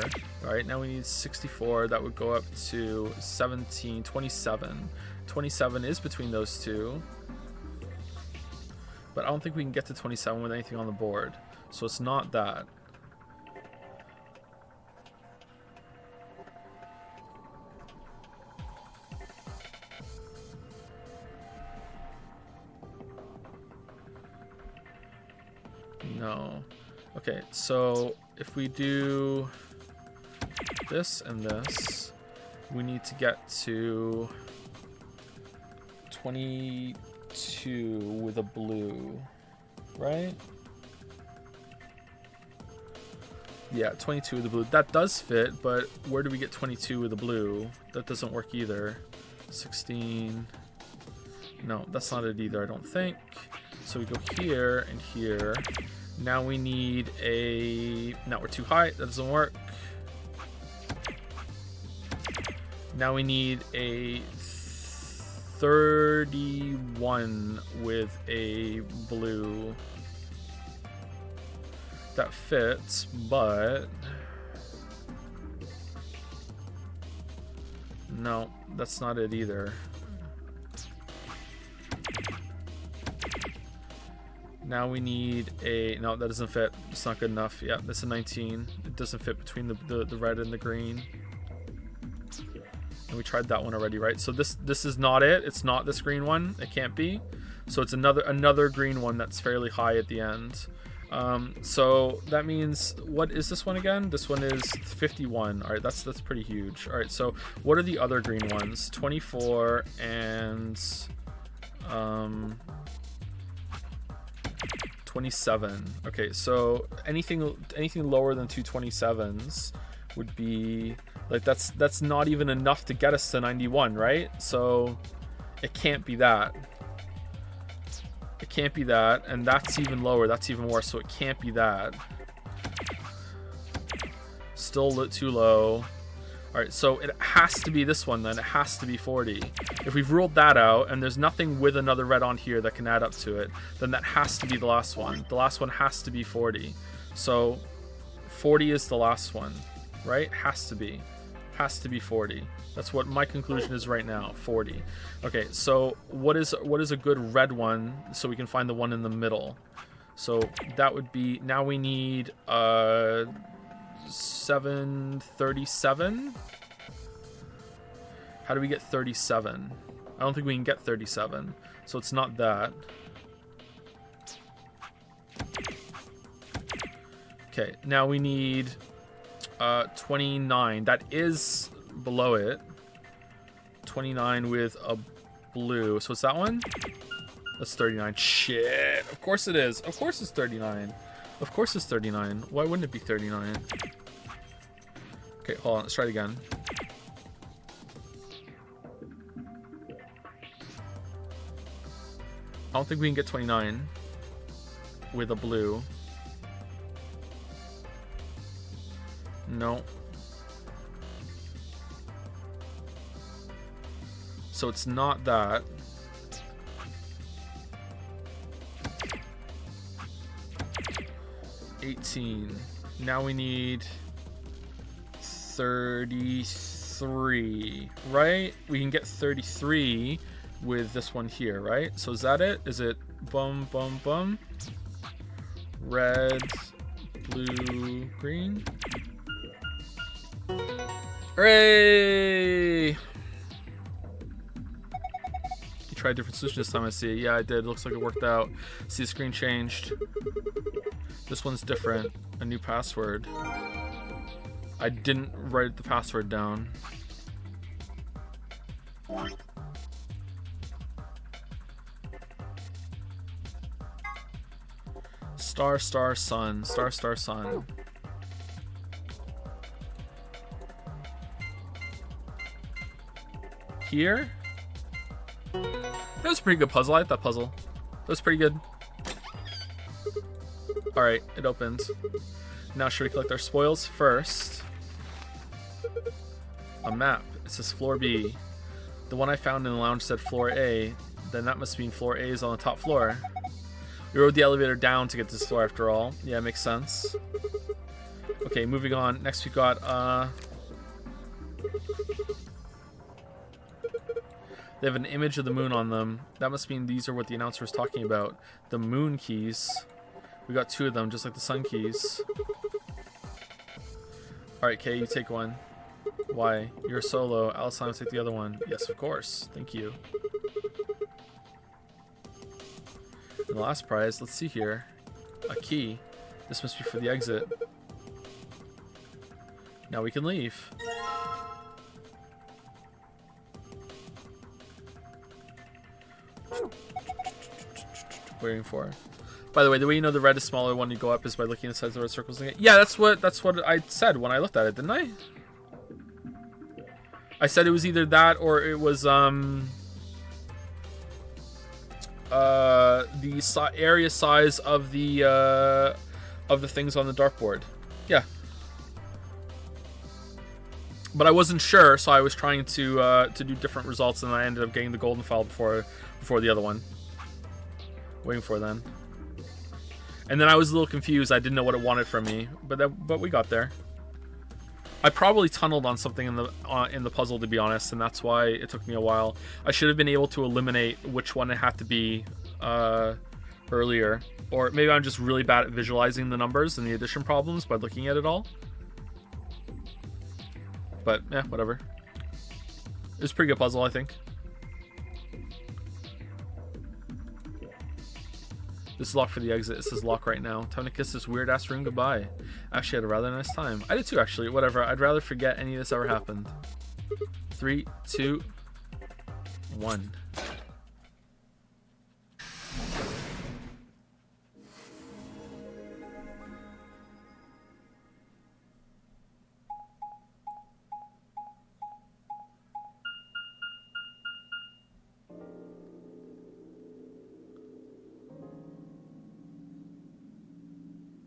all right, now we need 64. That would go up to 17, 27. 27 is between those two, but I don't think we can get to 27 with anything on the board. So it's not that. No. Okay, so if we do this and this, we need to get to 22 with a blue, right? Yeah, 22 with a blue. That does fit, but where do we get 22 with a blue? That doesn't work either. 16. No, that's not it either, I don't think. So we go here and here. Now we need a... Now we're too high. That doesn't work. Now we need a 31 with a blue. That fits, but... No, that's not it either. Now we need a... No, that doesn't fit. It's not good enough. Yeah, that's a 19. It doesn't fit between the red and the green. And we tried that one already, right? So this is not it. It's not this green one. It can't be. So it's another green one that's fairly high at the end. So that means... What is this one again? This one is 51. All right, that's pretty huge. All right, so what are the other green ones? 24 and... 27. Okay, so anything lower than 2 27s would be like that's not even enough to get us to 91, right? So it can't be that. It can't be that, and that's even lower. That's even worse. So it can't be that. Still too low. All right, so it has to be this one then. It has to be 40. If we've ruled that out and there's nothing with another red on here that can add up to it, then that has to be the last one. The last one has to be 40. So 40 is the last one, right? Has to be 40. That's what my conclusion is right now, 40. Okay, so what is a good red one so we can find the one in the middle? So that would be, now we need 737. How do we get 37? I don't think we can get 37, so it's not that. Okay, now we need 29. That is below it. 29 with a blue. So it's that one? That's 39. Shit. Of course it is. Of course it's 39. Of course it's 39. Why wouldn't it be 39? Okay, hold on. Let's try it again. I don't think we can get 29 with a blue. No. So it's not that. Now we need 33, right? We can get 33 with this one here, right? So is that it? Is it bum bum bum? Red, blue, green. Hooray! You tried a different solution this time, I see. Yeah, I did. Looks like it worked out. See, the screen changed. This one's different. A new password. I didn't write the password down. Star, star, sun. Star, star, sun. Here? That was a pretty good puzzle. I like that puzzle. That was pretty good. Alright, it opened. Now should we collect our spoils first? A map. It says floor B. The one I found in the lounge said floor A. Then that must mean floor A is on the top floor. We rode the elevator down to get to this floor after all. Yeah, makes sense. Okay, moving on. Next we got, they have an image of the moon on them. That must mean these are what the announcer was talking about. The moon keys. We got 2 of them, just like the sun keys. Alright, Kay, you take one. Why? You're solo. Alice will take the other one. Yes, of course. Thank you. And the last prize, let's see here. A key. This must be for the exit. Now we can leave. Waiting for. By the way you know the red is smaller when you go up is by looking inside the red circles. Yeah, that's what I said when I looked at it, didn't I? I said it was either that or it was the area size of the things on the dartboard. Yeah. But I wasn't sure, so I was trying to do different results, and I ended up getting the golden file before the other one. Waiting for then. And then I was a little confused. I didn't know what it wanted from me, but we got there. I probably tunneled on something in the puzzle, to be honest, and that's why it took me a while. I should have been able to eliminate which one it had to be earlier, or maybe I'm just really bad at visualizing the numbers and the addition problems by looking at it all. But yeah, whatever. It was a pretty good puzzle, I think. This is locked for the exit. It says lock right now. Time to kiss this weird ass room goodbye. Actually, I had a rather nice time. I did too, actually. Whatever. I'd rather forget any of this ever happened. 3, 2, 1.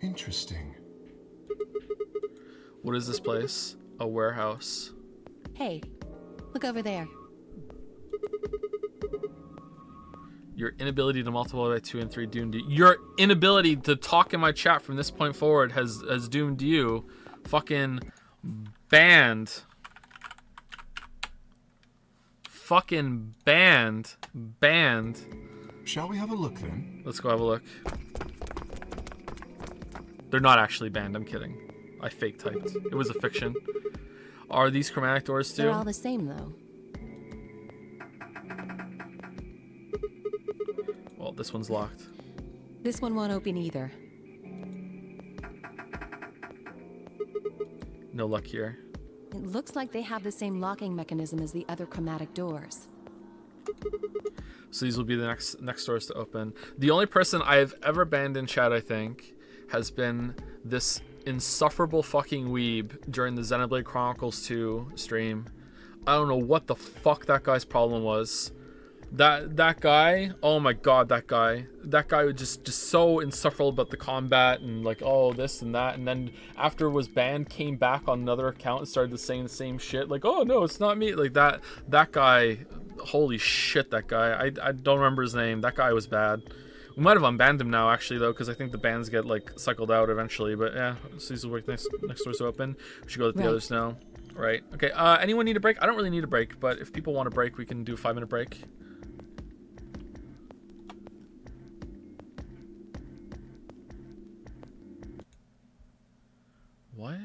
Interesting. What is this place? A warehouse. Hey, look over there. Your inability to multiply by 2 and 3 doomed you. Your inability to talk in my chat from this point forward has doomed you. Fucking banned. Fucking banned. Banned. Shall we have a look then? Let's go have a look. They're not actually banned, I'm kidding. I fake typed. It was a fiction. Are these chromatic doors too? They're all the same, though. Well, this one's locked. This one won't open either. No luck here. It looks like they have the same locking mechanism as the other chromatic doors. So these will be the next doors to open. The only person I've ever banned in chat, I think, has been this insufferable fucking weeb during the Xenoblade Chronicles 2 stream. I don't know what the fuck that guy's problem was. That guy, oh my god, that guy was just so insufferable about the combat and like, oh, this and that, and then after it was banned, came back on another account and started saying the same shit, like, oh no, it's not me, like that guy, holy shit, that guy, I don't remember his name, that guy was bad. We might have unbanned him now, actually, though, because I think the bans get, like, cycled out eventually. But, yeah, so these will work next doors open. We should go let the others know. Right. Okay, anyone need a break? I don't really need a break, but if people want a break, we can do a 5-minute break. What?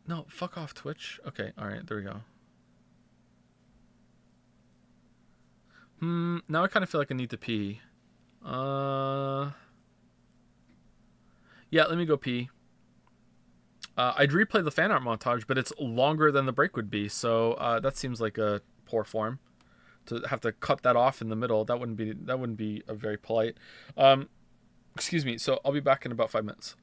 No, fuck off, Twitch. Okay, alright, there we go. Now I kind of feel like I need to pee. Yeah, Yeah, let me go pee. I'd replay the fan art montage, but it's longer than the break would be, so that seems like a poor form to have to cut that off in the middle. That wouldn't be a very polite. Excuse me. So I'll be back in about 5 minutes.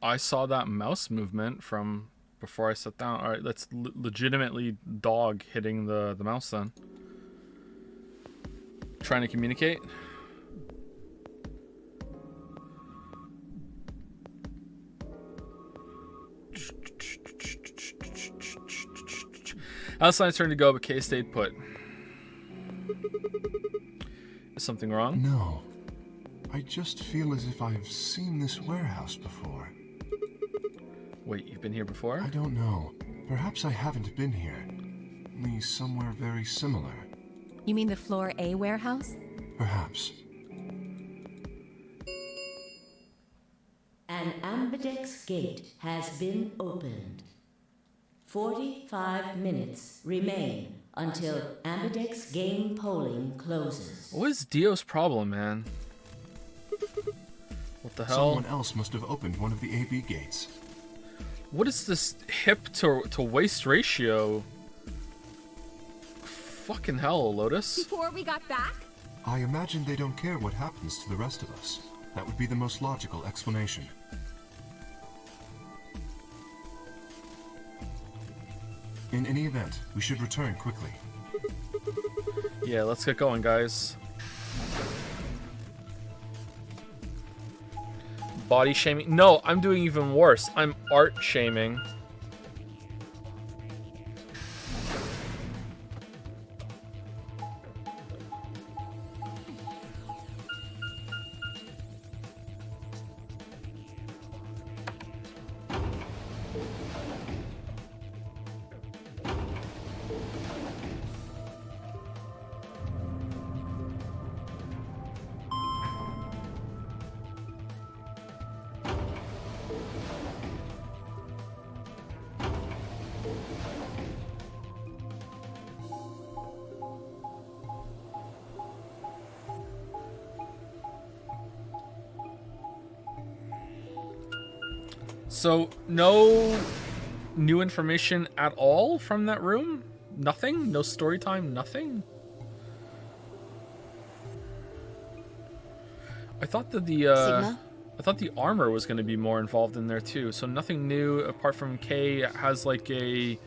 I saw that mouse movement from before I sat down. All right, that's legitimately dog hitting the mouse then. Trying to communicate. Alice turned to go, but Kay stayed put. Is something wrong? No. I just feel as if I've seen this warehouse before. Wait, you've been here before? I don't know. Perhaps I haven't been here. Only somewhere very similar. You mean the Floor A warehouse? Perhaps. An ambidex gate has been opened. 45 minutes remain until ambidex game polling closes. What is Dio's problem, man? What the hell? Someone else must have opened one of the AB gates. What is this hip to waist ratio? Fucking hell, Lotus. Before we got back? I imagine they don't care what happens to the rest of us. That would be the most logical explanation. In any event, we should return quickly. Yeah, let's get going, guys. Body shaming? No, I'm doing even worse. I'm art shaming. So, no new information at all from that room? Nothing? No story time? Nothing? I thought that Sigma? I thought the armor was going to be more involved in there too. So nothing new apart from Kay has like a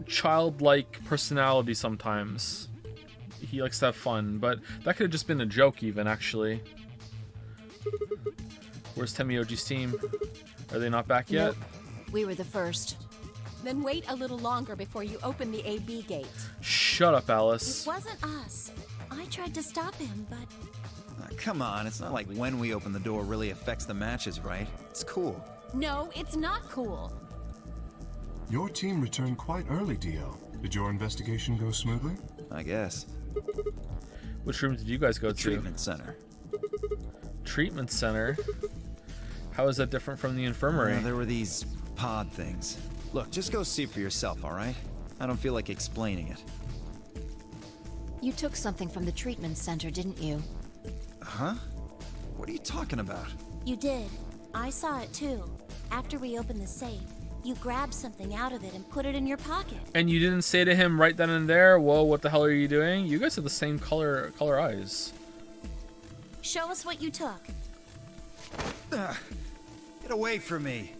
childlike personality sometimes. He likes to have fun, but that could have just been a joke even, actually. Where's Temioji's team? Are they not back yet? Nope. We were the first. Then wait a little longer before you open the AB gate. Shut up, Alice. It wasn't us. I tried to stop him, but... Come on, it's not like when we open the door really affects the matches, right? It's cool. No, it's not cool. Your team returned quite early, Dio. Did your investigation go smoothly? I guess. Which room did you guys go to? Treatment center. Treatment center? How is that different from the infirmary? There were these pod things. Look, just go see for yourself, all right? I don't feel like explaining it. You took something from the treatment center, didn't you? Huh? What are you talking about? you did. I saw it too. After we opened the safe, you grabbed something out of it and put it in your pocket. And you didn't say to him right then and there, whoa, what the hell are you doing? You guys have the same color eyes. Show us what you took. Get away from me.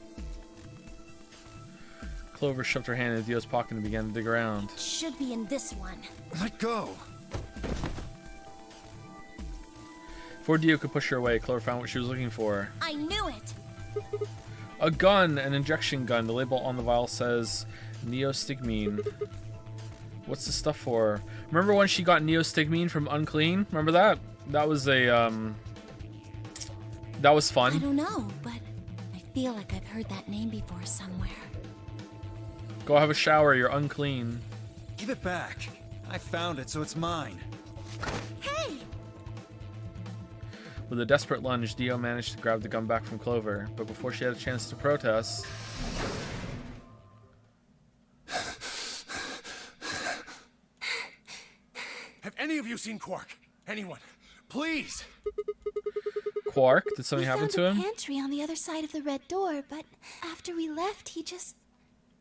Clover shoved her hand in Dio's pocket and began to dig around. Should be in this one. Let go. Before Dio could push her away, Clover found what she was looking for. I knew it! A gun, an injection gun. The label on the vial says neostigmine. What's the stuff for? Remember when she got neostigmine from Unclean? Remember that? That was a, that was fun. I don't know, but I feel like I've heard that name before somewhere. Go have a shower, you're unclean. Give it back. I found it, so it's mine. Hey! With a desperate lunge, Dio managed to grab the gun back from Clover, but before she had a chance to protest... Have any of you seen Quark? Anyone? Please! Quark? Did something happen to him? We found a pantry on the other side of the red door, but after we left, he just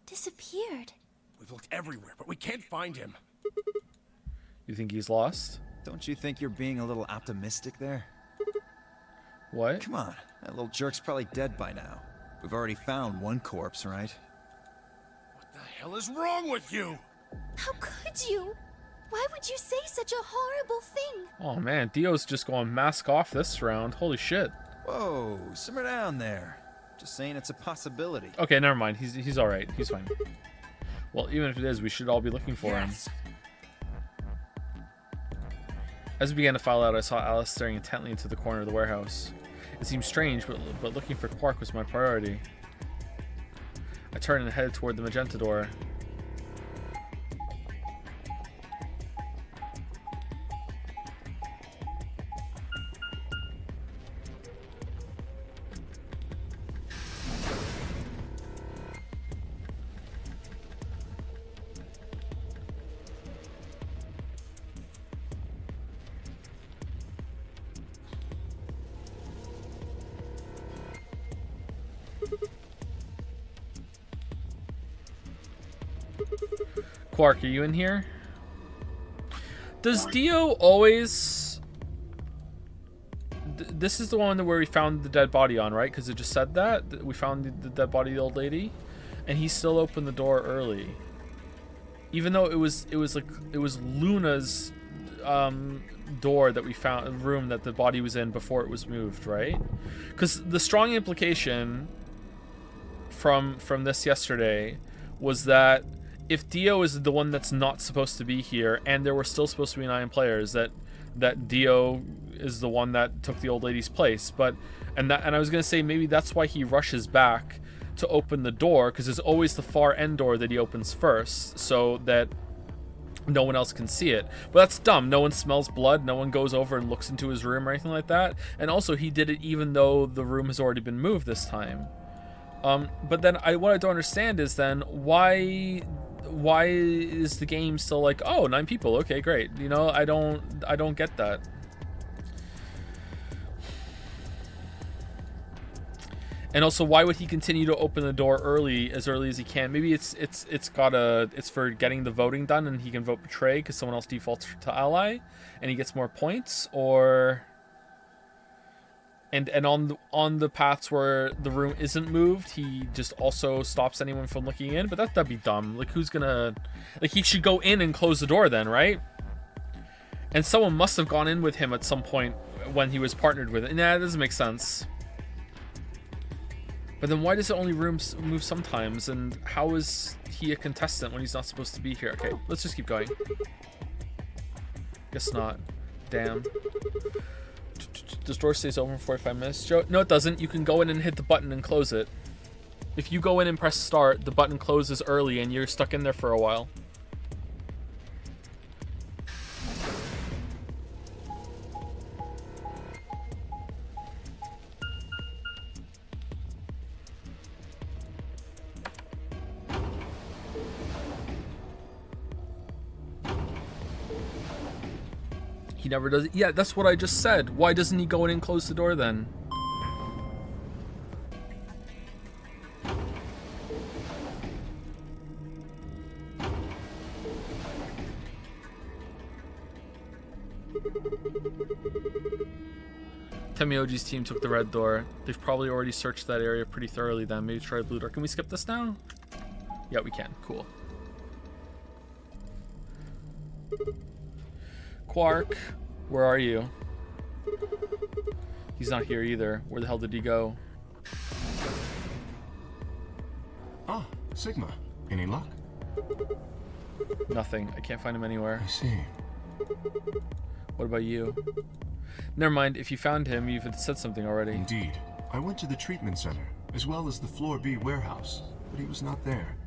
disappeared. We've looked everywhere, but we can't find him. You think he's lost? Don't you think you're being a little optimistic there? What? Come on, that little jerk's probably dead by now. We've already found one corpse, right? What the hell is wrong with you? How could you? Why would you say such a horrible thing? Oh man, Dio's just going mask off this round. Holy shit. Whoa, simmer down there. Just saying it's a possibility. Okay, never mind. He's all right. He's fine. Well, even if it is, we should all be looking for him. As we began to file out, I saw Alice staring intently into the corner of the warehouse. It seemed strange, but looking for Quark was my priority. I turned and headed toward the magenta door. Quark, are you in here? Does Dio always... This is the one where we found the dead body on, right? Because it just said that. We found the dead body of the old lady. And he still opened the door early. Even though it was Luna's door that we found, room that the body was in before it was moved, right? Because the strong implication from this yesterday was that if Dio is the one that's not supposed to be here, and there were still supposed to be 9 players, that Dio is the one that took the old lady's place. And I was gonna say maybe that's why he rushes back to open the door, because there's always the far end door that he opens first, so that no one else can see it. But that's dumb. No one smells blood. No one goes over and looks into his room or anything like that. And also, he did it even though the room has already been moved this time. But then what I don't understand is then why is the game still like, oh, 9 people, okay, great. You know, I don't get that. And also, why would he continue to open the door as early as he can? Maybe it's for getting the voting done, and he can vote betray because someone else defaults to ally, and he gets more points, or and on the paths where the room isn't moved, he just also stops anyone from looking in. But that'd be dumb. Like, who's gonna, like, he should go in and close the door then, right? And someone must have gone in with him at some point when he was partnered with it. Nah, that doesn't make sense. But then why does it only move sometimes? And how is he a contestant when he's not supposed to be here? Okay, let's just keep going. Guess not. Damn. This door stays open for 45 minutes, Joe? No, it doesn't. You can go in and hit the button and close it. If you go in and press start, the button closes early and you're stuck in there for a while. He never does it. Yeah, that's what I just said. Why doesn't he go in and close the door then? Temioji's team took the red door. They've probably already searched that area pretty thoroughly then. Maybe try the blue door. Can we skip this now? Yeah, we can. Cool. Quark, where are you? He's not here either. Where the hell did he go? Ah, Sigma. Any luck? Nothing. I can't find him anywhere. I see. What about you? Never mind. If you found him, you've said something already. Indeed. I went to the treatment center, as well as the Floor B warehouse, but he was not there.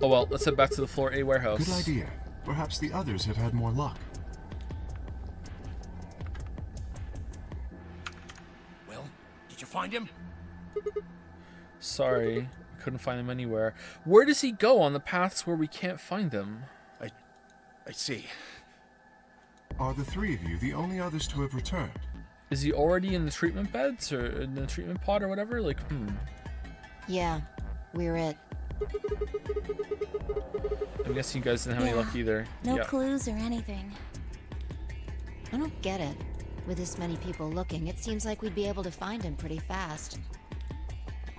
Oh well, let's head back to the Floor A warehouse. Good idea. Perhaps the others have had more luck. Well, did you find him? Sorry, we couldn't find him anywhere. Where does he go on the paths where we can't find him? I see. Are the 3 of you the only others to have returned? Is he already in the treatment beds or in the treatment pod or whatever? Like, Yeah, we're it. I'm guessing you guys didn't have any luck either. No Yeah. clues or anything. I don't get it. With this many people looking, it seems like we'd be able to find him pretty fast.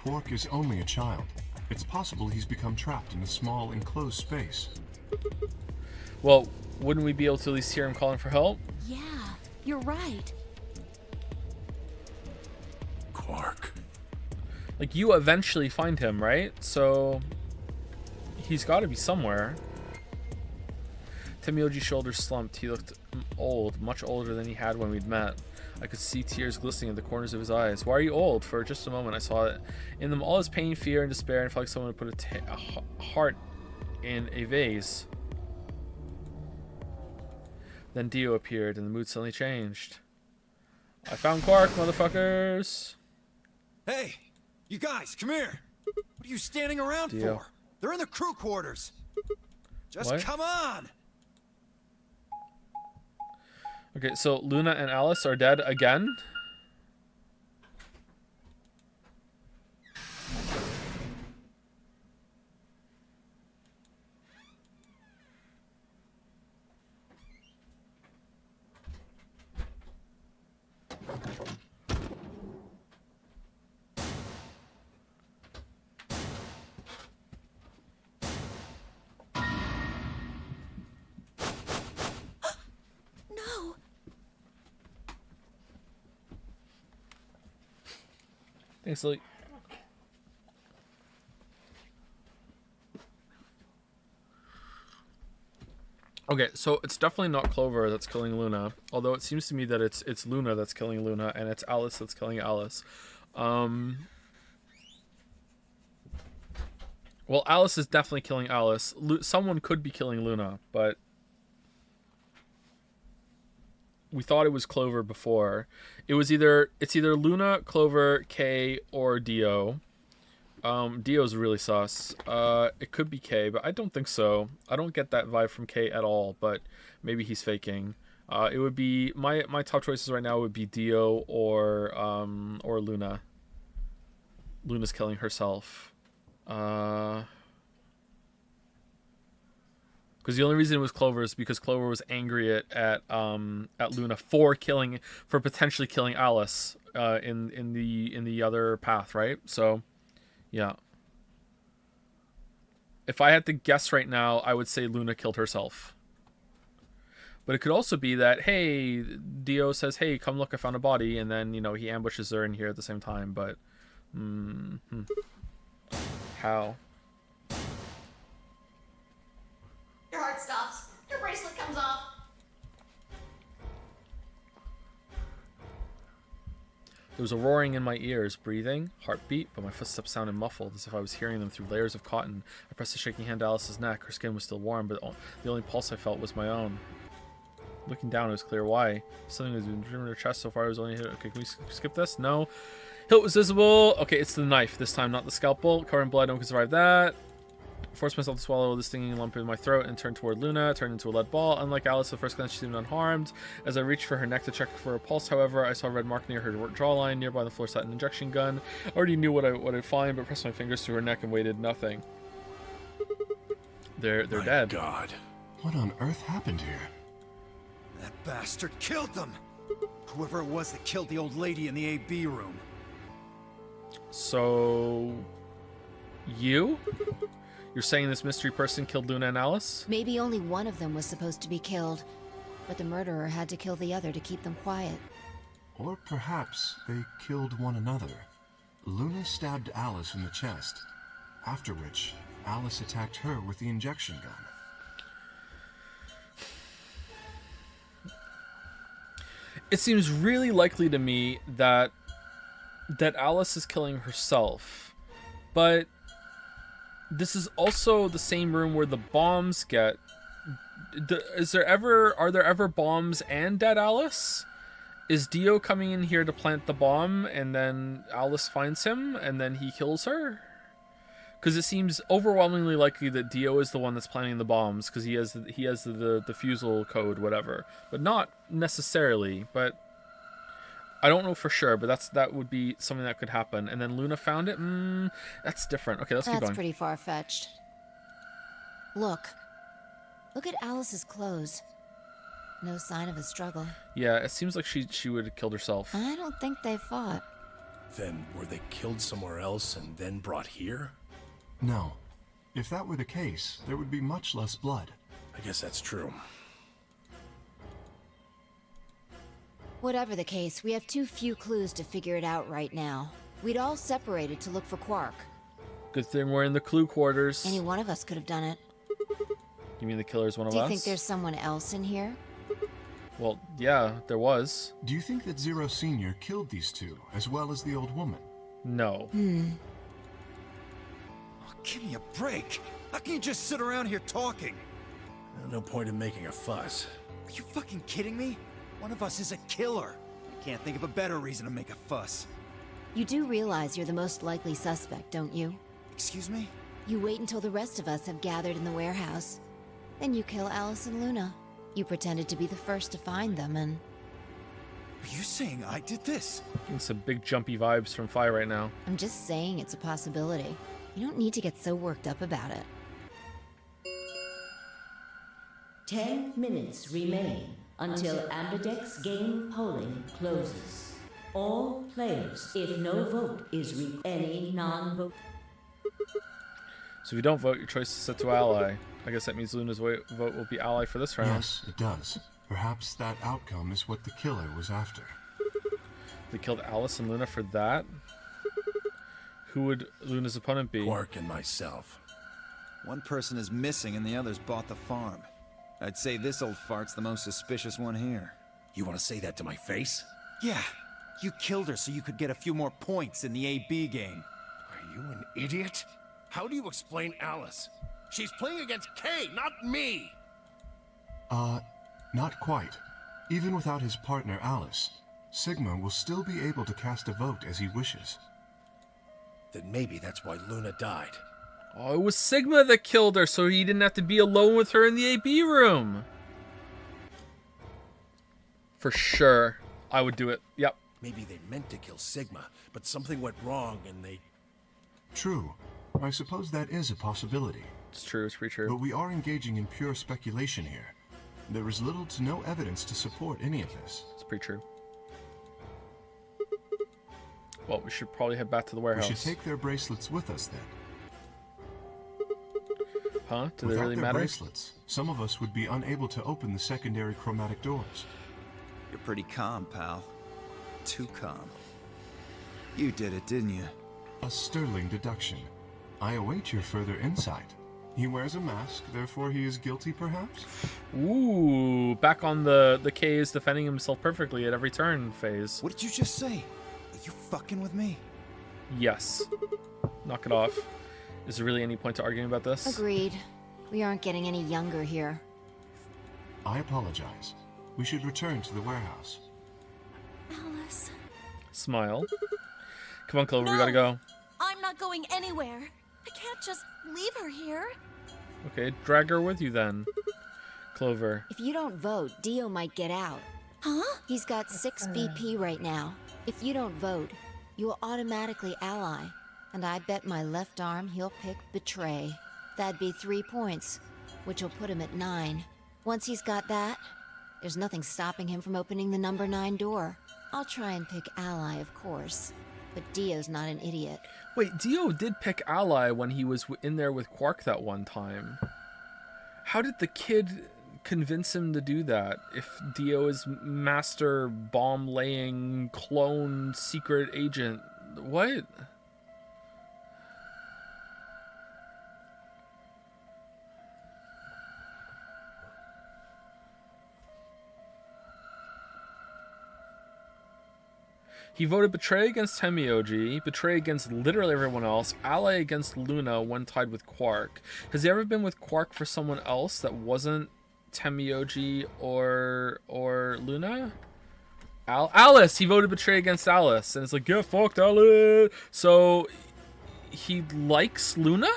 Quark is only a child. It's possible he's become trapped in a small, enclosed space. Well, wouldn't we be able to at least hear him calling for help? Yeah, you're right. Quark. Like, you eventually find him, right? So he's got to be somewhere. Temioji's shoulders slumped. He looked old, much older than he had when we'd met. I could see tears glistening at the corners of his eyes. Why are you old? For just a moment I saw it. In them all his pain, fear, and despair, and it felt like someone had put a heart in a vase. Then Dio appeared, and the mood suddenly changed. I found Quark, motherfuckers! Hey! You guys, come here! What are you standing around Dio. for? They're in the crew quarters! Just What? come on! Okay, so Luna and Alice are dead again? No. Thanks, Lily. Okay, so it's definitely not Clover that's killing Luna, although it seems to me that it's Luna that's killing Luna, and it's Alice that's killing Alice. Well, Alice is definitely killing Alice. Someone could be killing Luna, but we thought it was Clover before. It's either Luna, Clover, Kay, or Dio. Dio's really sus. It could be Kay, but I don't think so. I don't get that vibe from Kay at all, but maybe he's faking. It would be my top choices right now would be Dio or Luna. Luna's killing herself. Because the only reason it was Clover is because Clover was angry at Luna for potentially killing Alice in the other path, right? So yeah. If I had to guess right now, I would say Luna killed herself. But it could also be that, hey, Dio says, hey, come look, I found a body, and then, he ambushes her in here at the same time, but how? Your heart stops. Your bracelet comes off. There was a roaring in my ears, breathing, heartbeat, but my footsteps sounded muffled, as if I was hearing them through layers of cotton. I pressed a shaking hand to Alice's neck. Her skin was still warm, but the only pulse I felt was my own. Looking down, it was clear why. Something was in her chest so far. I was only hit. Okay, can we skip this? No. Hilt was visible. Okay, it's the knife this time, not the scalpel. Covered in blood, no one can survive that. Forced myself to swallow the stinging lump in my throat and turned toward Luna, turned into a lead ball. Unlike Alice, at first glance she seemed unharmed. As I reached for her neck to check for a pulse, however, I saw a red mark near her jawline. Nearby on the floor sat an injection gun. I already knew what I'd find, but pressed my fingers through her neck and waited. Nothing. They're My dead. God. What on earth happened here? That bastard killed them! Whoever it was that killed the old lady in the AB room. So, you're saying this mystery person killed Luna and Alice? Maybe only one of them was supposed to be killed, but the murderer had to kill the other to keep them quiet. Or perhaps they killed one another. Luna stabbed Alice in the chest, after which Alice attacked her with the injection gun. It seems really likely to me that Alice is killing herself, but this is also the same room where the bombs get. Are there ever bombs and dead Alice? Is Dio coming in here to plant the bomb and then Alice finds him and then he kills her? Because it seems overwhelmingly likely that Dio is the one that's planting the bombs because he has the defusal code, whatever. But not necessarily. But I don't know for sure. But that would be something that could happen. And then Luna found it. That's different. Okay, let's keep That's going. pretty far-fetched. Look at Alice's clothes. No sign of a struggle. Yeah, it seems like she would have killed herself. I don't think they fought. Then were they killed somewhere else and then brought here? No. If that were the case, there would be much less blood. I guess that's true. Whatever the case, we have too few clues to figure it out right now. We'd all separated to look for Quark. Good thing we're in the clue quarters. Any one of us could have done it. You mean the killer's one of Do you us? think there's someone else in here? Well, yeah, there was. Do you think that Zero Sr. killed these two, as well as the old woman? No. Oh, give me a break. How can you just sit around here talking? No point in making a fuss. Are you fucking kidding me? One of us is a killer. I can't think of a better reason to make a fuss. You do realize you're the most likely suspect, don't you? Excuse me? You wait until the rest of us have gathered in the warehouse. Then you kill Alice and Luna. You pretended to be the first to find them, and... Are you saying I did this? Getting some big jumpy vibes from Fi right now. I'm just saying it's a possibility. You don't need to get so worked up about it. 10 minutes remain until Ambidex game polling closes. All players, if no vote is any non-vote. So if you don't vote, your choice is set to ally. I guess that means Luna's vote will be ally for this round. Yes, it does. Perhaps that outcome is what the killer was after. They killed Alice and Luna for that? Who would Luna's opponent be? Quark and myself. One person is missing and the others bought the farm. I'd say this old fart's the most suspicious one here. You want to say that to my face? Yeah, you killed her so you could get a few more points in the AB game. Are you an idiot? How do you explain Alice? She's playing against Kay, not me! Not quite. Even without his partner Alice, Sigma will still be able to cast a vote as he wishes. Then maybe that's why Luna died. Oh, it was Sigma that killed her, so he didn't have to be alone with her in the AB room. For sure. I would do it. Yep. Maybe they meant to kill Sigma, but something went wrong and they... True. I suppose that is a possibility. It's true. It's pretty true. But we are engaging in pure speculation here. There is little to no evidence to support any of this. It's pretty true. Well, we should probably head back to the warehouse. We should take their bracelets with us then. Huh? Do they Without really their matter? bracelets, some of us would be unable to open the secondary chromatic doors. You're pretty calm, pal. Too calm. You did it, didn't you? A sterling deduction. I await your further insight. He wears a mask, therefore he is guilty, perhaps? Ooh, back on the K is defending himself perfectly at every turn phase. What did you just say? Are you fucking with me? Yes. Knock it off. Is there really any point to arguing about this? Agreed. We aren't getting any younger here. I apologize. We should return to the warehouse. Alice. Smile. Come on, Clover, No! we gotta go. I'm not going anywhere. I can't just leave her here. Okay, drag her with you then. Clover. If you don't vote, Dio might get out. Huh? He's got 6 BP right now. If you don't vote, you will automatically ally. And I bet my left arm he'll pick Betray. That'd be 3 points, which will put him at 9. Once he's got that, there's nothing stopping him from opening the number 9 door. I'll try and pick ally, of course. But Dio's not an idiot. Wait, Dio did pick ally when he was in there with Quark that one time. How did the kid convince him to do that if Dio is master bomb-laying clone secret agent? What? He voted Betray against Temioji, Betray against literally everyone else, Ally against Luna when tied with Quark. Has he ever been with Quark for someone else that wasn't Temioji or Luna? Alice! He voted Betray against Alice, and it's like, get fucked, Alice! So, he likes Luna?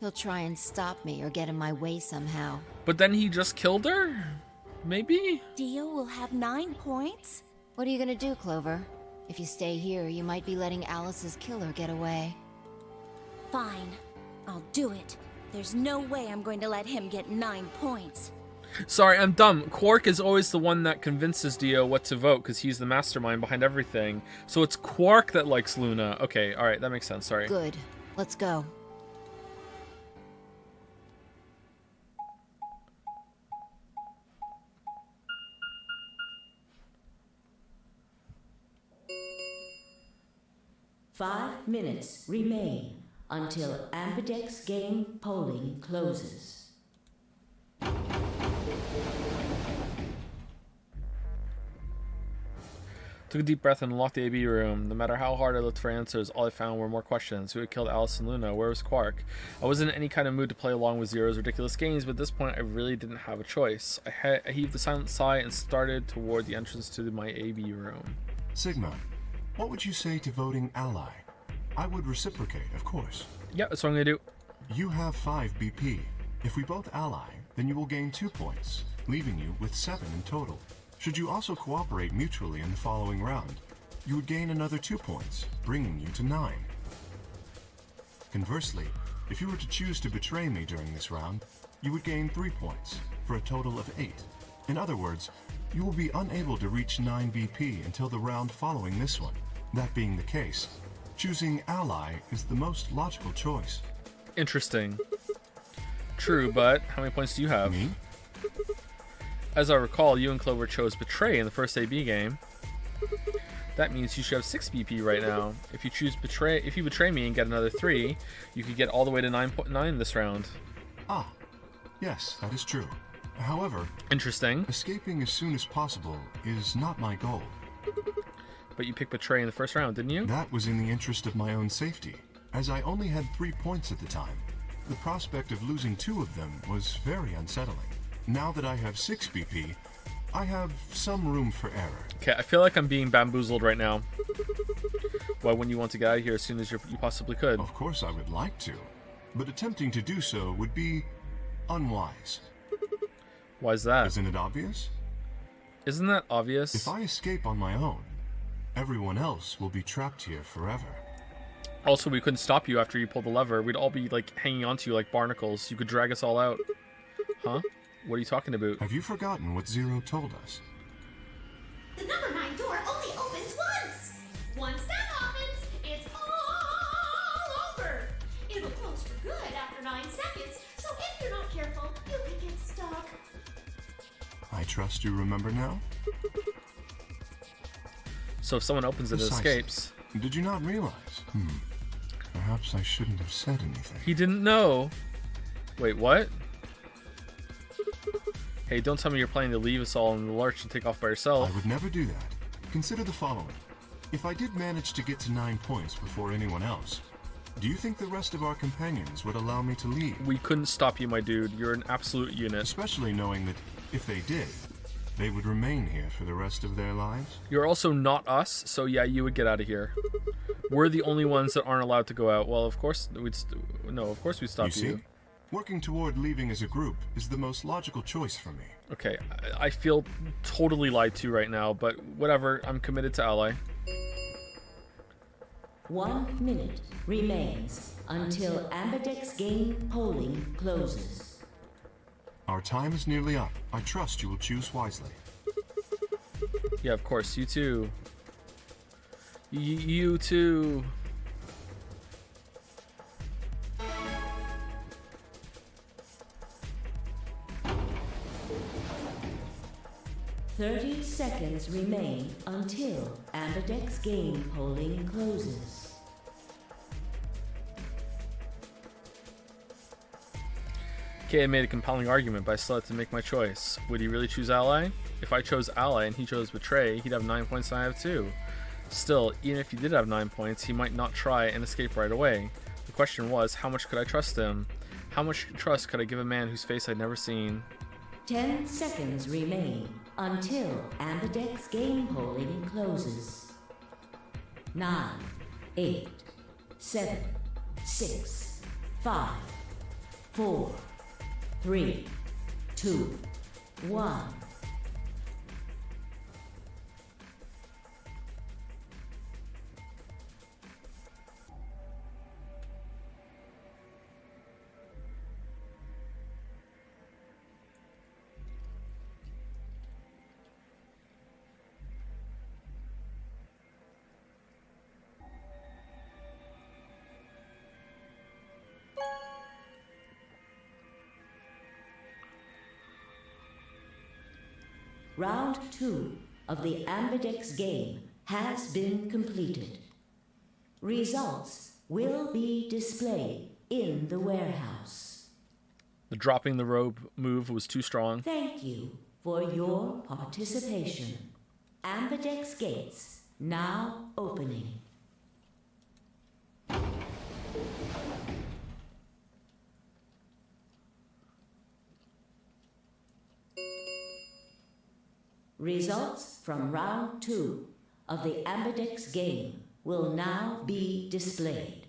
He'll try and stop me or get in my way somehow. But then he just killed her? Maybe? Dio will have 9 points? What are you gonna do, Clover? If you stay here, you might be letting Alice's killer get away. Fine. I'll do it. There's no way I'm going to let him get 9 points. Sorry, I'm dumb. Quark is always the one that convinces Dio what to vote because he's the mastermind behind everything. So it's Quark that likes Luna. Okay, alright, that makes sense. Sorry. Good. Let's go. Five minutes remain until Ambidex game polling closes. Took a deep breath and unlocked the AB room. No matter how hard I looked for answers, all I found were more questions. Who had killed Alice and Luna? Where was Quark? I wasn't in any kind of mood to play along with Zero's ridiculous games, but at this point I really didn't have a choice. I heaved a silent sigh and started toward the entrance to my AB room. Sigma, what would you say to voting ally? I would reciprocate, of course. Yeah, that's what I'm gonna do. You have 5 BP. If we both ally, then you will gain 2 points, leaving you with 7 in total. Should you also cooperate mutually in the following round, you would gain another 2 points, bringing you to 9. Conversely, if you were to choose to betray me during this round, you would gain 3 points, for a total of 8. In other words, you will be unable to reach 9 BP until the round following this one. That being the case, choosing ally is the most logical choice. Interesting. True, but how many points do you have? Me? As I recall, you and Clover chose Betray in the first AB game. That means you should have 6 BP right now. If you betray me and get another 3, you could get all the way to 9.9 this round. Ah, yes, that is true. However, Interesting. escaping as soon as possible is not my goal. But you picked Betray in the first round, didn't you? That was in the interest of my own safety, as I only had 3 points at the time. The prospect of losing 2 of them was very unsettling. Now that I have 6 BP, I have some room for error. Okay, I feel like I'm being bamboozled right now. Why wouldn't you want to get out of here as soon as you possibly could? Of course I would like to, but attempting to do so would be unwise. Why is that? Isn't it obvious? Isn't that obvious? If I escape on my own, everyone else will be trapped here forever. Also, we couldn't stop you after you pulled the lever. We'd all be, like, hanging onto you like barnacles. You could drag us all out. Huh? What are you talking about? Have you forgotten what Zero told us? The number 9 door only opens once. Once that happens, it's all over. It'll close for good after 9 seconds, so if you're not careful, you can get stuck. I trust you remember now? So if someone opens it, it Precisely. escapes. Did you not realize? Perhaps I shouldn't have said anything. He didn't know. Wait, what? Hey, don't tell me you're planning to leave us all in the lurch and take off by yourself. I would never do that. Consider the following. If I did manage to get to 9 points before anyone else, do you think the rest of our companions would allow me to leave? We couldn't stop you, my dude. You're an absolute unit. Especially knowing that if they did, they would remain here for the rest of their lives? You're also not us, so yeah, you would get out of here. We're the only ones that aren't allowed to go out. Well, of course we'd stop You see? Working toward leaving as a group is the most logical choice for me. Okay, I feel totally lied to right now, but whatever. I'm committed to ally. 1 minute remains until Ambidex game polling closes. Our time is nearly up. I trust you will choose wisely. Yeah, of course. You too. You too. "30 seconds remain until Ambidex game polling closes." Okay, I made a compelling argument, but I still had to make my choice. Would he really choose ally? If I chose ally and he chose betray, he'd have 9 points and I have 2. Still, even if he did have 9 points, he might not try and escape right away. The question was, how much could I trust him? How much trust could I give a man whose face I'd never seen? 10 seconds remain until Ambidex game polling closes. 9, 8, 7, 6, 5, 4, 3, 2, 1. Round 2 of the Ambidex game has been completed. Results will be displayed in the warehouse. The dropping the robe move was too strong. Thank you for your participation. Ambidex gates now opening. Results from round 2 of the Ambidex game will now be displayed.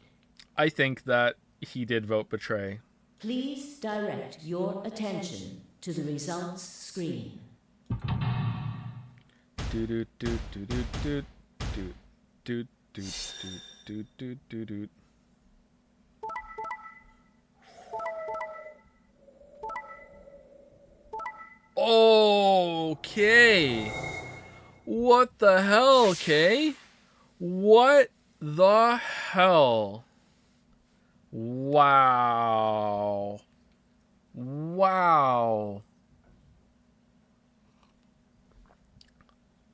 I think that he did vote betray. Please direct your attention to the results screen. Do do do do do do do do do do do do do. Okay. What the hell, Kay? What the hell? Wow. Wow.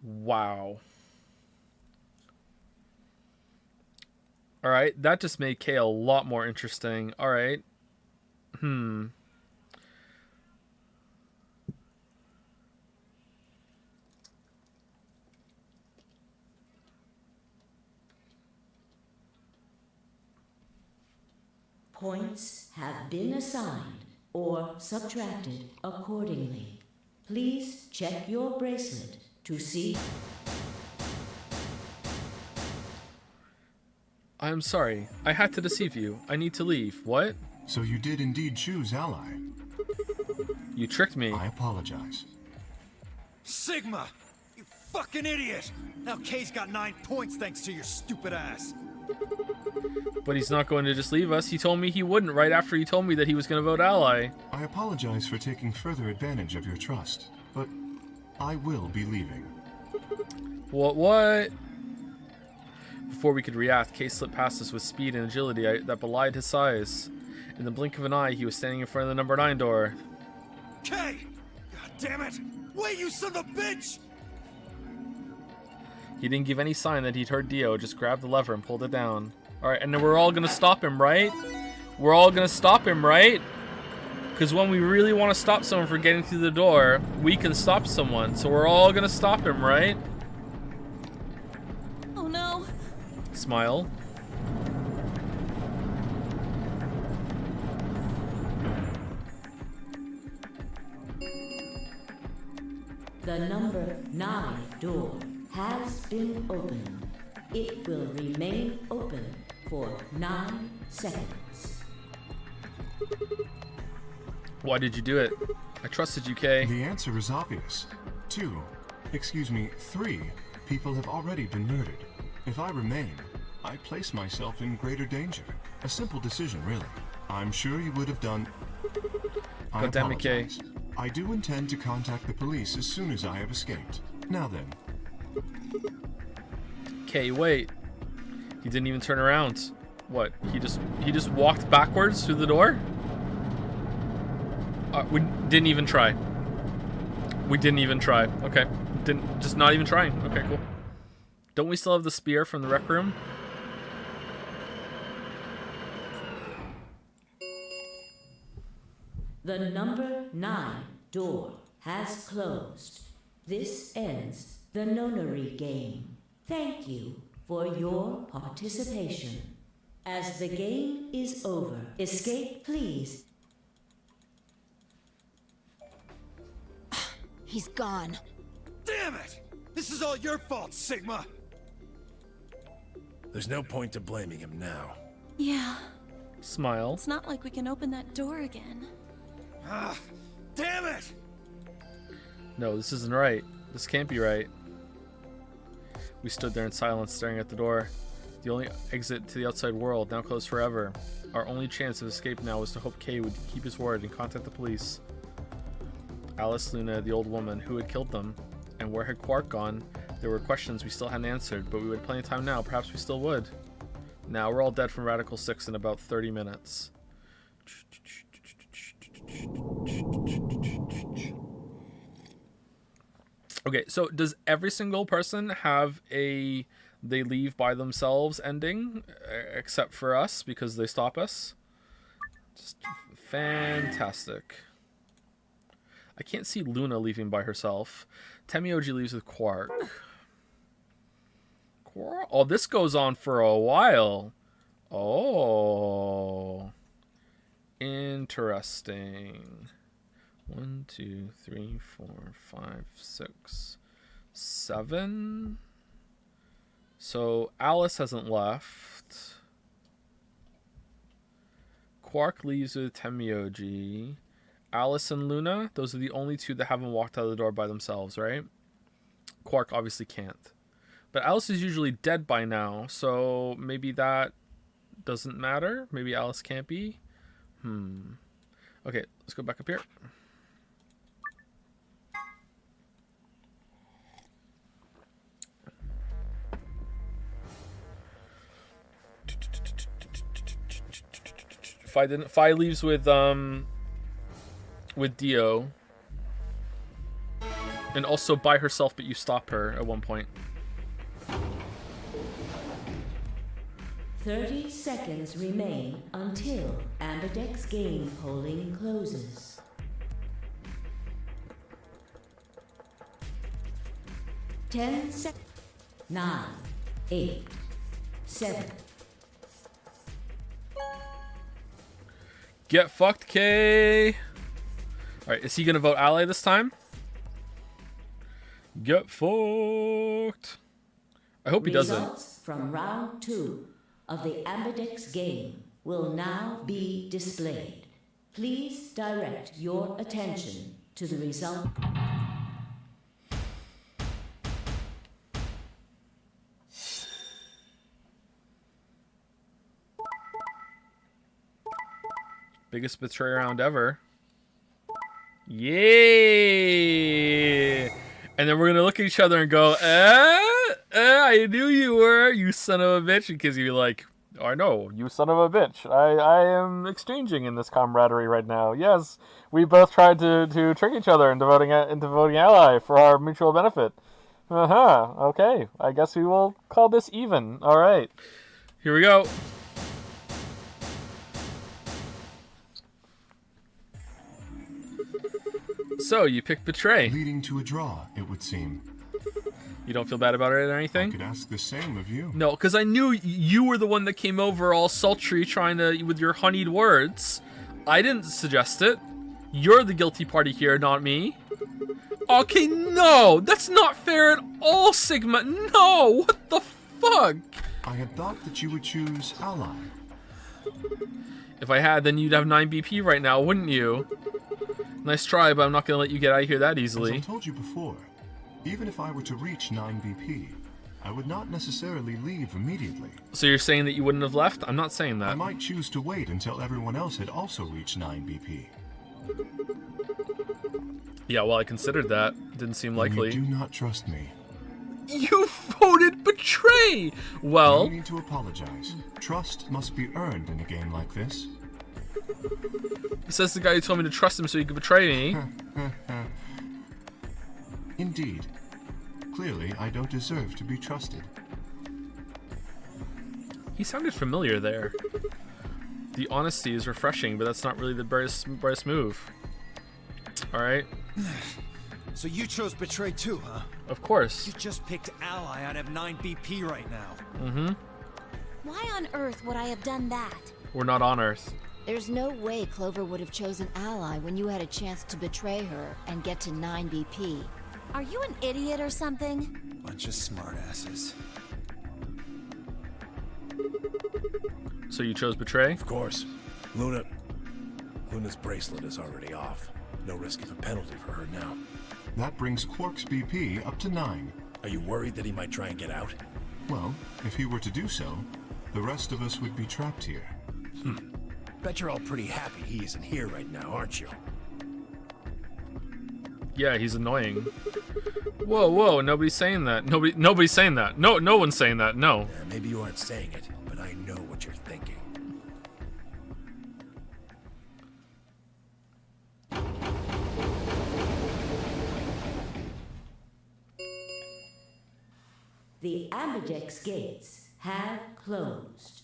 Wow. All right, that just made Kay a lot more interesting. All right. Points have been assigned or subtracted accordingly. Please check your bracelet to see. I'm sorry. I had to deceive you. I need to leave. What? So you did indeed choose ally. You tricked me. I apologize. Sigma! You fucking idiot! Now Kay's got 9 points thanks to your stupid ass. But he's not going to just leave us. He told me he wouldn't right after he told me that he was going to vote ally. I apologize for taking further advantage of your trust, but I will be leaving. What? Before we could react, Kay slipped past us with speed and agility that belied his size. In the blink of an eye, he was standing in front of the number 9 door. Kay! God damn it! Wait, you son of a bitch! He didn't give any sign that he'd heard Dio, just grabbed the lever and pulled it down. Alright, and then we're all gonna stop him, right? We're all gonna stop him, right? Because when we really want to stop someone from getting through the door, we can stop someone. So we're all gonna stop him, right? Oh no. Smile. The number 9 door has been opened. It will remain open for 9 seconds. Why did you do it? I trusted you, Kay. The answer is obvious. 3 people have already been murdered. If I remain, I place myself in greater danger. A simple decision, really. I'm sure you would have done... I damn it, Kay. apologize. I do intend to contact the police as soon as I have escaped. Now then. Kay, wait. He didn't even turn around. What? He just walked backwards through the door? We didn't even try. We didn't even try. Okay. Just not even trying. Okay, cool. Don't we still have the spear from the rec room? The number 9 door has closed. This ends the Nonary game. Thank you for your participation. As the game is over, escape please. He's gone. Damn it! This is all your fault, Sigma! There's no point to blaming him now. Yeah. Smile. It's not like we can open that door again. Ah, damn it! No, this isn't right. This can't be right. We stood there in silence, staring at the door. The only exit to the outside world, now closed forever. Our only chance of escape now was to hope Kay would keep his word and contact the police. Alice, Luna, the old woman, who had killed them, and where had Quark gone? There were questions we still hadn't answered, but we had plenty of time now. Perhaps we still would. Now we're all dead from Radical 6 in about 30 minutes. Okay, so does every single person have a they leave by themselves ending, except for us because they stop us? Just fantastic. I can't see Luna leaving by herself. Temioji leaves with Quark. Oh, this goes on for a while. Oh. Interesting. 1, 2, 3, 4, 5, 6, 7. So Alice hasn't left. Quark leaves with Temioji. Alice and Luna, those are the only two that haven't walked out of the door by themselves, right? Quark obviously can't. But Alice is usually dead by now, so maybe that doesn't matter. Maybe Alice can't be. Okay, let's go back up here. Fi leaves with Dio. And also by herself, but you stop her at one point. 30 seconds remain until Ambidex game polling closes. 10 seconds. 9, 8, 7. Get fucked, K. Alright, is he gonna vote ally this time? Get fucked. I hope he doesn't. Results from round 2 of the Ambidex game will now be displayed. Please direct your attention to the result. Biggest betray round ever. Yeah. And then we're gonna look at each other and go, I knew you were, you son of a bitch. Because you're like, oh, I know, you son of a bitch. I am exchanging in this camaraderie right now. Yes, we both tried to trick each other into voting ally for our mutual benefit. Okay, I guess we will call this even. All right, here we go. So, you picked Betray. Leading to a draw, it would seem. You don't feel bad about it or anything? I could ask the same of you. No, because I knew you were the one that came over all sultry trying to, with your honeyed words. I didn't suggest it. You're the guilty party here, not me. Okay, no! That's not fair at all, Sigma! No! What the fuck? I had thought that you would choose ally. If I had, then you'd have 9 BP right now, wouldn't you? Nice try, but I'm not going to let you get out of here that easily. As I told you before, even if I were to reach 9 BP, I would not necessarily leave immediately. So you're saying that you wouldn't have left? I'm not saying that. I might choose to wait until everyone else had also reached 9 BP. Yeah, well, I considered that. Didn't seem likely. You do not trust me. You voted Betray! Well... No need to apologize. Trust must be earned in a game like this. Says the guy who told me to trust him so he could betray me. Indeed. Clearly, I don't deserve to be trusted. He sounded familiar there. The honesty is refreshing, but that's not really the best move. Alright. So you chose Betray too, huh? Of course. You just picked ally out of 9 BP right now. Mm-hmm. Why on earth would I have done that? We're not on Earth. There's no way Clover would have chosen ally when you had a chance to betray her and get to 9 BP. Are you an idiot or something? Bunch of smartasses. So you chose Betray? Of course. Luna's bracelet is already off. No risk of a penalty for her now. That brings Quark's BP up to 9. Are you worried that he might try and get out? Well, if he were to do so, the rest of us would be trapped here. Bet you're all pretty happy he isn't here right now, aren't you? Yeah, he's annoying. Whoa, nobody's saying that. Nobody's saying that. No one's saying that, no. Yeah, maybe you aren't saying it, but I know what you're thinking. The Ambidex gates have closed.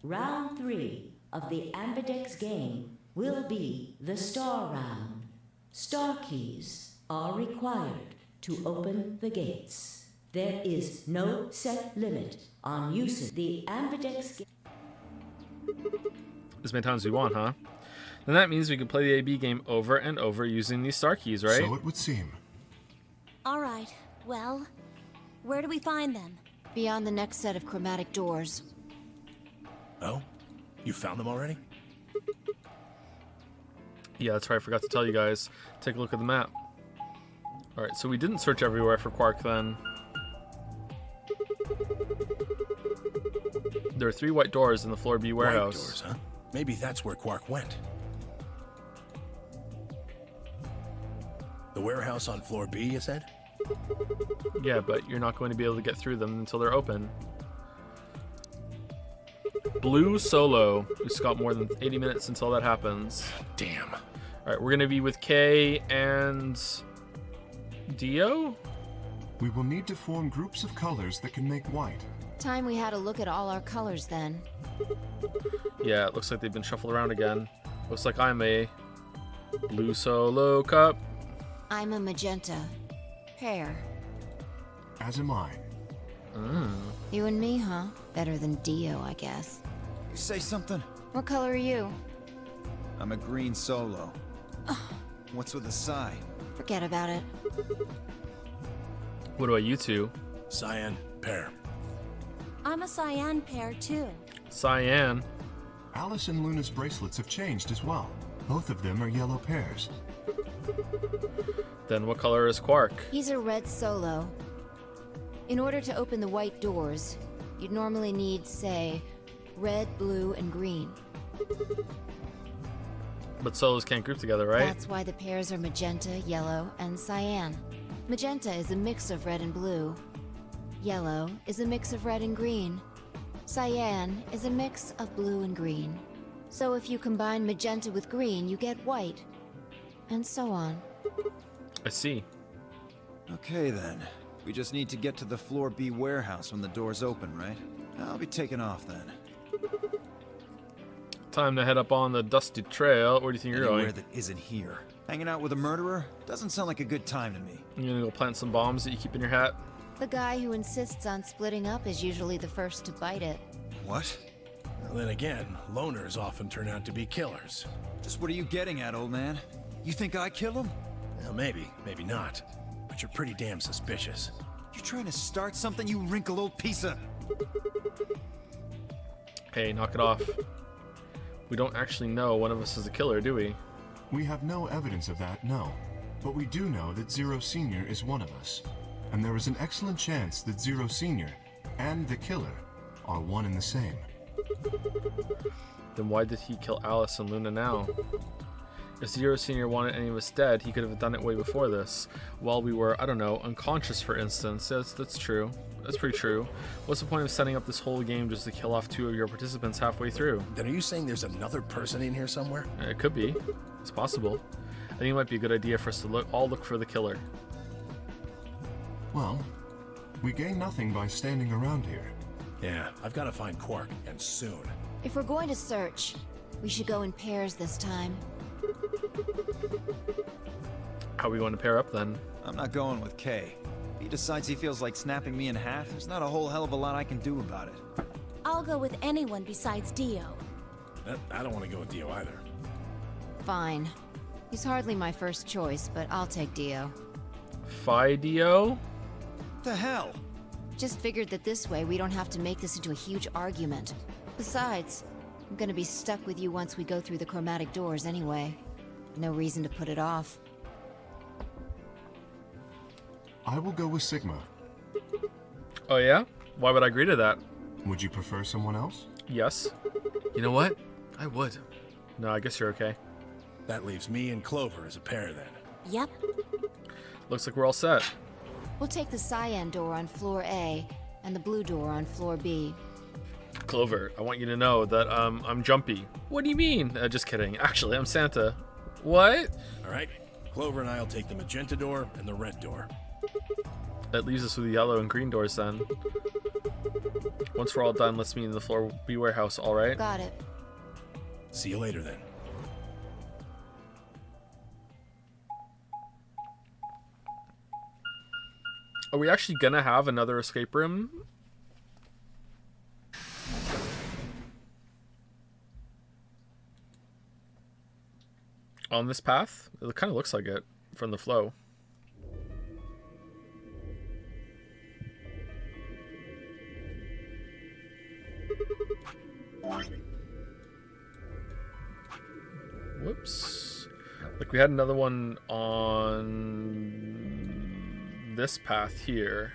Round 3 of the Ambidex game will be the Star Round. Star keys are required to open the gates. There is no set limit on usage. The Ambidex As many times as we want, huh? Then that means we can play the AB game over and over using these star keys, right? So it would seem. All right, well, where do we find them? Beyond the next set of chromatic doors. Oh? You found them already? Yeah, that's right. I forgot to tell you guys. Take a look at the map. Alright, so we didn't search everywhere for Quark then. There are 3 white doors in the floor B warehouse. White doors, huh? Maybe that's where Quark went. The warehouse on floor B, you said? Yeah, but you're not going to be able to get through them until they're open. Blue Solo. We just got more than 80 minutes until that happens. Damn. Alright, we're going to be with Kay and Dio? We will need to form groups of colors that can make white. Time we had a look at all our colors then. Yeah, it looks like they've been shuffled around again. Looks like I'm a Blue Solo Cup. I'm a magenta. Pear. As am I. You and me, huh? Better than Dio, I guess. You say something? What color are you? I'm a green solo. What's with the sigh? Forget about it. What about you two? Cyan, pear. I'm a cyan pair, too. Cyan. Alice and Luna's bracelets have changed as well. Both of them are yellow pairs. Then what color is Quark? He's a red solo. In order to open the white doors, you'd normally need, say, red, blue, and green. But solos can't group together, right? That's why the pairs are magenta, yellow, and cyan. Magenta is a mix of red and blue. Yellow is a mix of red and green. Cyan is a mix of blue and green. So if you combine magenta with green, you get white. And so on. I see. Okay then. We just need to get to the floor B warehouse when the doors open, right? I'll be taking off then. Time to head up on the dusty trail. Where do you think you're Anywhere going? that isn't here. Hanging out with a murderer? Doesn't sound like a good time to me. You're gonna go plant some bombs that you keep in your hat? The guy who insists on splitting up is usually the first to bite it. What? Well, then again, loners often turn out to be killers. Just what are you getting at, old man? You think I kill him? Well, maybe, maybe not. But you're pretty damn suspicious. You trying to start something, you wrinkled old piece of... Hey, knock it off. We don't actually know one of us is the killer, do we? We have no evidence of that, no. But we do know that Zero Senior is one of us. And there is an excellent chance that Zero Senior and the killer are one and the same. Then why did he kill Alice and Luna now? If Zero Senior wanted any of us dead, he could have done it way before this. While we were, I don't know, unconscious for instance. That's true. That's pretty true. What's the point of setting up this whole game just to kill off 2 of your participants halfway through? Then are you saying there's another person in here somewhere? It could be. It's possible. I think it might be a good idea for us to all look for the killer. Well, we gain nothing by standing around here. Yeah, I've got to find Quark, and soon. If we're going to search, we should go in pairs this time. How are we going to pair up then? I'm not going with Kay. If he decides he feels like snapping me in half, there's not a whole hell of a lot I can do about it. I'll go with anyone besides Dio. I don't want to go with Dio either. Fine. He's hardly my first choice, but I'll take Dio. Fidio? The hell? Just figured that this way we don't have to make this into a huge argument. Besides, I'm gonna be stuck with you once we go through the chromatic doors anyway. No reason to put it off. I will go with Sigma. Oh yeah? Why would I agree to that? Would you prefer someone else? Yes. You know what? I would. No, I guess you're okay. That leaves me and Clover as a pair then. Yep. Looks like we're all set. We'll take the cyan door on floor A and the blue door on floor B. Clover, I want you to know that I'm jumpy. What do you mean? Just kidding. Actually, I'm Santa. What? All right, Clover and I'll take the magenta door and the red door. That leaves us with the yellow and green doors then. Once we're all done, let's meet in the floor B warehouse, alright? Got it. See you later then. Are we actually gonna have another escape room? On this path? It kind of looks like it from the flow. Whoops. Like we had another one on this path here.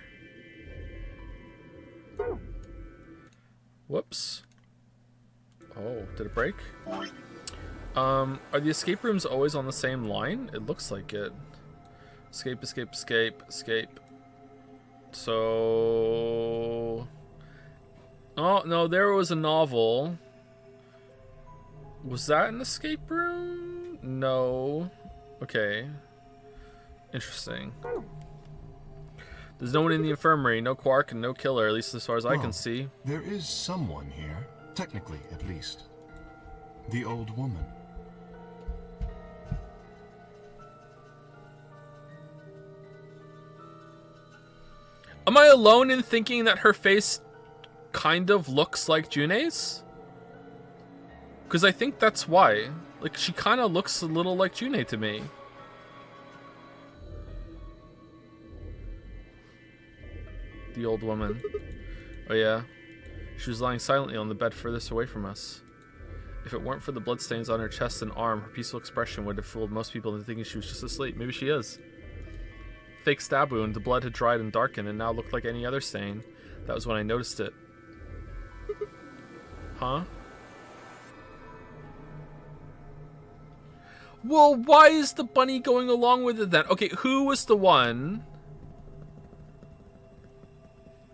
Whoops. Oh, did it break? Are the escape rooms always on the same line? It looks like it. Escape, escape, escape, escape. So... Oh, no, there was a novel. Was that an escape room? No. Okay. Interesting. There's no one in the infirmary, no Quark, and no killer, at least as far as I can see. There is someone here, technically at least. The old woman. Am I alone in thinking that her face kind of looks like June's? Because I think that's why. Like, she kind of looks a little like June to me. The old woman. Oh yeah. She was lying silently on the bed furthest away from us. If it weren't for the bloodstains on her chest and arm, her peaceful expression would have fooled most people into thinking she was just asleep. Maybe she is. Fake stab wound, the blood had dried and darkened and now looked like any other stain. That was when I noticed it. Huh? Well, why is the bunny going along with it then? Okay, who was the one?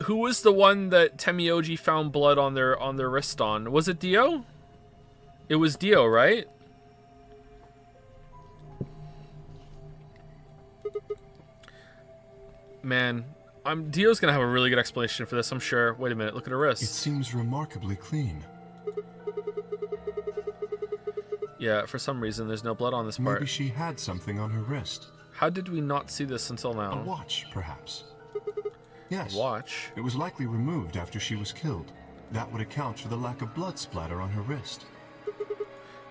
Who was the one that Temioji found blood on their wrist on? Was it Dio? It was Dio, right? Man, Dio's gonna have a really good explanation for this, I'm sure. Wait a minute, look at her wrist. It seems remarkably clean. Yeah, for some reason, there's no blood on this part. Maybe she had something on her wrist. How did we not see this until now? A watch, perhaps. Yes. A watch? It was likely removed after she was killed. That would account for the lack of blood splatter on her wrist.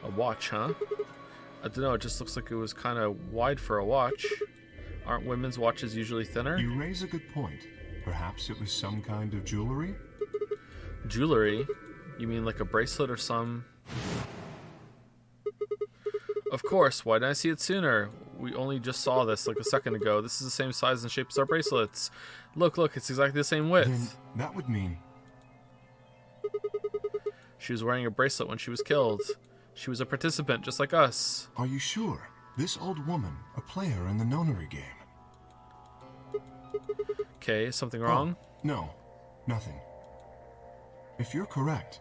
A watch, huh? I don't know, it just looks like it was kind of wide for a watch. Aren't women's watches usually thinner? You raise a good point. Perhaps it was some kind of jewelry? Jewelry? You mean like a bracelet or some... Of course, why didn't I see it sooner? We only just saw this like a second ago. This is the same size and shape as our bracelets. Look, it's exactly the same width. Then that would mean... She was wearing a bracelet when she was killed. She was a participant just like us. Are you sure? This old woman, a player in the Nonary game. Okay, something wrong? Oh, no, nothing. If you're correct,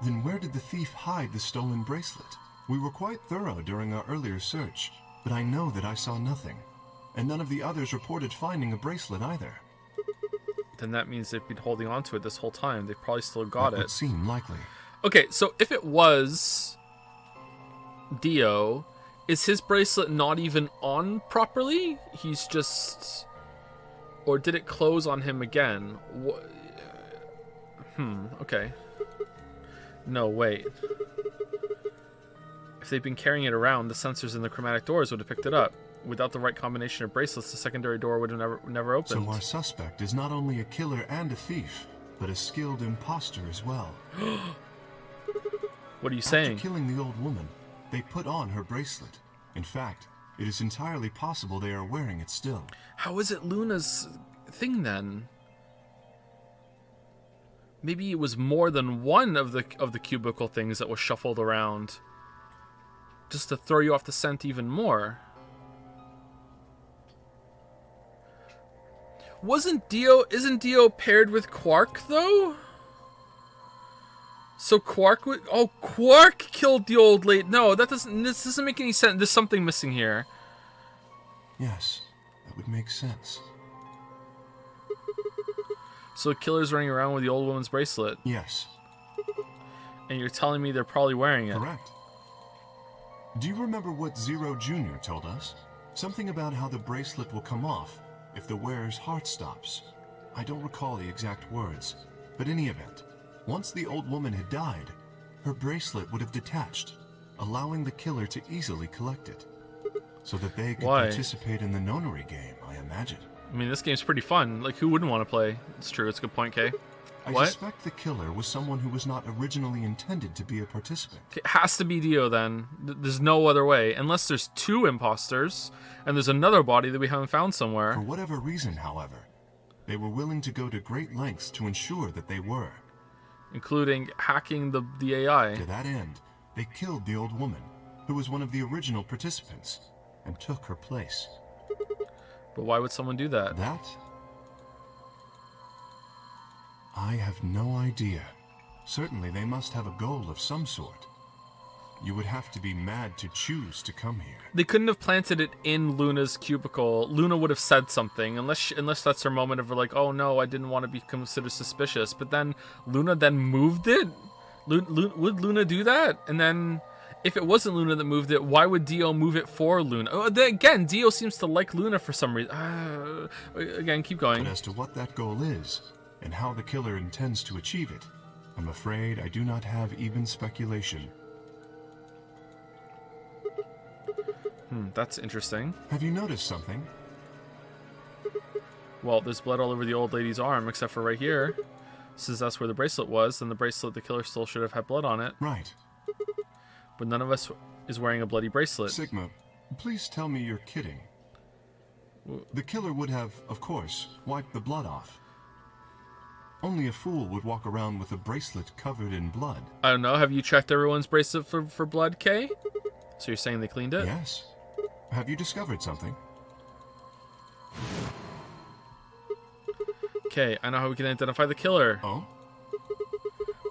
then where did the thief hide the stolen bracelet? We were quite thorough during our earlier search, but I know that I saw nothing. And none of the others reported finding a bracelet either. Then that means they've been holding on to it this whole time. They probably still got it. That would seem likely. Okay, so if it was Dio, is his bracelet not even on properly? He's just... Or did it close on him again? Okay. No, wait. If they've been carrying it around, the sensors in the chromatic doors would have picked it up. Without the right combination of bracelets, the secondary door would have never opened. So our suspect is not only a killer and a thief, but a skilled imposter as well. What are you saying? After killing the old woman, they put on her bracelet. In fact, it is entirely possible they are wearing it still. How is it Luna's thing then? Maybe it was more than one of the cubicle things that was shuffled around, just to throw you off the scent even more. Isn't Dio paired with Quark though? So Quark would... Oh, Quark killed the old lady. No, this doesn't make any sense. There's something missing here. Yes, that would make sense. So the killer's running around with the old woman's bracelet. Yes. And you're telling me they're probably wearing it. Correct. Do you remember what Zero Jr. told us? Something about how the bracelet will come off if the wearer's heart stops. I don't recall the exact words, but in any event, once the old woman had died, her bracelet would have detached, allowing the killer to easily collect it, so that they could participate in the Nonary game, I imagine. I mean, this game's pretty fun. Like, who wouldn't want to play? It's true. It's a good point, Kay. I suspect the killer was someone who was not originally intended to be a participant. It has to be Dio, then. There's no other way. Unless there's two imposters, and there's another body that we haven't found somewhere. For whatever reason, however, they were willing to go to great lengths to ensure that they were. Including hacking the AI. To that end, they killed the old woman, who was one of the original participants, and took her place. But why would someone do that? That? I have no idea. Certainly they must have a goal of some sort. You would have to be mad to choose to come here. They couldn't have planted it in Luna's cubicle. Luna would have said something, unless that's her moment of like, oh no, I didn't want to be considered suspicious. But then Luna then moved it? Would Luna do that? And then, if it wasn't Luna that moved it, why would Dio move it for Luna? Again, Dio seems to like Luna for some reason. Again, keep going. But as to what that goal is, and how the killer intends to achieve it, I'm afraid I do not have even speculation. That's interesting. Have you noticed something? Well, there's blood all over the old lady's arm, except for right here. Since that's where the bracelet was, then the bracelet, the killer still should have had blood on it. Right. But none of us is wearing a bloody bracelet. Sigma, please tell me you're kidding. The killer would have, of course, wiped the blood off. Only a fool would walk around with a bracelet covered in blood. I don't know. Have you checked everyone's bracelet for blood, Kay? So you're saying they cleaned it? Yes. Have you discovered something? Okay, I know how we can identify the killer. Oh?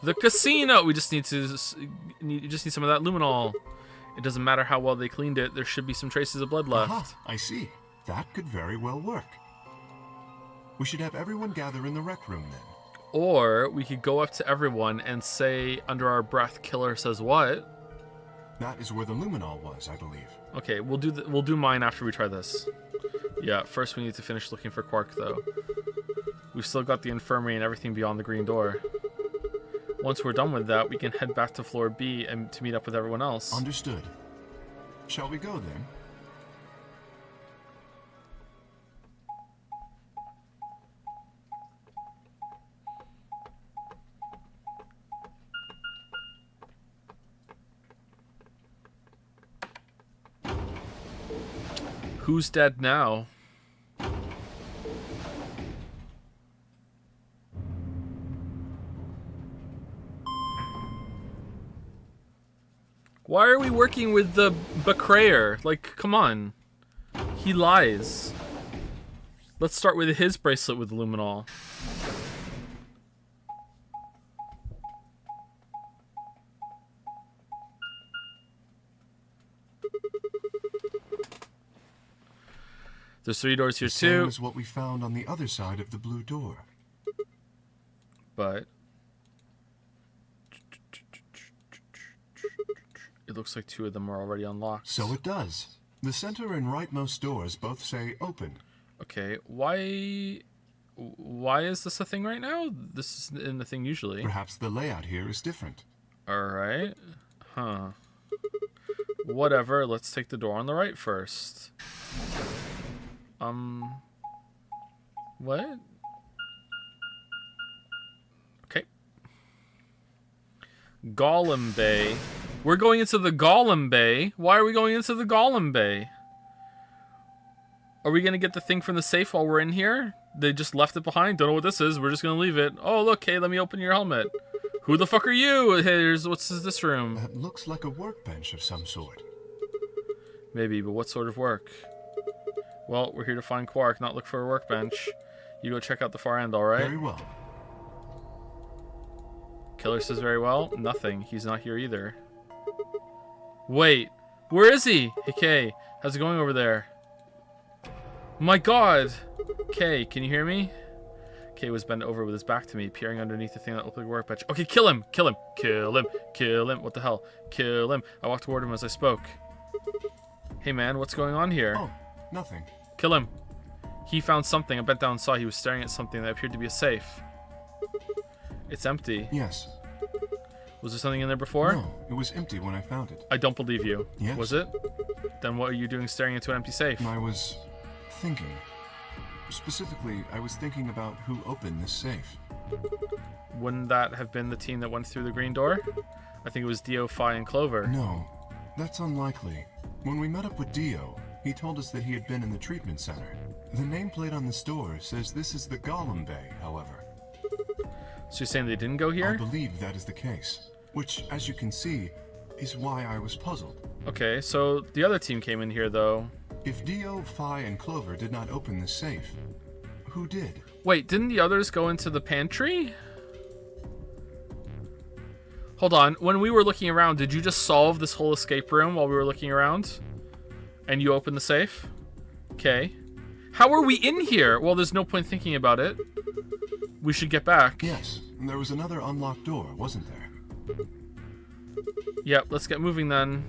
The casino! We just need some of that luminol. It doesn't matter how well they cleaned it. There should be some traces of blood left. Aha, I see. That could very well work. We should have everyone gather in the rec room then. Or we could go up to everyone and say under our breath, "Killer says what?" That is where the luminol was, I believe. Okay, we'll do mine after we try this. Yeah, first we need to finish looking for Quark though. We've still got the infirmary and everything beyond the green door. Once we're done with that, we can head back to floor B and to meet up with everyone else. Understood. Shall we go then? Who's dead now? Why are we working with the betrayer? Like, come on. He lies. Let's start with his bracelet with luminol. There's 3 doors here too. Same as what we found on the other side of the blue door. But it looks like 2 of them are already unlocked. So it does. The center and rightmost doors both say open. Okay, why is this a thing right now? This is in the thing usually. Perhaps the layout here is different. Alright. Huh. Whatever, let's take the door on the right first. What? Okay. Golem Bay. We're going into the Golem Bay. Why are we going into the Golem Bay? Are we gonna get the thing from the safe while we're in here? They just left it behind. Don't know what this is. We're just gonna leave it. Oh, look, hey, let me open your helmet. Who the fuck are you? Hey, what's this room? That looks like a workbench of some sort. Maybe, but what sort of work? Well, we're here to find Quark, not look for a workbench. You go check out the far end, alright? Very well. Killer says very well. Nothing. He's not here either. Wait. Where is he? Hey, Kay. How's it going over there? My god! Kay, can you hear me? Kay was bent over with his back to me, peering underneath the thing that looked like a workbench. Okay, kill him! Kill him! Kill him! Kill him! What the hell? Kill him! I walked toward him as I spoke. Hey man, what's going on here? Oh, nothing. Kill him. He found something. I bent down and saw he was staring at something that appeared to be a safe. It's empty. Yes. Was there something in there before? No, it was empty when I found it. I don't believe you. Yes. Was it? Then what are you doing staring into an empty safe? I was thinking. Specifically, I was thinking about who opened this safe. Wouldn't that have been the team that went through the green door? I think it was Dio, Phi, and Clover. No, that's unlikely. When we met up with Dio, he told us that he had been in the treatment center. The nameplate on this door says this is the Golem Bay, however. So you're saying they didn't go here? I believe that is the case. Which, as you can see, is why I was puzzled. Okay, so the other team came in here, though. If Dio, Phi, and Clover did not open this safe, who did? Wait, didn't the others go into the pantry? Hold on, when we were looking around, did you just solve this whole escape room while we were looking around? And you opened the safe? Okay. How are we in here? Well, there's no point thinking about it. We should get back. Yes, and there was another unlocked door, wasn't there? Yep, let's get moving then.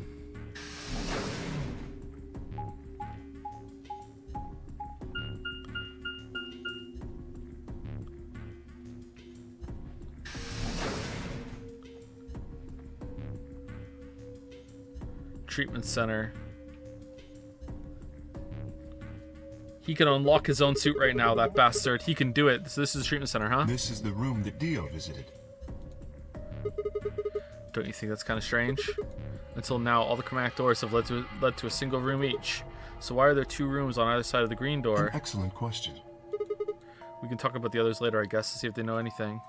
Treatment center. He can unlock his own suit right now, that bastard. He can do it. So this is the treatment center, huh? This is the room that Dio visited. Don't you think that's kind of strange? Until now, all the chromatic doors have led to a single room each. So why are there two rooms on either side of the green door? An excellent question. We can talk about the others later, I guess, to see if they know anything.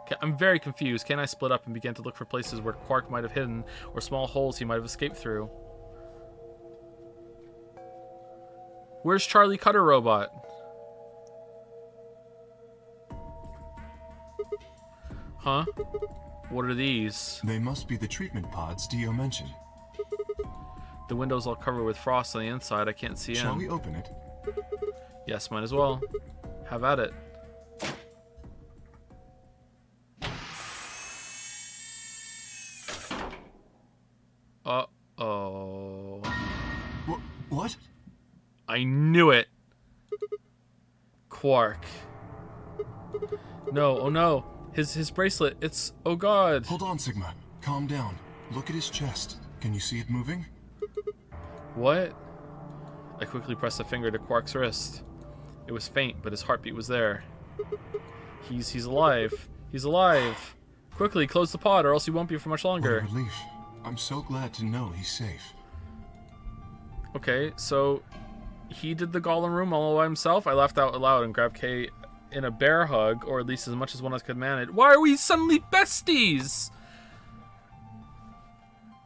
Okay, I'm very confused. Can I split up and begin to look for places where Quark might have hidden, or small holes he might have escaped through? Where's Charlie Cutter Robot? Huh? What are these? They must be the treatment pods Dio mentioned. The window's all covered with frost on the inside. I can't see in. Shall we open it? Yes, might as well. Have at it. Uh-oh. What? I knew it. Quark. No, oh no. His bracelet. It's, oh god. Hold on, Sigma. Calm down. Look at his chest. Can you see it moving? What? I quickly pressed a finger to Quark's wrist. It was faint, but his heartbeat was there. He's alive. He's alive. Quickly, close the pod or else he won't be for much longer. What a relief. I'm so glad to know he's safe. Okay, so he did the Golem room all by himself. I laughed out loud and grabbed Kay in a bear hug, or at least as much as one of us could manage. Why are we suddenly besties?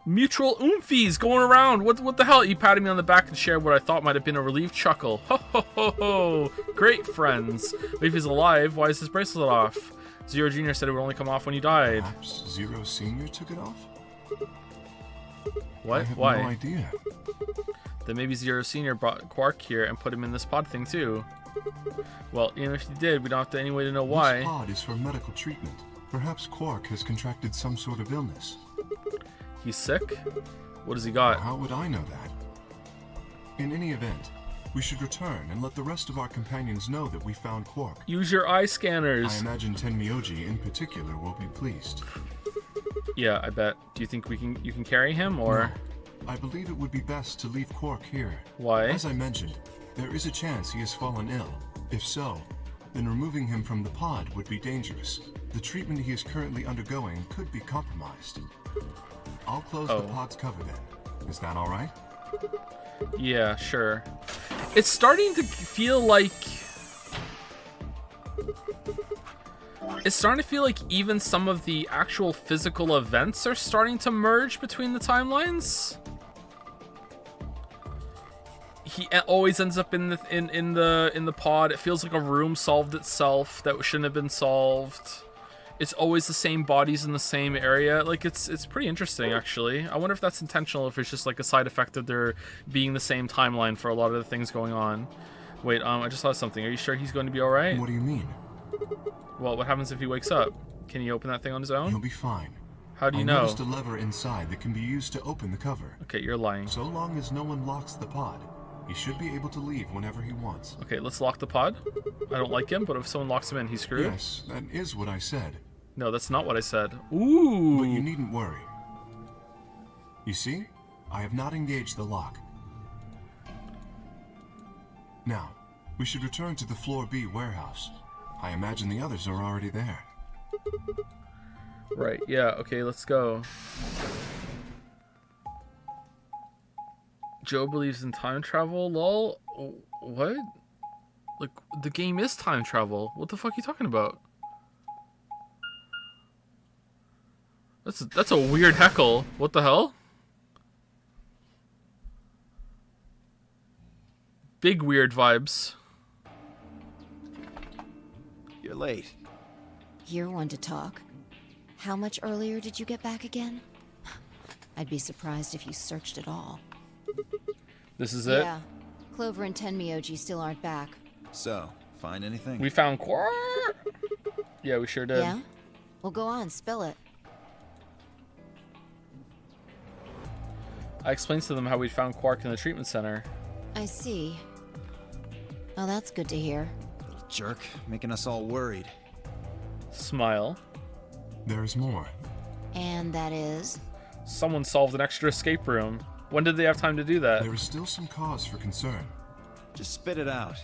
Mutual oomfies going around. What the hell? He patted me on the back and shared what I thought might have been a relieved chuckle. Ho ho ho ho! Great friends. But if he's alive, why is his bracelet off? Zero Jr. said it would only come off when you died. Perhaps Zero Senior took it off? What? I have Why? no idea. Then maybe Zero Senior brought Quark here and put him in this pod thing too. Well, even if he did, we don't have to any way to know why. This pod is for medical treatment. Perhaps Quark has contracted some sort of illness. He's sick? What has he got? How would I know that? In any event, we should return and let the rest of our companions know that we found Quark. Use your eye I scanners. imagine Tenmyoji in particular will be pleased. Yeah, I bet. Do you think you can carry him, or? No, I believe it would be best to leave Quark here. Why? As I mentioned, there is a chance he has fallen ill. If so, then removing him from the pod would be dangerous. The treatment he is currently undergoing could be compromised. I'll close the pod's cover then. Is that all right? Yeah, sure. It's starting to feel like... It's starting to feel like even some of the actual physical events are starting to merge between the timelines. He always ends up in the pod. It feels like a room solved itself that shouldn't have been solved. It's always the same bodies in the same area. Like, it's pretty interesting, actually. I wonder if that's intentional, if it's just like a side effect of there being the same timeline for a lot of the things going on. Wait, I just saw something. Are you sure he's going to be all right? What do you mean? Well, what happens if he wakes up? Can he open that thing on his own? He'll be fine. How do you I know? noticed a lever inside that can be used to open the cover. Okay, you're lying. So long as no one locks the pod, he should be able to leave whenever he wants. Okay, let's lock the pod. I don't like him, but if someone locks him in, he's screwed. Yes, that is what I said. No, that's not what I said. Ooh. But you needn't worry. You see? I have not engaged the lock. Now, we should return to the Floor B warehouse. I imagine the others are already there. Right, yeah, okay, let's go. Joe believes in time travel, lol? What? Like, the game is time travel. What the fuck are you talking about? That's a weird heckle. What the hell? Big weird vibes. You're late. You're one to talk. How much earlier did you get back again? I'd be surprised if you searched at all. This is it? Yeah. Clover and Tenmyoji still aren't back. So, find anything? We found Quark? Yeah, we sure did. Yeah? Well, go on, spill it. I explained to them how we found Quark in the treatment center. I see. Oh, that's good to hear. Little jerk, making us all worried. Smile. There's more. And that is? Someone solved an extra escape room. When did they have time to do that? There is still some cause for concern. Just spit it out.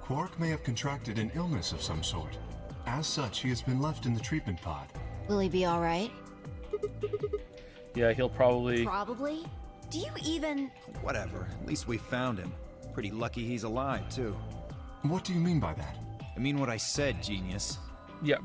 Quark may have contracted an illness of some sort. As such, he has been left in the treatment pod. Will he be alright? Yeah, he'll probably... Probably? Do you even... Whatever, at least we found him. Pretty lucky he's alive, too. What do you mean by that? I mean what I said, genius. Yeah.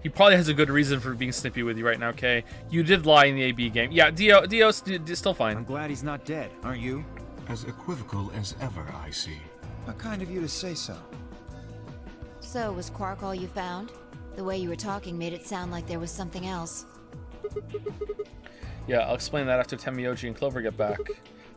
He probably has a good reason for being snippy with you right now, Kay. You did lie in the AB game. Yeah, Dio's still fine. I'm glad he's not dead, aren't you? As equivocal as ever, I see. How kind of you to say so. So, was Quark all you found? The way you were talking made it sound like there was something else. Yeah, I'll explain that after Tenmyoji and Clover get back.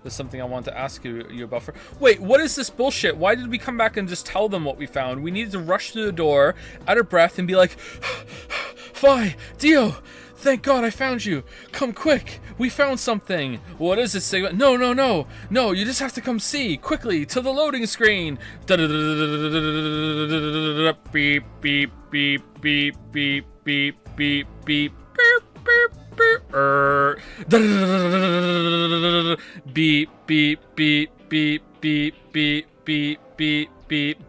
There's something I want to ask you about for... Wait, what is this bullshit? Why did we come back and just tell them what we found? We needed to rush through the door, out of breath, and be like, Fi, Dio, thank God I found you. Come quick, we found something. What is this, Sigma? No, you just have to come see, quickly, to the loading screen. Beep, beep, beep, beep, beep, beep, beep, beep, beep, beep. Beep, beep, beep, beep, beep, beep, beep, beep, beep.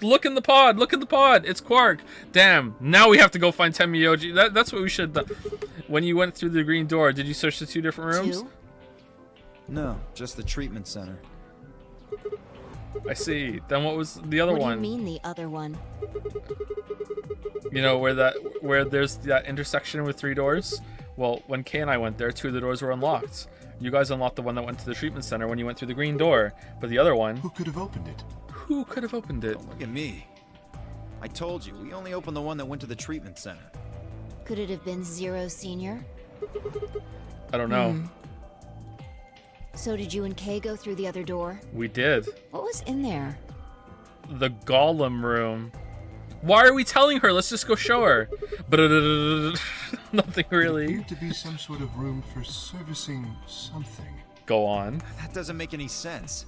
Look in the pod. It's Quark. Damn, now we have to go find Tenmyoji. That's what we should do. When you went through the green door, did you search the 2 different rooms? 2? No, just the treatment center. I see. Then what was the other one? What do you mean the other one? You know, where there's that intersection with 3 doors? Well, when Kay and I went there, 2 of the doors were unlocked. You guys unlocked the one that went to the treatment center when you went through the green door. But the other one... Who could have opened it? Who could have opened it? Don't look at me. I told you, we only opened the one that went to the treatment center. Could it have been Zero Senior? I don't know. So did you and Kay go through the other door? We did. What was in there? The Golem room. Why are we telling her? Let's just go show her. Nothing It really. appeared to be some sort of room for servicing something. Go on. That doesn't make any sense.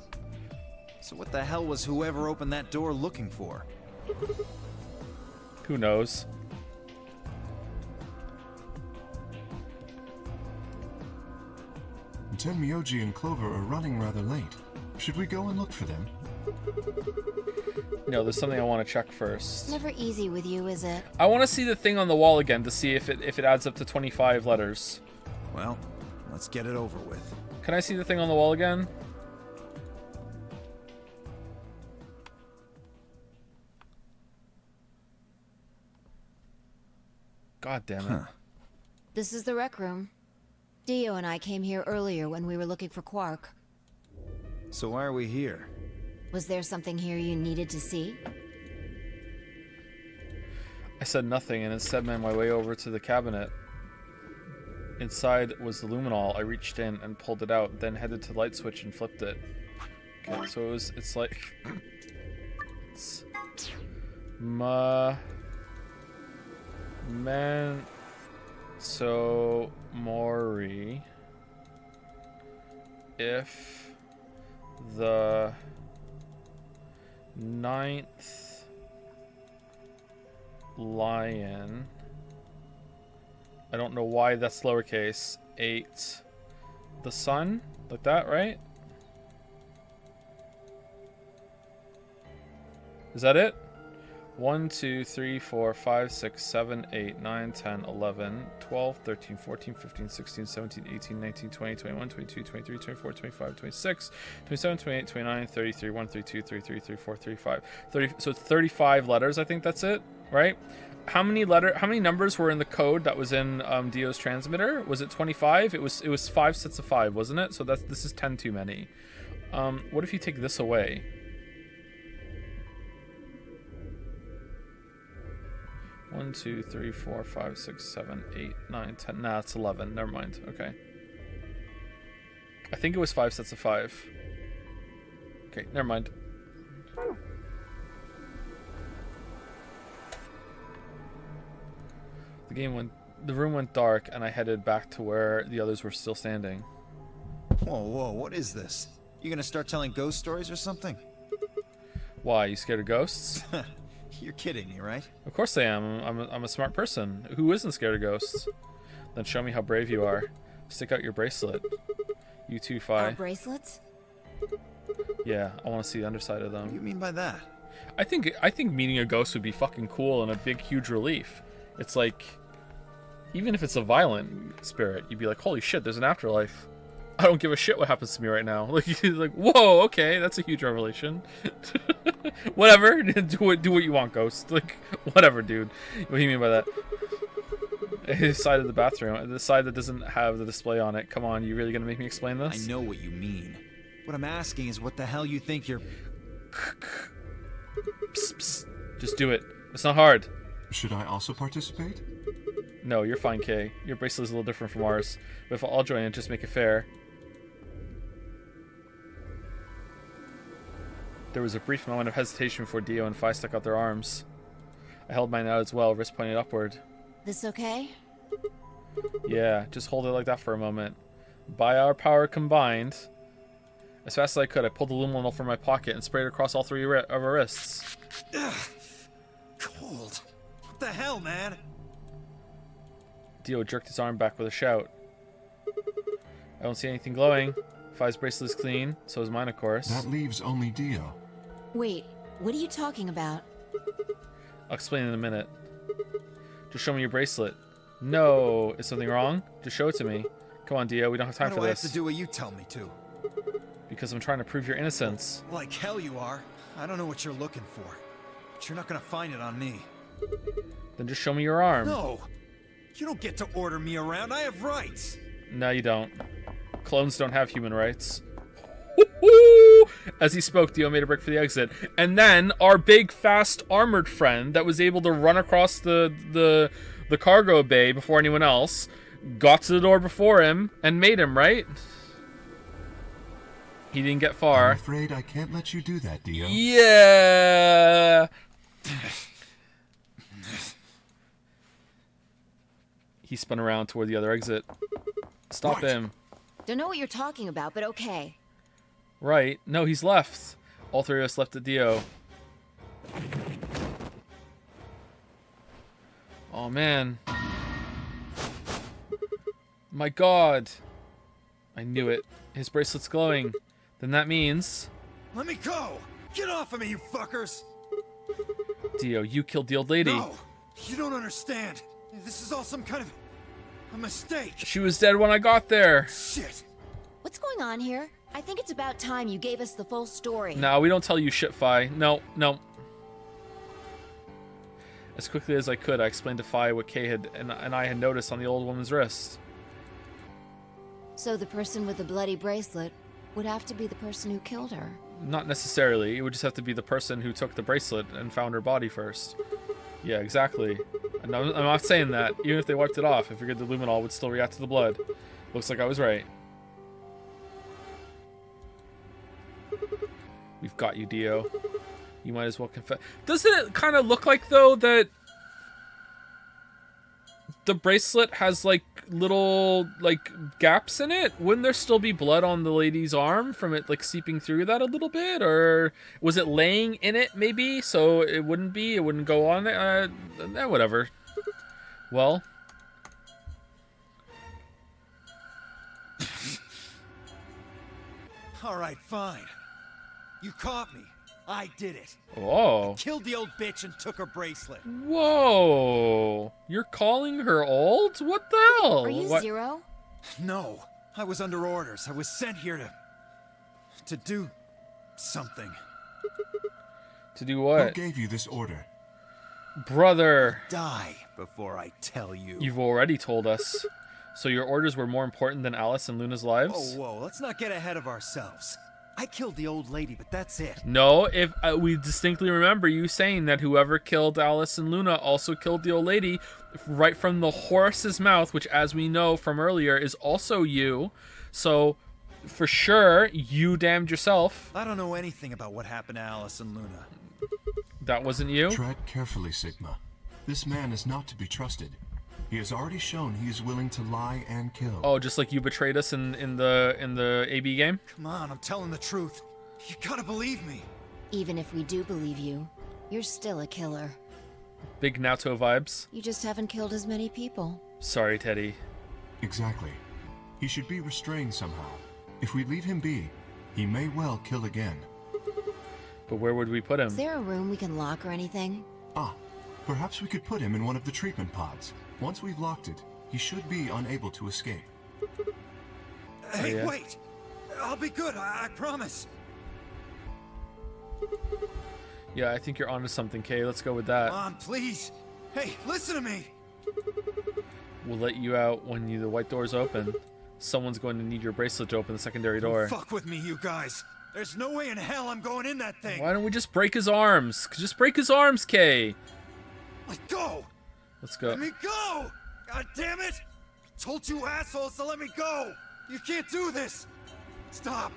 So what the hell was whoever opened that door looking for? Who knows? Tenmyoji and Clover are running rather late. Should we go and look for them? No, there's something I want to check first. Never easy with you, is it? I want to see the thing on the wall again to see if it adds up to 25 letters. Well, let's get it over with. Can I see the thing on the wall again? God damn it. Huh. This is the rec room. Dio and I came here earlier when we were looking for Quark. So why are we here? Was there something here you needed to see? I said nothing and instead made my way over to the cabinet. Inside was the luminol. I reached in and pulled it out, then headed to the light switch and flipped it. Okay, so it's like... It's... So... Mori... If... The... 9th... Lion... I don't know why that's lowercase. 8. The sun? Like that, right? Is that it? 1, 2, 3, 4, 5, 6, 7, 8, 9, 10, 11, 12, 13, 14, 15, 16, 17, 18, 19, 20, 21, 22, 23, 24, 25, 26, 27, 28, 29, 30, 31, 32, 33, 34, 35. 30, so it's 35 letters, I think that's it, right? How many numbers were in the code that was in Dio's transmitter? Was it 25? It was 5 sets of 5, wasn't it? So this is 10 too many. What if you take this away? 1, 2, 3, 4, 5, 6, 7, 8, 9, 10. Nah, it's 11. Never mind. Okay. I think it was 5 sets of 5. Okay, never mind. The room went dark, and I headed back to where the others were still standing. Whoa, what is this? You gonna start telling ghost stories or something? Why, you scared of ghosts? You're kidding me, right? Of course I am. I'm a smart person. Who isn't scared of ghosts? Then show me how brave you are. Stick out your bracelet. You too, Fi. Our bracelets? Yeah, I want to see the underside of them. What do you mean by that? I think meeting a ghost would be fucking cool and a big, huge relief. It's like, even if it's a violent spirit, you'd be like, holy shit, there's an afterlife. I don't give a shit what happens to me right now. Like, whoa, okay, that's a huge revelation. Whatever, do what you want, ghost. Like, whatever, dude. What do you mean by that? The side of the bathroom, the side that doesn't have the display on it. Come on, you really gonna make me explain this? I know what you mean. What I'm asking is what the hell you think you're... Psst, psst. Just do it. It's not hard. Should I also participate? No, you're fine, Kay. Your bracelet is a little different from ours. But if I'll join it, just make it fair. There was a brief moment of hesitation before Dio and Fi stuck out their arms. I held mine out as well, wrist pointed upward. This okay? Yeah, just hold it like that for a moment. By our power combined... As fast as I could, I pulled the luminol from my pocket and sprayed it across all 3 of our wrists. Ugh. Cold. What the hell, man? Dio jerked his arm back with a shout. I don't see anything glowing. Fi's bracelet is clean, so is mine, of course. That leaves only Dio. Wait, what are you talking about? I'll explain in a minute. Just show me your bracelet. No, is something wrong? Just show it to me. Come on, Dio, we don't have time for this. Why do I have to do what you tell me to? Because I'm trying to prove your innocence. Like hell you are. I don't know what you're looking for. But you're not gonna find it on me. Then just show me your arm. No! You don't get to order me around. I have rights. No, you don't. Clones don't have human rights. As he spoke, Dio made a break for the exit. And then our big, fast, armored friend that was able to run across the cargo bay before anyone else got to the door before him and made him, right? He didn't get far. I'm afraid I can't let you do that, Dio. Yeah. He spun around toward the other exit. Stop him. Don't know what you're talking about, but okay. Right. No, he's left. All 3 of us left at Dio. Oh, man. My God. I knew it. His bracelet's glowing. Then that means... Let me go! Get off of me, you fuckers! Dio, you killed the old lady. No! You don't understand. This is all some kind of... a mistake. She was dead when I got there. Shit! What's going on here? I think it's about time you gave us the full story. No, we don't tell you shit, Fi. No. As quickly as I could, I explained to Fi what Kay and I had noticed on the old woman's wrist. So the person with the bloody bracelet would have to be the person who killed her. Not necessarily. It would just have to be the person who took the bracelet and found her body first. Yeah, exactly. I'm not saying that. Even if they wiped it off, I figured the luminol would still react to the blood. Looks like I was right. We've got you, Dio. You might as well confess. Doesn't it kind of look like, though, that the bracelet has, like, little, like, gaps in it? Wouldn't there still be blood on the lady's arm from it, like, seeping through that a little bit? Or was it laying in it, maybe? So it wouldn't go on it? Whatever. Well. All right, fine. You caught me. I did it. Whoa. Killed the old bitch and took her bracelet. Whoa. You're calling her old? What the hell? Are you What? Zero? No, I was under orders. I was sent here to do something. To do Who what? gave you this order? Brother. Die before I tell you. You've already told us. So your orders were more important than Alice and Luna's lives? Oh, whoa, let's not get ahead of ourselves. I killed the old lady, but that's it. No, if we distinctly remember you saying that whoever killed Alice and Luna also killed the old lady right from the horse's mouth, which, as we know from earlier, is also you. So, for sure, you damned yourself. I don't know anything about what happened to Alice and Luna. That wasn't you? Tread carefully, Sigma. This man is not to be trusted. He has already shown he is willing to lie and kill. Oh, just like you betrayed us in the AB game? Come on, I'm telling the truth. You gotta believe me. Even if we do believe you, you're still a killer. Big Naruto vibes. You just haven't killed as many people. Sorry, Teddy. Exactly. He should be restrained somehow. If we leave him be, he may well kill again. But where would we put him? Is there a room we can lock or anything? Ah, perhaps we could put him in one of the treatment pods. Once we've locked it, he should be unable to escape. Hey, yeah. wait! I'll be good, I promise. Yeah, I think you're onto something, Kay. Let's go with that. Come on, please. Hey, listen to me. We'll let you out when the white door's open. Someone's going to need your bracelet to open the secondary door. Fuck with me, you guys. There's no way in hell I'm going in that thing. Why don't we just break his arms? Just break his arms, Kay. Let go! Let's go. Let me go! God damn it! Told you assholes to let me go! You can't do this! Stop!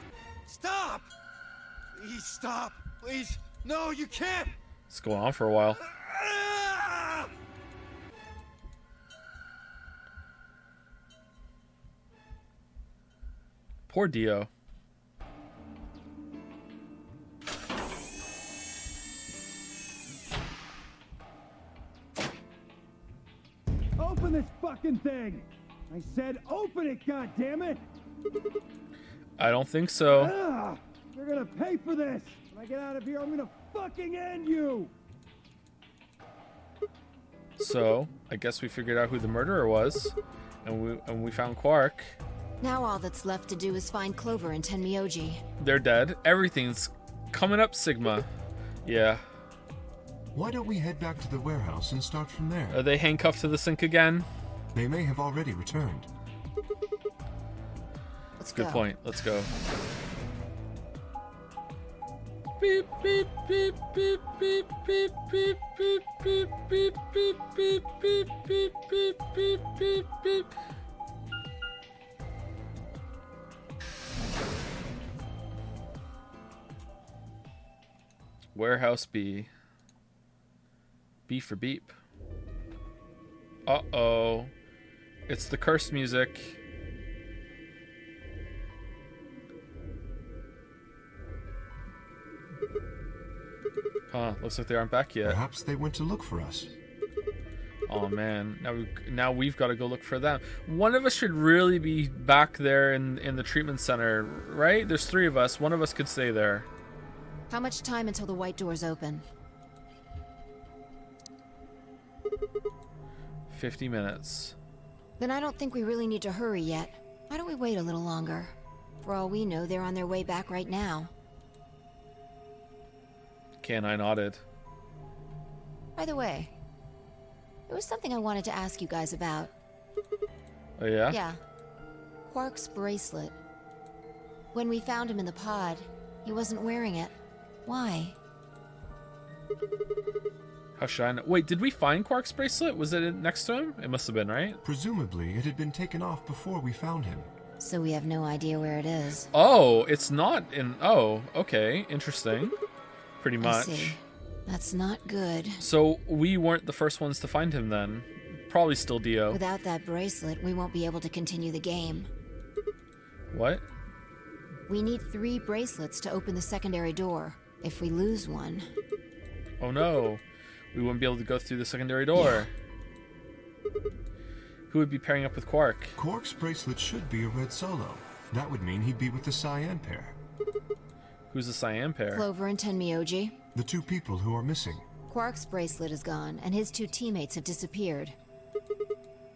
Stop! Please stop! Please! No, you can't! It's going on for a while. Ah! Poor Dio. Open this fucking thing! I said open it, goddammit! I don't think so. Ah, you're gonna pay for this! When I get out of here, I'm gonna fucking end you! So, I guess we figured out who the murderer was. And we found Quark. Now all that's left to do is find Clover and Tenmyoji. They're dead. Everything's coming up, Sigma. Yeah. Why don't we head back to the warehouse and start from there? Are they handcuffed to the sink again? They may have already returned. Let's go. Good point. Let's go. Beep beep beep beep beep beep beep beep beep beep beep beep beep beep beep beep beep beep. Warehouse B. B for beep. Uh-oh. It's the curse music. Huh, looks like they aren't back yet. Perhaps they went to look for us. Oh man, now we've got to go look for them. One of us should really be back there in the treatment center, right? There's 3 of us. One of us could stay there. How much time until the white doors open? 50 minutes. Then I don't think we really need to hurry yet. Why don't we wait a little longer? For all we know, they're on their way back right now. Kay and I nodded. By the way, there was something I wanted to ask you guys about. Oh yeah? Yeah. Quark's bracelet. When we found him in the pod, he wasn't wearing it. Why? How should I know? Wait, did we find Quark's bracelet? Was it next to him? It must have been, right? Presumably, it had been taken off before we found him. So we have no idea where it is. Oh, it's not in... Oh, okay. Interesting. Pretty I much. see. That's not good. So we weren't the first ones to find him then. Probably still Dio. Without that bracelet, we won't be able to continue the game. What? We need 3 bracelets to open the secondary door. If we lose one... Oh no. We wouldn't be able to go through the secondary door. Yeah. Who would be pairing up with Quark? Quark's bracelet should be a red solo. That would mean he'd be with the cyan pair. Who's the cyan pair? Clover and Tenmyoji. The 2 people who are missing. Quark's bracelet is gone, and his 2 teammates have disappeared.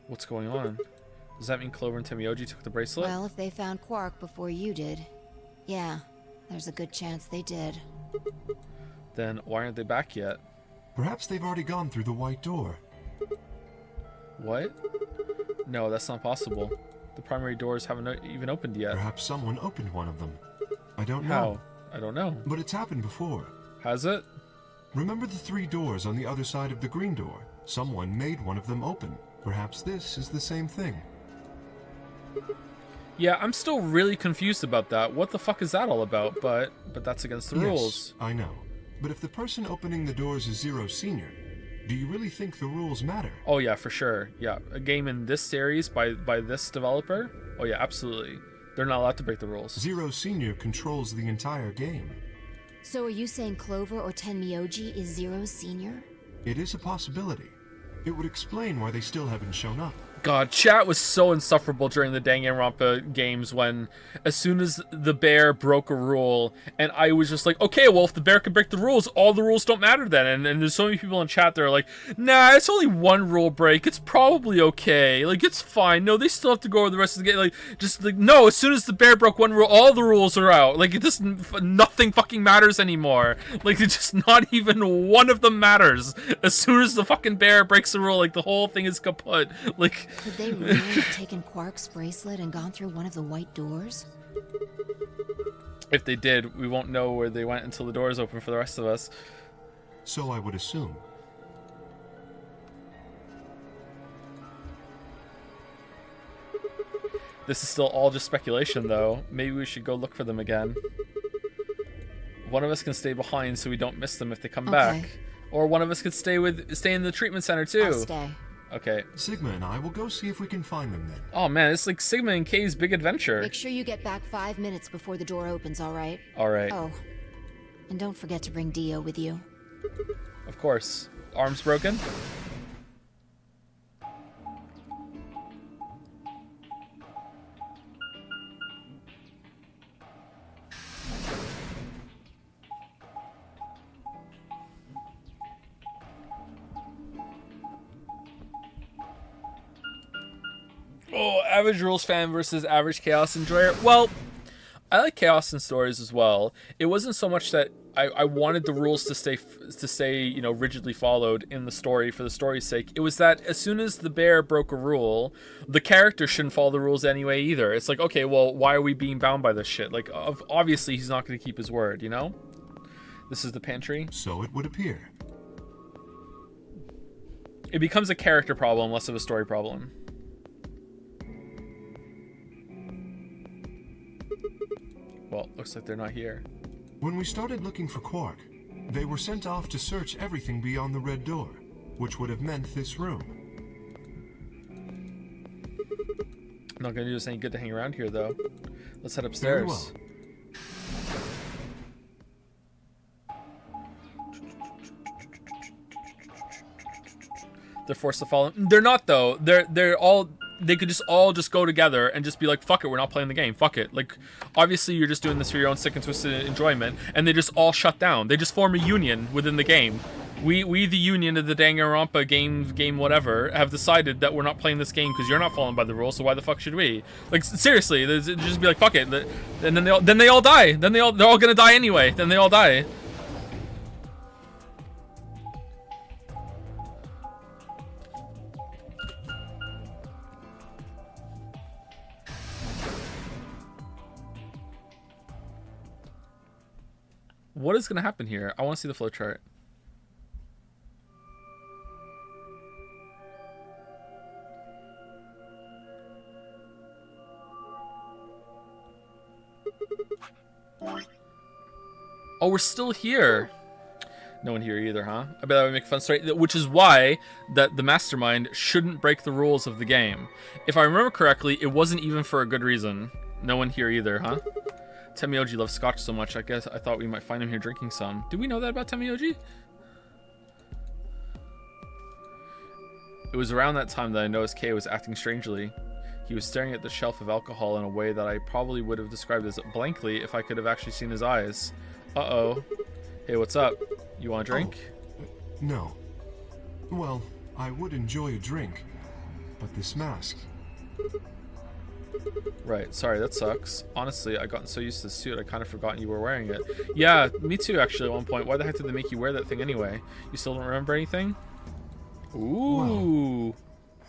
What's going on? Does that mean Clover and Tenmyoji took the bracelet? Well, if they found Quark before you did, yeah, there's a good chance they did. Then why aren't they back yet? Perhaps they've already gone through the white door. What? No, that's not possible. The primary doors haven't even opened yet. Perhaps someone opened one of them. I don't know. How? I don't know. But it's happened before. Has it? Remember the 3 doors on the other side of the green door? Someone made one of them open. Perhaps this is the same thing. Yeah, I'm still really confused about that. What the fuck is that all about? But that's against the rules. I know. But if the person opening the doors is Zero Senior, do you really think the rules matter? Oh yeah, for sure. Yeah, a game in this series by this developer? Oh yeah, absolutely. They're not allowed to break the rules. Zero Senior controls the entire game. So are you saying Clover or Tenmyoji is Zero Senior? It is a possibility. It would explain why they still haven't shown up. God, chat was so insufferable during the Danganronpa games when as soon as the bear broke a rule, and I was just like, okay, well, if the bear can break the rules, all the rules don't matter then. And there's so many people in chat that are like, nah, it's only one rule break. It's probably okay. Like, it's fine. No, they still have to go over the rest of the game. Like, just like, no, as soon as the bear broke one rule, all the rules are out. Like, it just, nothing fucking matters anymore. Like, it's just not even one of them matters. As soon as the fucking bear breaks the rule, like, the whole thing is kaput. Like, could they really have taken Quark's bracelet and gone through one of the white doors? If they did, we won't know where they went until the doors open for the rest of us. So I would assume. This is still all just speculation, though. Maybe we should go look for them again. One of us can stay behind so we don't miss them if they come back. Or one of us could stay in the treatment center, too. I'll stay. Okay. Sigma and I will go see if we can find them then. Oh man, it's like Sigma and K's big adventure. Make sure you get back 5 minutes before the door opens, alright? Alright. Oh, and don't forget to bring Dio with you. Of course. Arms broken? Oh, average rules fan versus average chaos enjoyer. Well, I like chaos in stories as well. It wasn't so much that I wanted the rules to stay, you know, rigidly followed in the story for the story's sake. It was that as soon as the bear broke a rule, the character shouldn't follow the rules anyway either. It's like, okay, well, why are we being bound by this shit? Like, obviously he's not going to keep his word, you know? This is the pantry. So it would appear. It becomes a character problem, less of a story problem. Well, looks like they're not here. When we started looking for Quark, they were sent off to search everything beyond the red door, which would have meant this room. Not gonna do us any good to hang around here, though. Let's head upstairs. Very well. They're forced to follow. They're not, though. They're all. They could just all go together and just be like, fuck it, we're not playing the game. Fuck it. Like, obviously you're just doing this for your own sick and twisted enjoyment, and they just all shut down. They just form a union within the game. We the union of the Danganronpa game whatever, have decided that we're not playing this game because you're not following by the rules, so why the fuck should we? Like, seriously, they just be like, fuck it. And then they all die. They're all gonna die anyway. Then they all die. What is going to happen here? I want to see the flowchart. Oh, we're still here. No one here either, huh? I bet that would make a fun story. Which is why that the mastermind shouldn't break the rules of the game. If I remember correctly, it wasn't even for a good reason. No one here either, huh? Temioji loves scotch so much, I guess I thought we might find him here drinking some. Do we know that about Temioji? It was around that time that I noticed Kay was acting strangely. He was staring at the shelf of alcohol in a way that I probably would have described as blankly if I could have actually seen his eyes. Uh-oh. Hey, what's up? You want a drink? Oh, no. Well, I would enjoy a drink, but this mask... Right, sorry, that sucks. Honestly, I've gotten so used to the suit, I kind of forgotten you were wearing it. Yeah, me too, actually, at one point. Why the heck did they make you wear that thing anyway? You still don't remember anything? Ooh. Well,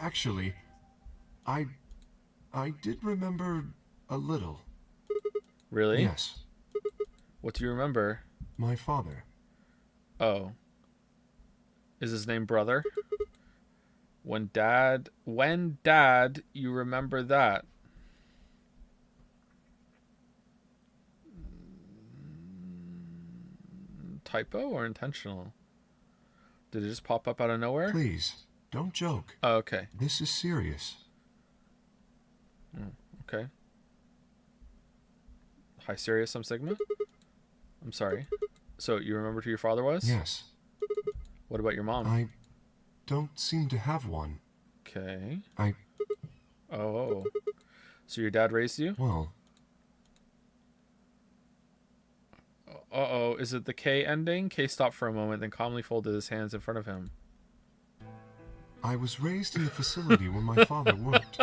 actually, I did remember a little. Really? Yes. What do you remember? My father. Oh. Is his name Brother? When dad, you remember that? Typo or intentional? Did it just pop up out of nowhere? Please, don't joke. Oh, okay. This is serious. Okay. Hi, Sirius, I'm Sigma? I'm sorry. So, you remembered who your father was? Yes. What about your mom? I don't seem to have one. Okay. I... Oh. So your dad raised you? Well... Uh-oh. Is it the K ending? K stopped for a moment, then calmly folded his hands in front of him. I was raised in the facility where my father worked.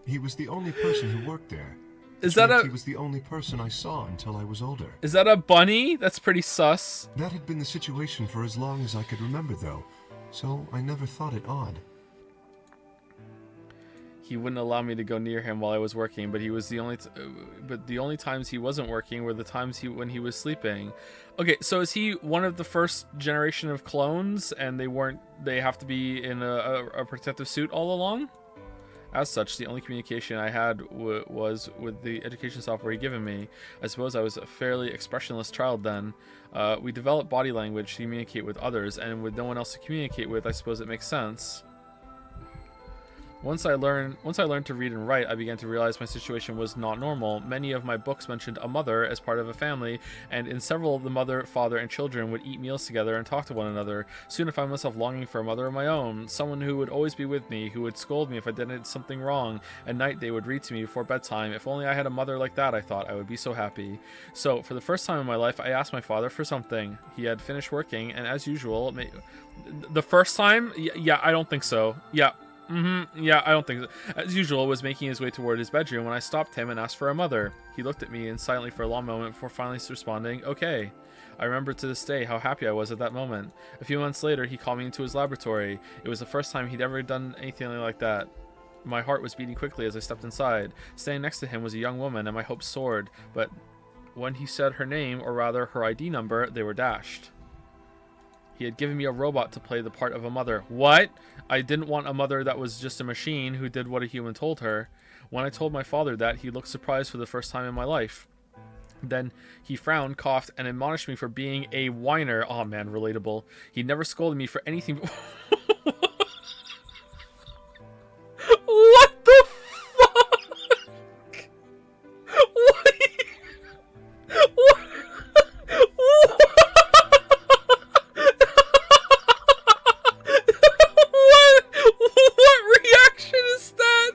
He was the only person who worked there. Is that He was the only person I saw until I was older. Is that a bunny? That's pretty sus. That had been the situation for as long as I could remember, though, so I never thought it odd. He wouldn't allow me to go near him while I was working, but he was the only but the only times he wasn't working were the times when he was sleeping. Okay, so is he one of the first generation of clones and they have to be in a protective suit all along? As such, the only communication I had was with the education software he'd given me. I suppose I was a fairly expressionless child then. We developed body language to communicate with others, and with no one else to communicate with, I suppose it makes sense. Once I learned to read and write, I began to realize my situation was not normal. Many of my books mentioned a mother as part of a family, and in several, the mother, father, and children would eat meals together and talk to one another. Soon I found myself longing for a mother of my own, someone who would always be with me, who would scold me if I did something wrong. At night, they would read to me before bedtime. If only I had a mother like that, I thought, I would be so happy. So, for the first time in my life, I asked my father for something. He had finished working, and as usual, the first time? Yeah, I don't think so. Yeah. Yeah, I don't think so. As usual, was making his way toward his bedroom when I stopped him and asked for a mother. He looked at me in silently for a long moment before finally responding, okay. I remember to this day how happy I was at that moment. A few months later, he called me into his laboratory. It was the first time he'd ever done anything like that. My heart was beating quickly as I stepped inside. Standing next to him was a young woman, and my hopes soared. But when he said her name, or rather her ID number, they were dashed. He had given me a robot to play the part of a mother. What? I didn't want a mother that was just a machine who did what a human told her. When I told my father that, he looked surprised for the first time in my life. Then he frowned, coughed, and admonished me for being a whiner. Oh man, relatable. He never scolded me for anything. What the fuck? What? What reaction is that?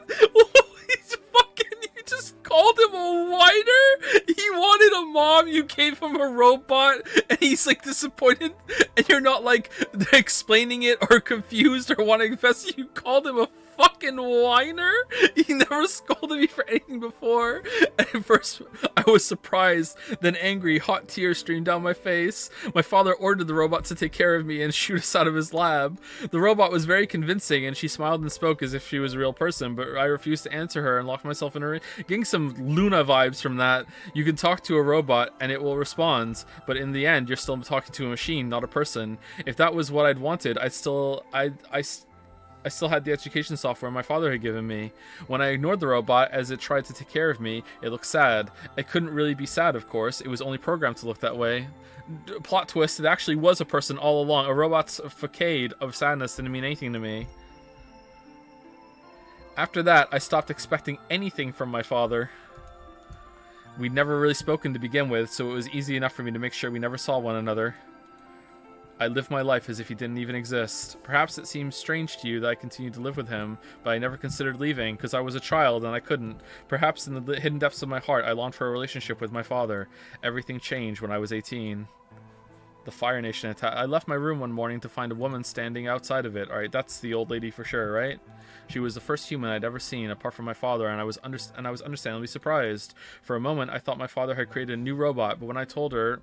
He's fucking, you just called him a whiner? He wanted a mom, you gave him a robot, and he's like disappointed, and you're not like explaining it or confused or wanting to confess. You called him a fucking whiner. He never scolded me for anything before. And at first, I was surprised, then angry. Hot tears streamed down my face. My father ordered the robot to take care of me and shoot us out of his lab. The robot was very convincing, and she smiled and spoke as if she was a real person, but I refused to answer her and locked myself in her room. Getting some Luna vibes from that. You can talk to a robot, and it will respond, but in the end, you're still talking to a machine, not a person. If that was what I'd wanted, I still had the education software my father had given me. When I ignored the robot as it tried to take care of me, it looked sad. It couldn't really be sad, of course. It was only programmed to look that way. Plot twist, it actually was a person all along. A robot's facade of sadness didn't mean anything to me. After that, I stopped expecting anything from my father. We'd never really spoken to begin with, so it was easy enough for me to make sure we never saw one another. I lived my life as if he didn't even exist. Perhaps it seems strange to you that I continued to live with him, but I never considered leaving, because I was a child and I couldn't. Perhaps in the hidden depths of my heart, I longed for a relationship with my father. Everything changed when I was 18. The Fire Nation attack. I left my room one morning to find a woman standing outside of it. Alright, that's the old lady for sure, right? She was the first human I'd ever seen, apart from my father, and I was understandably surprised. For a moment, I thought my father had created a new robot, but when I told her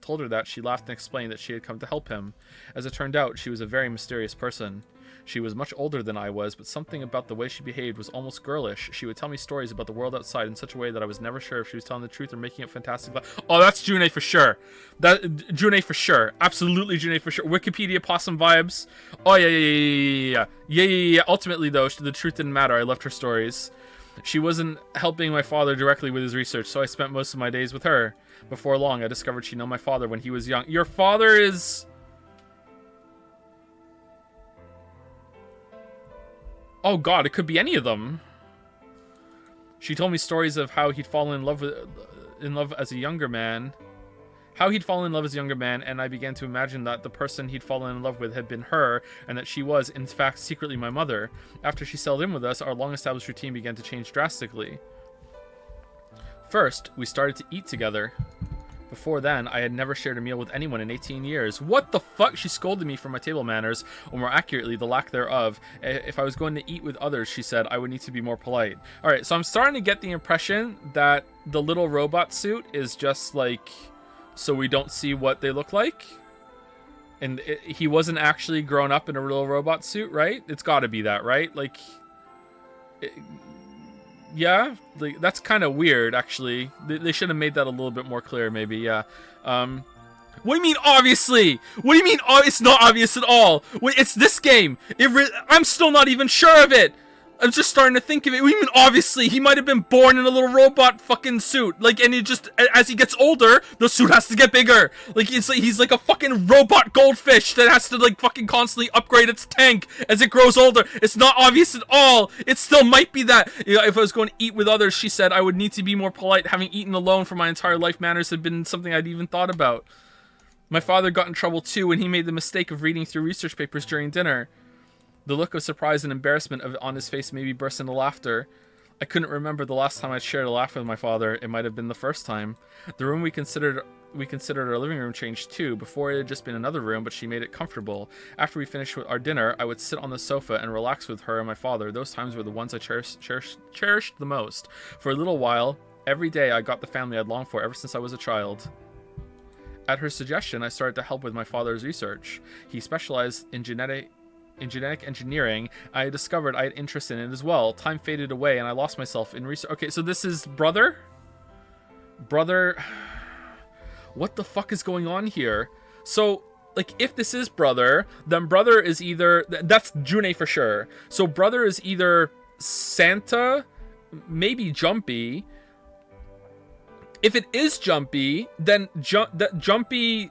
that, she laughed and explained that she had come to help him. As it turned out, she was a very mysterious person. She was much older than I was, but something about the way she behaved was almost girlish. She would tell me stories about the world outside in such a way that I was never sure if she was telling the truth or making up fantastic Oh, that's June for sure. June for sure. Absolutely June for sure. Wikipedia possum vibes. Oh, yeah. Ultimately, though, the truth didn't matter. I left her stories. She wasn't helping my father directly with his research, so I spent most of my days with her. Before long, I discovered she knew my father when he was young. Your father is... Oh god, it could be any of them. She told me stories of how he'd fallen in love as a younger man. How he'd fallen in love as a younger man, and I began to imagine that the person he'd fallen in love with had been her, and that she was, in fact, secretly my mother. After she settled in with us, our long-established routine began to change drastically. First, we started to eat together. Before then, I had never shared a meal with anyone in 18 years. What the fuck? She scolded me for my table manners, or more accurately, the lack thereof. If I was going to eat with others, she said, I would need to be more polite. Alright, so I'm starting to get the impression that the little robot suit is just like, so we don't see what they look like. And he wasn't actually grown up in a little robot suit, right? It's gotta be that, right? Like... yeah, like, that's kind of weird, actually. They should have made that a little bit more clear, maybe, yeah. What do you mean, obviously? What do you mean, it's not obvious at all? Wait, it's this game. I'm still not even sure of it. I'm just starting to think of it. What do you mean, obviously? He might have been born in a little robot fucking suit. Like, and he just, as he gets older, the suit has to get bigger. Like, he's like a fucking robot goldfish that has to, like, fucking constantly upgrade its tank as it grows older. It's not obvious at all. It still might be that. You know, if I was going to eat with others, she said, I would need to be more polite. Having eaten alone for my entire life, manners had been something I'd even thought about. My father got in trouble, too, when he made the mistake of reading through research papers during dinner. The look of surprise and embarrassment on his face made me burst into laughter. I couldn't remember the last time I'd shared a laugh with my father. It might have been the first time. The room we considered our living room changed too. Before it had just been another room, but she made it comfortable. After we finished with our dinner, I would sit on the sofa and relax with her and my father. Those times were the ones I cherished the most. For a little while, every day I got the family I'd longed for ever since I was a child. At her suggestion, I started to help with my father's research. He specialized in genetic engineering. I discovered I had interest in it as well. Time faded away and I lost myself in research. Okay, so this is brother? What the fuck is going on here? So, like, if this is brother, then brother is either... That's June for sure. So brother is either Santa, maybe Jumpy. If it is Jumpy, then Jumpy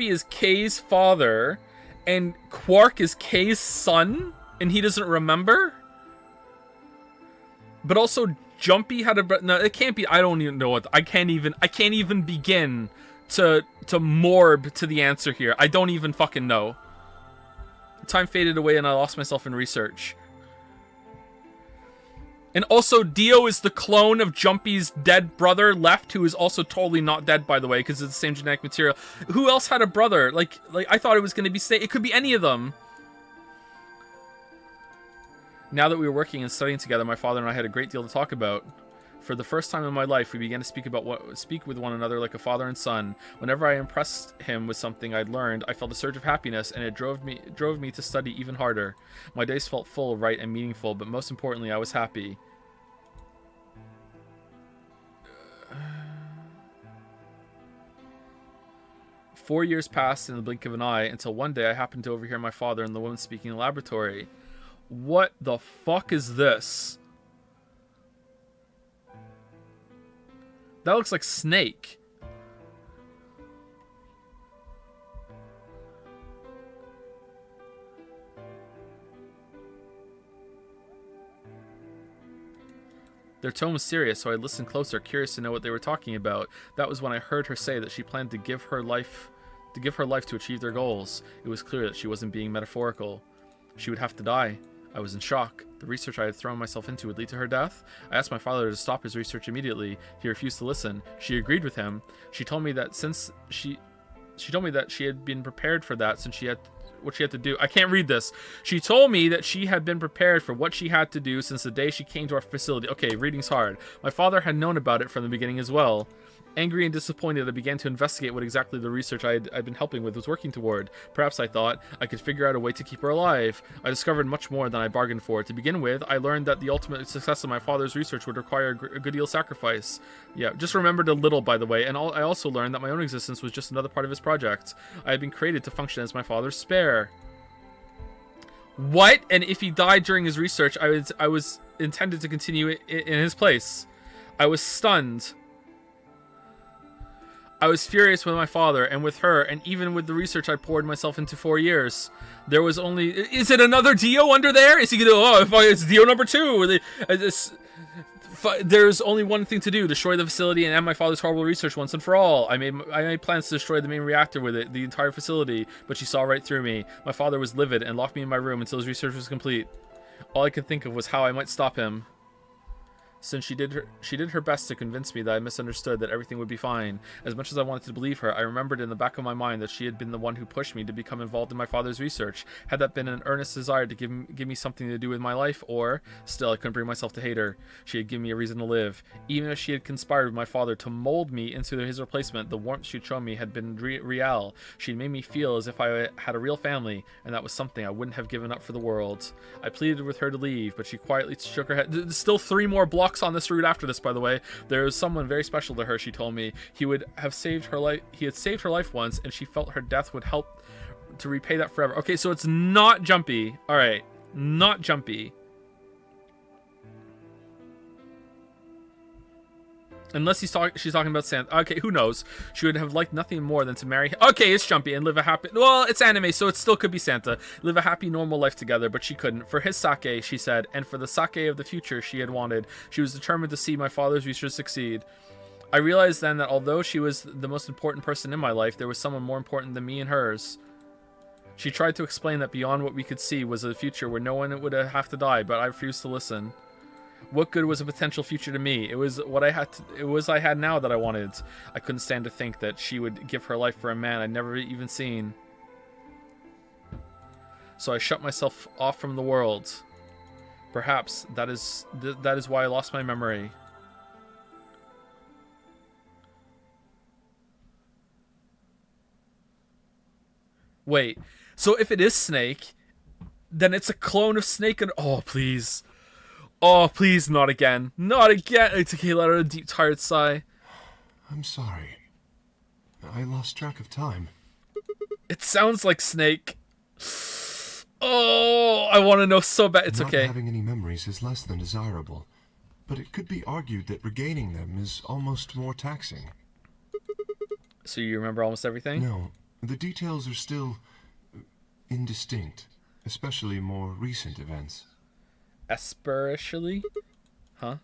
is Kay's father, and Quark is Kay's son, and he doesn't remember? But also, Jumpy had a... No, it can't be... I don't even know what... I can't even begin to morb to the answer here. I don't even fucking know. Time faded away and I lost myself in research. And also, Dio is the clone of Jumpy's dead brother left, who is also totally not dead, by the way, because it's the same genetic material. Who else had a brother? Like I thought it was going to be... It could be any of them. Now that we were working and studying together, my father and I had a great deal to talk about. For the first time in my life, we began to speak with one another like a father and son. Whenever I impressed him with something I'd learned, I felt a surge of happiness, and it drove me to study even harder. My days felt full, right, and meaningful, but most importantly, I was happy. 4 years passed in the blink of an eye until one day I happened to overhear my father and the woman speaking in the laboratory. What the fuck is this? That looks like Snake. Their tone was serious, so I listened closer, curious to know what they were talking about. That was when I heard her say that she planned to give her life to achieve their goals. It was clear that she wasn't being metaphorical. She would have to die. I was in shock. The research I had thrown myself into would lead to her death? I asked my father to stop his research immediately. He refused to listen. She agreed with him. She told me that she had been prepared for that since what she had to do. I can't read this. She told me that she had been prepared for what she had to do since the day she came to our facility. Okay, reading's hard. My father had known about it from the beginning as well. Angry and disappointed, I began to investigate what exactly the research I'd been helping with was working toward. Perhaps, I thought, I could figure out a way to keep her alive. I discovered much more than I bargained for. To begin with, I learned that the ultimate success of my father's research would require a good deal of sacrifice. Yeah, just remembered a little, by the way, and I also learned that my own existence was just another part of his project. I had been created to function as my father's spare. What? And if he died during his research, I was intended to continue it in his place. I was stunned. I was furious with my father and with her, and even with the research I poured myself into 4 years. There was only... Is it another Dio under there? Is he gonna... Oh, it's Dio number 2! There's only one thing to do: destroy the facility and end my father's horrible research once and for all. I made plans to destroy the main reactor with it, the entire facility, but she saw right through me. My father was livid and locked me in my room until his research was complete. All I could think of was how I might stop him. Since she did her best to convince me that I misunderstood, that everything would be fine. As much as I wanted to believe her, I remembered in the back of my mind that she had been the one who pushed me to become involved in my father's research. Had that been an earnest desire to give me something to do with my life, or... Still, I couldn't bring myself to hate her. She had given me a reason to live. Even if she had conspired with my father to mold me into his replacement, the warmth she'd shown me had been real. She'd made me feel as if I had a real family, and that was something I wouldn't have given up for the world. I pleaded with her to leave, but she quietly shook her head. There's still 3 more blocks on this route after this, by the way. There was someone very special to her, she told me. He had saved her life once, and she felt her death would help to repay that forever. Okay, so it's not jumpy. Alright, not jumpy. Unless she's talking about Santa. Okay, who knows? She would have liked nothing more than to marry him. Okay, it's jumpy and live a happy... Well, it's anime, so it still could be Santa. Live a happy, normal life together, but she couldn't. For his sake, she said, and for the sake of the future she had wanted, she was determined to see my father's research succeed. I realized then that although she was the most important person in my life, there was someone more important than me and hers. She tried to explain that beyond what we could see was a future where no one would have to die, but I refused to listen. What good was a potential future to me? It was what I had now that I wanted. I couldn't stand to think that she would give her life for a man I'd never even seen. So I shut myself off from the world. Perhaps that is why I lost my memory. Wait, so if it is Snake, then it's a clone of Snake and... Oh, please. Oh, please, not again. Not again. Okay, let out a deep, tired sigh. I'm sorry. I lost track of time. It sounds like Snake. Oh, I want to know so bad. It's okay. Not having any memories is less than desirable, but it could be argued that regaining them is almost more taxing. So you remember almost everything? No, the details are still indistinct, especially more recent events. Especially? Huh?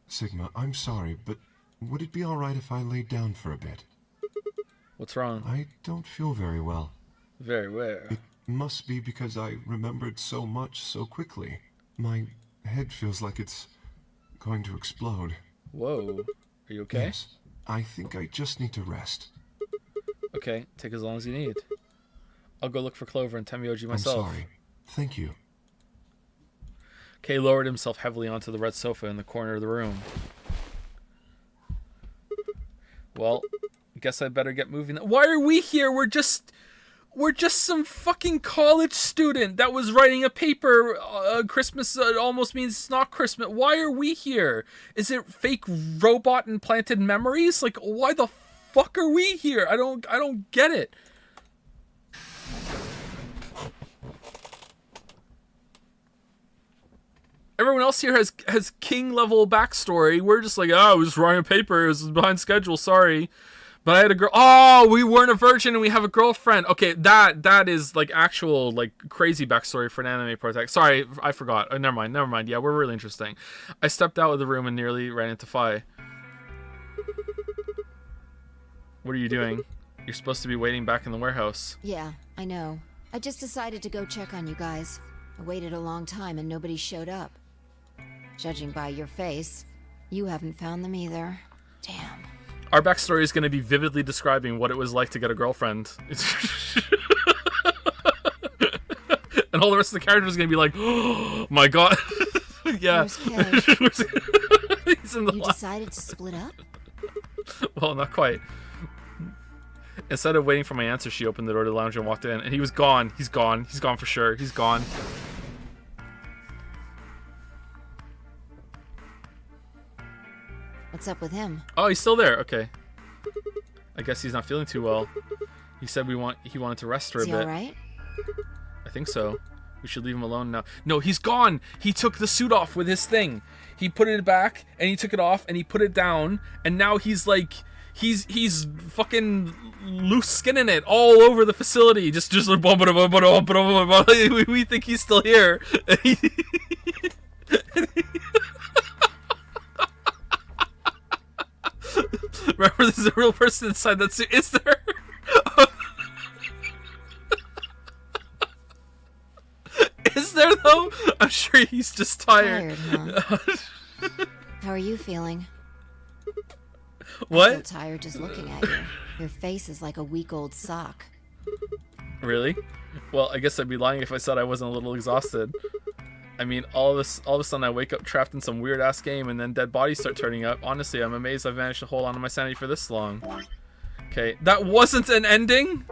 Sigma, I'm sorry, but would it be alright if I laid down for a bit? What's wrong? I don't feel very well. Very well. It must be because I remembered so much so quickly. My head feels like it's going to explode. Whoa. Are you okay? Yes. I think I just need to rest. Okay, take as long as you need. I'll go look for Clover and Temioji myself. I'm sorry. Thank you. Kay lowered himself heavily onto the red sofa in the corner of the room. Well, I guess I better get moving. Why are we here? We're just some fucking college student that was writing a paper. Christmas almost means it's not Christmas. Why are we here? Is it fake robot implanted memories? Like, why the fuck are we here? I don't get it. Everyone else here has king level backstory. We're just like, oh, I was writing a paper. It was behind schedule. Sorry. But I had a girl. Oh, we weren't a virgin and we have a girlfriend. Okay, that is like actual like crazy backstory for an anime protagonist. Sorry, I forgot. Oh, never mind. Yeah, we're really interesting. I stepped out of the room and nearly ran into Fi. What are you doing? You're supposed to be waiting back in the warehouse. Yeah, I know. I just decided to go check on you guys. I waited a long time and nobody showed up. Judging by your face, you haven't found them either. Damn. Our backstory is going to be vividly describing what it was like to get a girlfriend. And all the rest of the characters are going to be like, oh my god. Yeah. Where's Kay? He's in the You decided to split up? Well, not quite. Instead of waiting for my answer, she opened the door to the lounge and walked in. And he was gone. He's gone. He's gone for sure. He's gone. What's up with him? Oh, he's still there. Okay. I guess he's not feeling too well. He said he wanted to rest for a bit. Is he alright? I think so. We should leave him alone now. No, he's gone. He took the suit off with his thing. He put it back and he took it off and he put it down and now he's like he's fucking loose skinning it all over the facility. Just like we think he's still here. Remember, there's a real person inside that suit. Is there? Is there though? I'm sure he's just tired. Huh? How are you feeling? What? I feel tired just looking at you. Your face is like a week-old sock. Really? Well, I guess I'd be lying if I said I wasn't a little exhausted. I mean, all of a sudden I wake up trapped in some weird-ass game and then dead bodies start turning up. Honestly, I'm amazed I've managed to hold on to my sanity for this long. Okay, that wasn't an ending?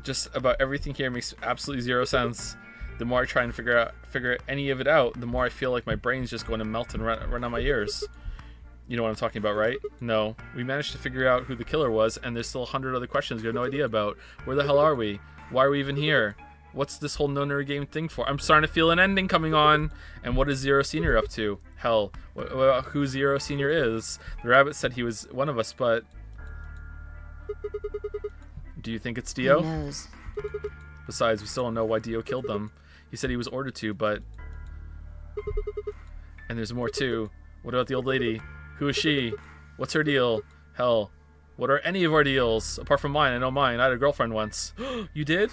Just about everything here makes absolutely zero sense. The more I try and figure any of it out, the more I feel like my brain's just going to melt and run out my ears. You know what I'm talking about, right? No. We managed to figure out who the killer was, and there's still 100 other questions we have no idea about. Where the hell are we? Why are we even here? What's this whole Nonary game thing for? I'm starting to feel an ending coming on. And what is Zero Senior up to? Hell, who Zero Senior is? The rabbit said he was one of us, but... Do you think it's Dio? Who knows? Besides, we still don't know why Dio killed them. He said he was ordered to, but... And there's more too. What about the old lady? Who is she? What's her deal? Hell, what are any of our deals? Apart from mine, I know mine. I had a girlfriend once. You did?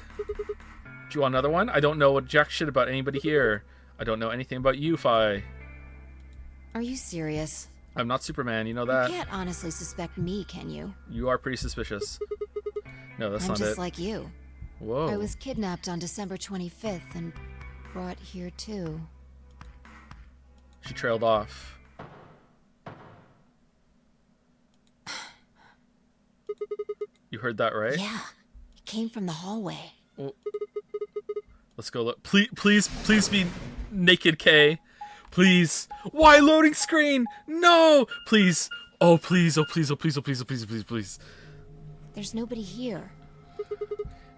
Do you want another one? I don't know what jack shit about anybody here. I don't know anything about you, Fi. Are you serious? I'm not Superman, you know that. You can't honestly suspect me, can you? You are pretty suspicious. No, that's I'm not it. I'm just like you. Whoa. I was kidnapped on December 25th and brought here too. She trailed off. You heard that, right? Yeah. It came from the hallway. Well, let's go look. Please be naked, Kay. Please. Why loading screen? No! Please. Oh, please. Oh, please. Oh, please. Oh, please. Oh, please. Oh, please. Please. There's nobody here.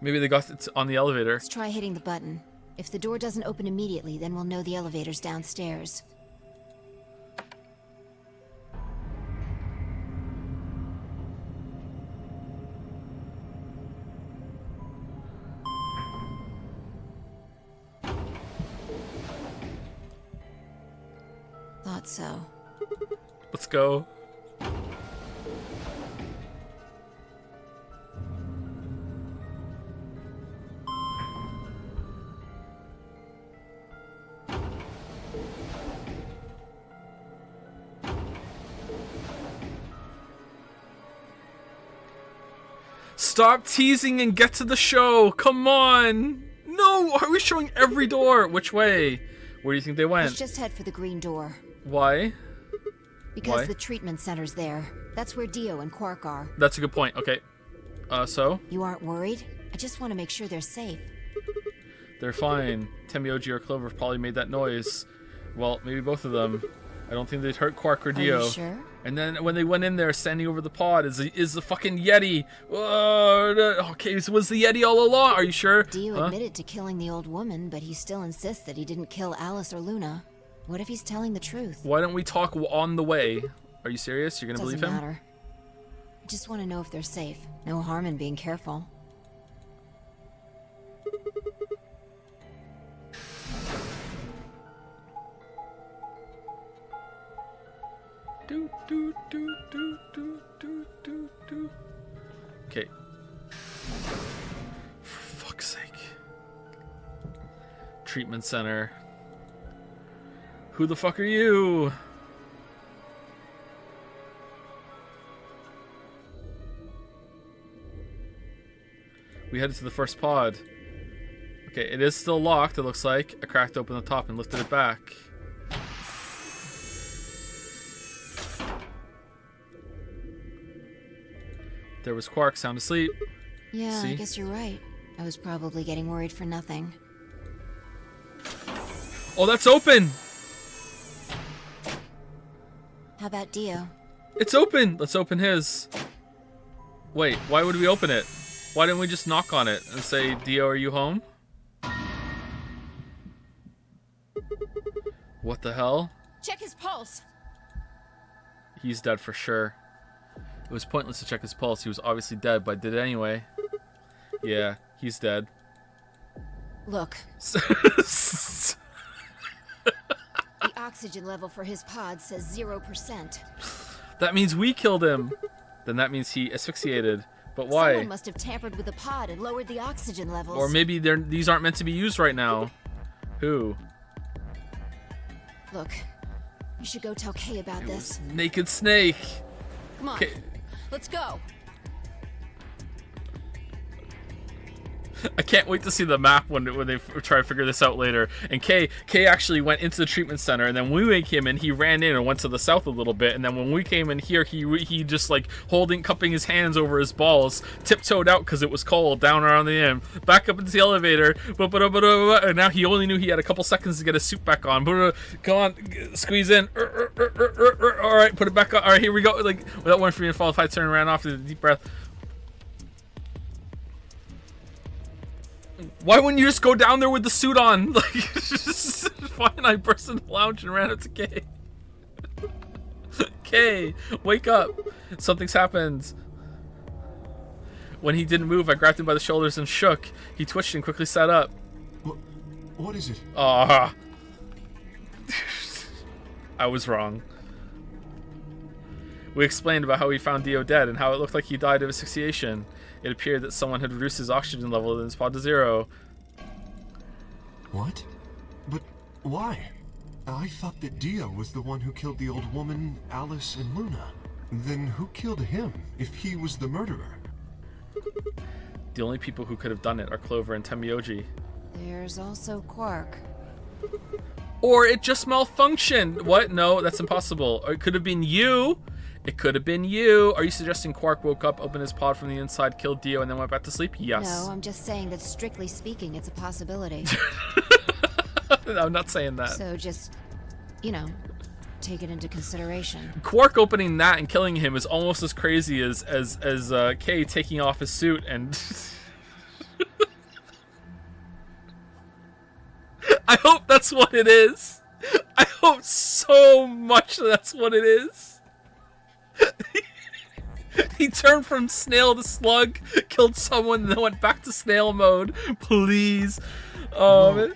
Maybe they got it on the elevator. Let's try hitting the button. If the door doesn't open immediately, then we'll know the elevator's downstairs. Thought so. Let's go. Stop teasing and get to the show. Come on. No, are we showing every door? Which way? Where do you think they went? Let's just head for the green door. Why? Because Why? the treatment center's there. That's where Dio and Quark are. That's a good point. Okay. So? You aren't worried? I just want to make sure they're safe. They're fine. Temioji or Clover probably made that noise. Well, maybe both of them. I don't think they'd hurt Quark or Dio. Are you sure? And then when they went in there, standing over the pod, is the fucking Yeti. Okay, so was the Yeti all along? Are you sure? Dio admitted to killing the old woman, but he still insists that he didn't kill Alice or Luna. What if he's telling the truth? Why don't we talk on the way? Are you serious? You're gonna believe him? Doesn't matter. I just want to know if they're safe. No harm in being careful. Okay. For fuck's sake. Treatment center. Who the fuck are you? We headed to the first pod. Okay, it is still locked, it looks like. I cracked open the top and lifted it back. There was Quark, sound asleep. Yeah, See? I guess you're right. I was probably getting worried for nothing. Oh, that's open! How about Dio? It's open! Let's open his. Wait, why would we open it? Why didn't we just knock on it and say, Dio, are you home? What the hell? Check his pulse. He's dead for sure. It was pointless to check his pulse. He was obviously dead, but I did it anyway. Yeah, he's dead. Look. The oxygen level for his pod says 0%. That means we killed him. Then that means he asphyxiated. But why? Someone must have tampered with the pod and lowered the oxygen levels. Or maybe these aren't meant to be used right now. Who? Look, you should go tell Kay about this. Naked Snake. Come on. Kay. Let's go. I can't wait to see the map when they try to figure this out later. And Kay actually went into the treatment center, and then when we came in, he ran in and went to the south a little bit. And then when we came in here, he just like cupping his hands over his balls, tiptoed out because it was cold, down around the end, back up into the elevator, and now he only knew he had a couple seconds to get his suit back on. Come on, squeeze in. All right, put it back on. All right, here we go. Like without waiting for me to fall, if I turned around off with a deep breath. Why wouldn't you just go down there with the suit on? Like, just fine. I burst in the lounge and ran up to Kay. Kay, wake up. Something's happened. When he didn't move, I grabbed him by the shoulders and shook. He twitched and quickly sat up. What is it? I was wrong. We explained about how we found Dio dead and how it looked like he died of asphyxiation. It appeared that someone had reduced his oxygen level in his pod to 0. What? But why? I thought that Dio was the one who killed the old woman, Alice, and Luna. Then who killed him if he was the murderer? The only people who could have done it are Clover and Temioji. There's also Quark. Or it just malfunctioned. What? No, that's impossible. Or it could have been you. It could have been you. Are you suggesting Quark woke up, opened his pod from the inside, killed Dio, and then went back to sleep? Yes. No, I'm just saying that strictly speaking, it's a possibility. I'm not saying that. So just, take it into consideration. Quark opening that and killing him is almost as crazy as Kay taking off his suit and... I hope that's what it is. I hope so much that's what it is. He turned from snail to slug, killed someone, and then went back to snail mode. Please. Well,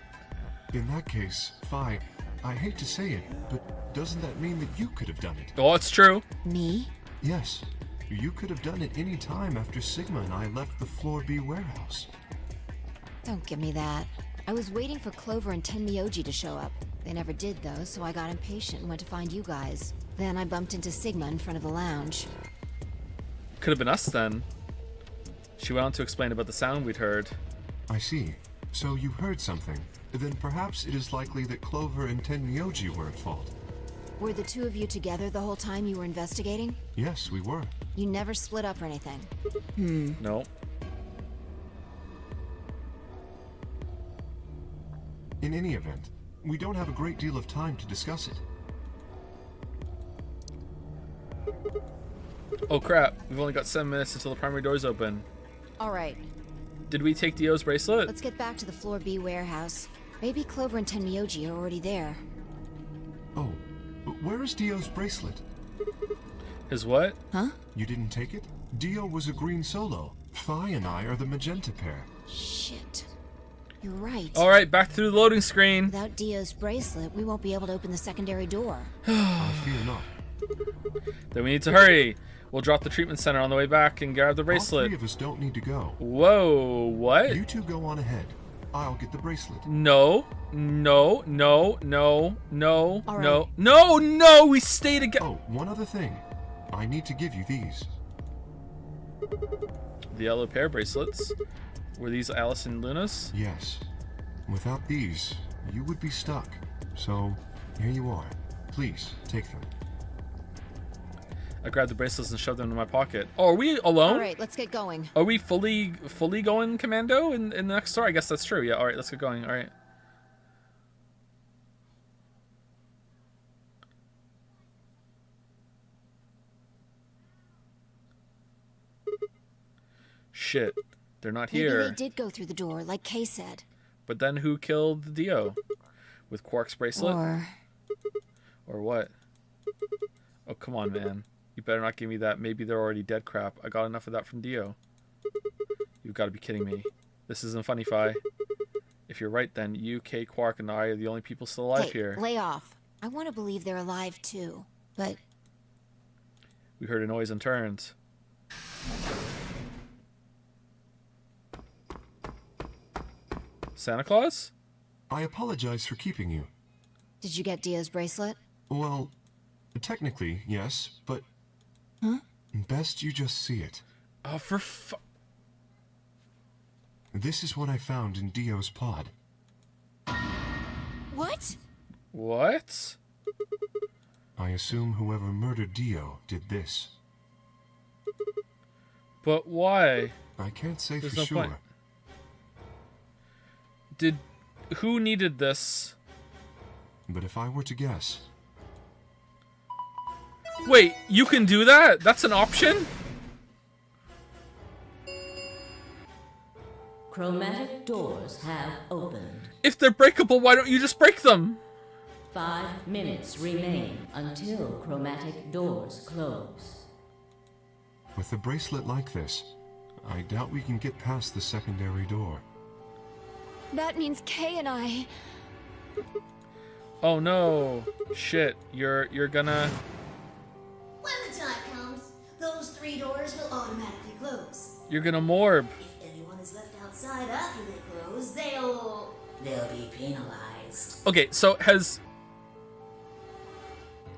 in that case, fine. I hate to say it, but doesn't that mean that you could have done it? Oh, it's true. Me? Yes. You could have done it any time after Sigma and I left the Floor B warehouse. Don't give me that. I was waiting for Clover and Tenmyoji to show up. They never did, though, so I got impatient and went to find you guys. Then I bumped into Sigma in front of the lounge. Could have been us then. She went on to explain about the sound we'd heard. I see. So you heard something. Then perhaps it is likely that Clover and Tenmyoji were at fault. Were the two of you together the whole time you were investigating? Yes, we were. You never split up or anything? No. In any event, we don't have a great deal of time to discuss it. Oh crap, we've only got 7 minutes until the primary door's open. Alright, Did we take Dio's bracelet? let's get back to the Floor B warehouse. Maybe Clover and Tenmyoji are already there. Oh, where is Dio's bracelet? His what? Huh? You didn't take it? Dio was a green solo. Phi and I are the magenta pair. Shit. You're right. Alright, back to the loading screen. Without Dio's bracelet, we won't be able to open the secondary door. I fear not. Then we need to hurry. We'll drop the treatment center on the way back and grab the All bracelet. three of us don't need to go. Whoa, what? You two go on ahead. I'll get the bracelet. No, no, no, no, no, All no, right. no, no, we stay together. Oh, one other thing. I need to give you these. The yellow pair bracelets. Were these Alice and Luna's? Yes. Without these, you would be stuck. So, here you are. Please, take them. I grabbed the bracelets and shoved them in my pocket. Oh, are we alone? Alright, let's get going. Are we fully going commando in the next store? I guess that's true. Yeah, alright, let's get going. Alright. Shit. They're not Maybe here. they did go through the door, like Kay said. But then who killed Dio? With Quark's bracelet? Or what? Oh, come on, man. You better not give me that maybe they're already dead crap. I got enough of that from Dio. You've got to be kidding me. This isn't funny, Phi. If you're right, then you, Kay, Quark, and I are the only people still alive Hey, here. lay off. I want to believe they're alive too. But We heard a noise and turned. Santa Claus? I apologize for keeping you. did you get Dio's bracelet? Well, technically, yes, but... Huh? Best you just see it. Oh, for This is what I found in Dio's pod. What? What? I assume whoever murdered Dio did this. But why? I can't say There's for no sure. point. Who needed this? But if I were to guess, Wait, you can do that? That's an option? Chromatic doors have opened. If they're breakable, why don't you just break them? 5 minutes remain until chromatic doors close. with a bracelet like this, I doubt we can get past the secondary door. That means Kay and I... Oh no. Shit, you're gonna... When the time comes, those 3 doors will automatically close. You're gonna morb. If anyone is left outside after they close, they'll be penalized. Okay, so has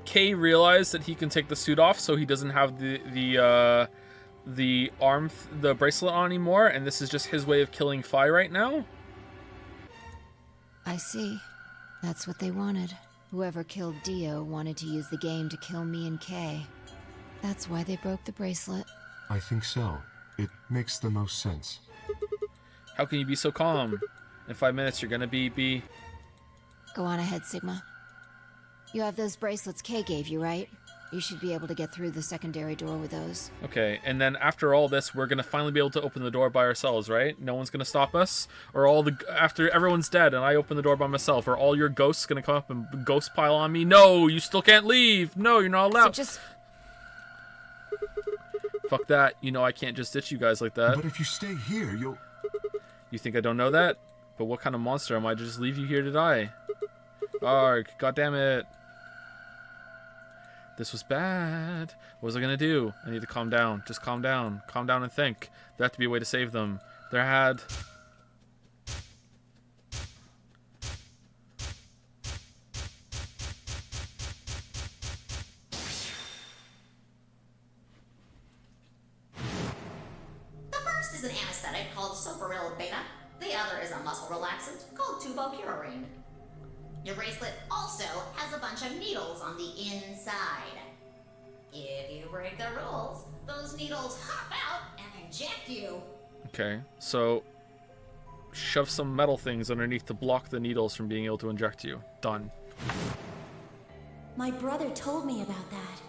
Kay realized that he can take the suit off, so he doesn't have the bracelet on anymore, and this is just his way of killing Phi right now? I see. That's what they wanted. Whoever killed Dio wanted to use the game to kill me and Kay. That's why they broke the bracelet. I think so. It makes the most sense. How can you be so calm? In 5 minutes, you're gonna be... Go on ahead, Sigma. You have those bracelets Kay gave you, right? You should be able to get through the secondary door with those. Okay, and then after all this, we're gonna finally be able to open the door by ourselves, right? No one's gonna stop us? Or after everyone's dead and I open the door by myself, are all your ghosts gonna come up and ghost pile on me? No, you still can't leave! No, you're not allowed! So just... Fuck that. You know I can't just ditch you guys like that. But if you stay here, you'll... You think I don't know that? But what kind of monster am I to just leave you here to die? Arg, goddammit. This was bad. What was I gonna do? I need to calm down. Just calm down. Calm down and think. There had to be a way to save them. There had... The first is is an anesthetic called Soparil Beta. The other is a muscle relaxant called tubocurarine. Your bracelet also has a bunch of needles on the inside. If you break the rules, those needles hop out and inject you. Okay, so shove some metal things underneath to block the needles from being able to inject you. Done. My brother told me about that.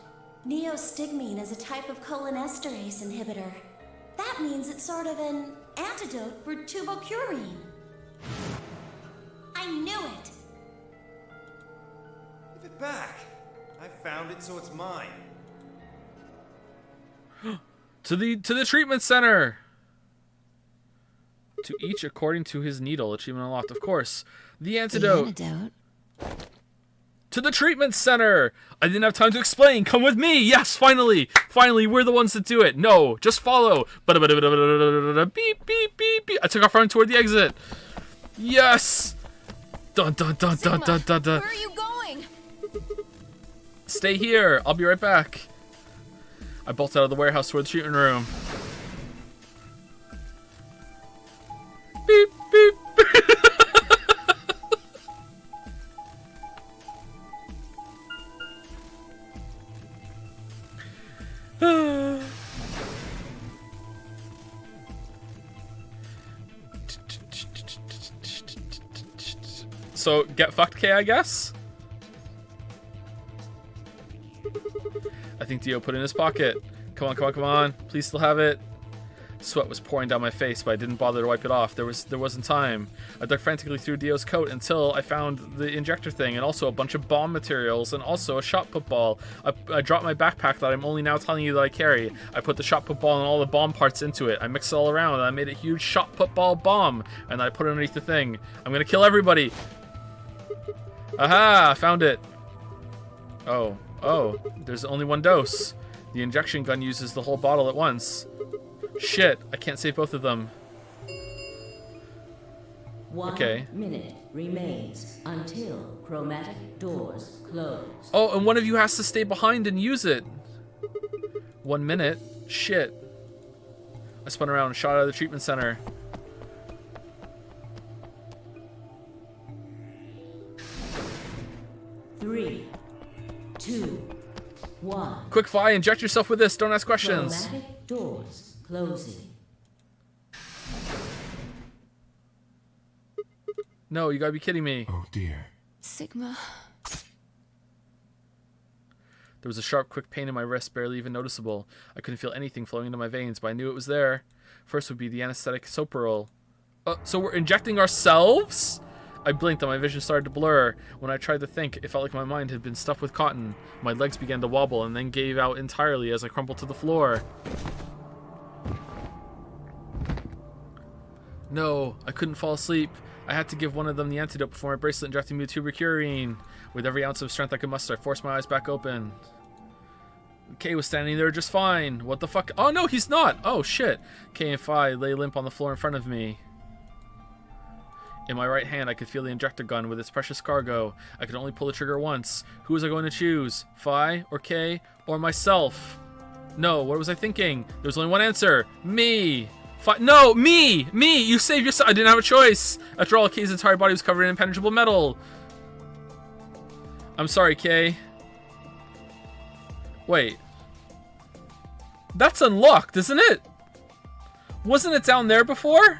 Neostigmine is a type of cholinesterase inhibitor. That means it's sort of an antidote for tubocurine. I knew it! Give it back. I found it, so it's mine. To the treatment center. To each according to his needle. Achievement unlocked. Of course. The antidote. The antidote? To the treatment center. I didn't have time to explain. Come with me. Yes, finally. Finally, we're the ones that do it. No, just follow. Beep, beep, beep, beep. I took off running toward the exit. Yes. Dun, dun, dun, dun, dun, dun, dun. Where are you going? Stay here. I'll be right back. I bolted out of the warehouse toward the treatment room. Beep, beep. So, get fucked, K, I guess? I think Dio put it in his pocket. Come on, come on, come on. Please still have it. Sweat was pouring down my face, but I didn't bother to wipe it off. There wasn't time. I dug frantically through Dio's coat until I found the injector thing and also a bunch of bomb materials and also a shot put ball. I dropped my backpack that I'm only now telling you that I carry. I put the shot put ball and all the bomb parts into it. I mixed it all around and I made a huge shot put ball bomb and I put it underneath the thing. I'm gonna kill everybody. Aha! I found it. Oh, there's only one dose. The injection gun uses the whole bottle at once. Shit, I can't save both of them. 1 minute remains until chromatic doors close. Oh, and one of you has to stay behind and use it. 1 minute? Shit. I spun around and shot out of the treatment center. Three, 2, 1. Quick, Fi, inject yourself with this. Don't ask questions. Chromatic doors closing. No, you gotta be kidding me. Oh dear. Sigma. There was a sharp, quick pain in my wrist, barely even noticeable. I couldn't feel anything flowing into my veins, but I knew it was there. First would be the anesthetic Soparil. So we're injecting ourselves? I blinked and my vision started to blur. When I tried to think, it felt like my mind had been stuffed with cotton. My legs began to wobble and then gave out entirely as I crumpled to the floor. No, I couldn't fall asleep. I had to give one of them the antidote before my bracelet injecting me with tubocurine. With every ounce of strength I could muster, I forced my eyes back open. Kay was standing there just fine. What the fuck? Oh no, he's not! Oh shit. Kay and Fi lay limp on the floor in front of me. In my right hand, I could feel the injector gun with its precious cargo. I could only pull the trigger once. Who was I going to choose? Fi, or Kay, or myself? No, what was I thinking? There was only one answer. Me! Fi— no, me! Me! You saved yourself! I didn't have a choice! After all, Kay's entire body was covered in impenetrable metal. I'm sorry, Kay. Wait. That's unlocked, isn't it? Wasn't it down there before?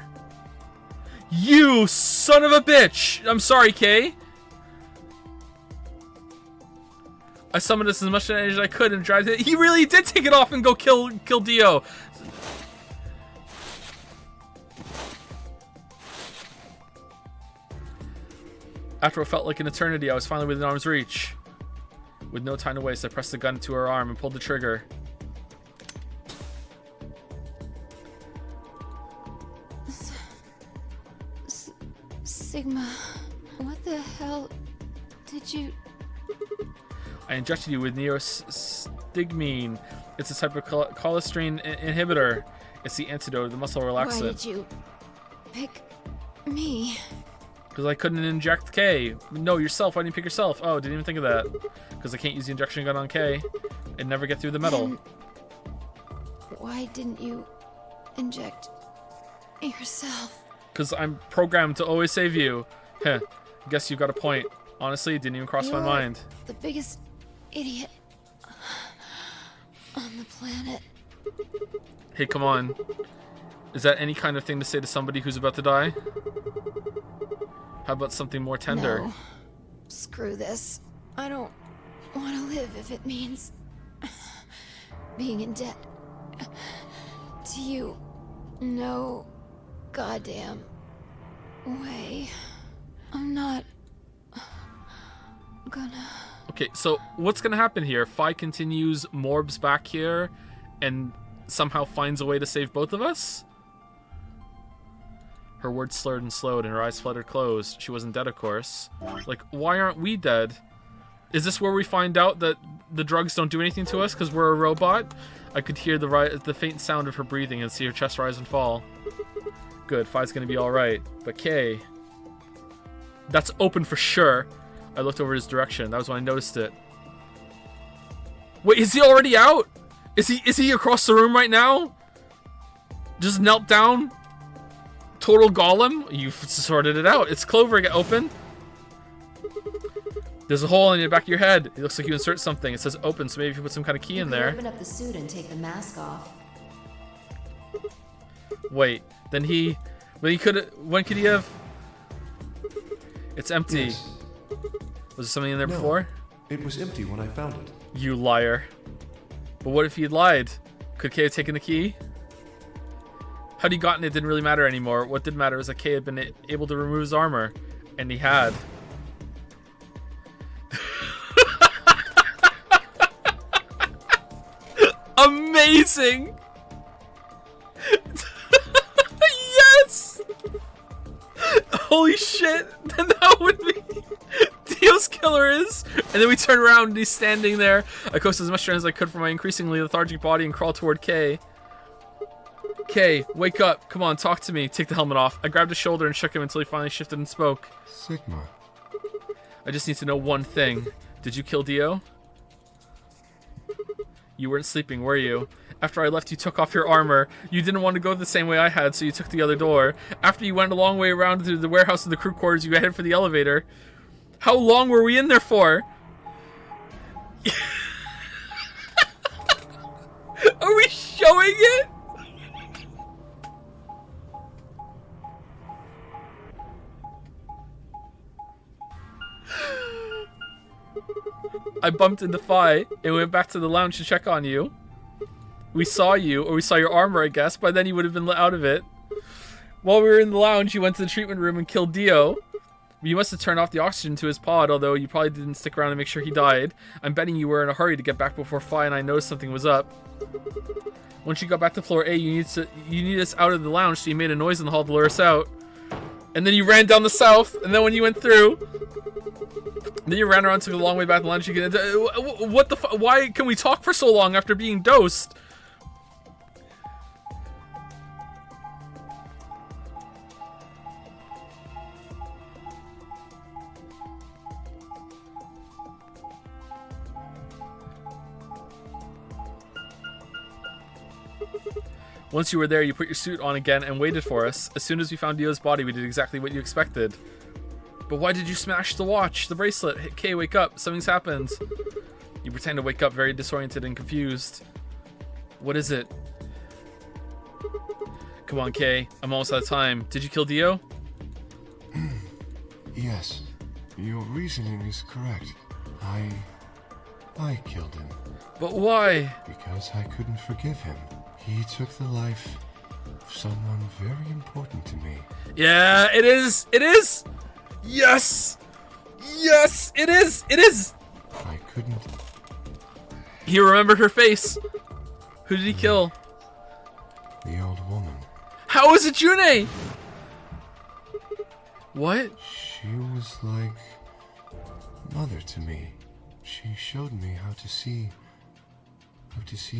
You son of a bitch! I'm sorry, Kay. I summoned as much energy as I could and tried to— he really did take it off and go kill Dio. After what felt like an eternity, I was finally within arm's reach. With no time to waste, I pressed the gun to her arm and pulled the trigger. Sigma, what the hell did you... I injected you with neostigmine. It's a type of cholesterol inhibitor. It's the antidote of the muscle relaxant. Why did you pick me? Because I couldn't inject K. No, yourself. Why didn't you pick yourself? Oh, didn't even think of that. Because I can't use the injection gun on K and never get through the metal. And why didn't you inject yourself. Because I'm programmed to always save you. Heh. Guess you've got a point. Honestly, it didn't even cross my You're mind. the biggest idiot on the planet. Hey, come on. Is that any kind of thing to say to somebody who's about to die? How about something more tender? No. Screw this. I don't want to live if it means being in debt to you. No goddamn way. I'm not gonna... Okay, so what's gonna happen here? Fi continues Morb's back here and somehow finds a way to save both of us? Her words slurred and slowed, and her eyes fluttered closed. She wasn't dead, of course. Like, why aren't we dead? Is this where we find out that the drugs don't do anything to us because we're a robot? I could hear the faint sound of her breathing and see her chest rise and fall. Good, Fi's gonna be alright. But Kay... That's open for sure. I looked over his direction. That was when I noticed it. Wait, is he already out? Is he across the room right now? Just knelt down? Total golem? You've sorted it out. It's Clover. Get open. There's a hole in the back of your head. It looks like you insert something. It says open, so maybe if you put some kind of key in there. Open up the suit and take the mask off. Wait, then he... When could he have... It's empty. Yes. Was there something in there No, before? it was empty when I found it. You liar. But what if he had lied? Could Kay have taken the key? How'd he gotten it didn't really matter anymore. What did matter was that Kay had been able to remove his armor. And he had. Amazing! Yes! Holy shit! Then that would be Dio's killer is. And then we turn around and he's standing there. I coasted as much strength as I could from my increasingly lethargic body and crawled toward Kay. Kay, wake up. Come on, talk to me. Take the helmet off. I grabbed his shoulder and shook him until he finally shifted and spoke. Sigma. I just need to know one thing. Did you kill Dio? You weren't sleeping, were you? After I left, you took off your armor. You didn't want to go the same way I had, so you took the other door. After you went a long way around through the warehouse and the crew quarters, you headed for the elevator. How long were we in there for? Are we showing it? I bumped into Fi and went back to the lounge to check on you. We saw you, or we saw your armor, I guess. By then you would have been let out of it. While we were in the lounge, you went to the treatment room and killed Dio. You must have turned off the oxygen to his pod, although you probably didn't stick around to make sure he died. I'm betting you were in a hurry to get back before Fi and I noticed something was up. Once you got back to floor A, you need us out of the lounge, so you made a noise in the hall to lure us out. And then you ran down the south, and then when you went through... Then you ran around, took a long way back to the lounge. What the fuck? Why can we talk for so long after being dosed? Once you were there, you put your suit on again and waited for us. As soon as we found Dio's body, we did exactly what you expected. But why did you smash the watch, the bracelet? Hey, Kay, wake up. Something's happened. You pretend to wake up very disoriented and confused. What is it? Come on, Kay. I'm almost out of time. Did you kill Dio? Yes. Your reasoning is correct. I killed him. But why? Because I couldn't forgive him. He took the life of someone very important to me. Yeah, it is. It is. Yes. Yes, it is. It is. I couldn't. He remembered her face. Who did he kill? The old woman. How is it June? What? She was like mother to me. She showed me how to see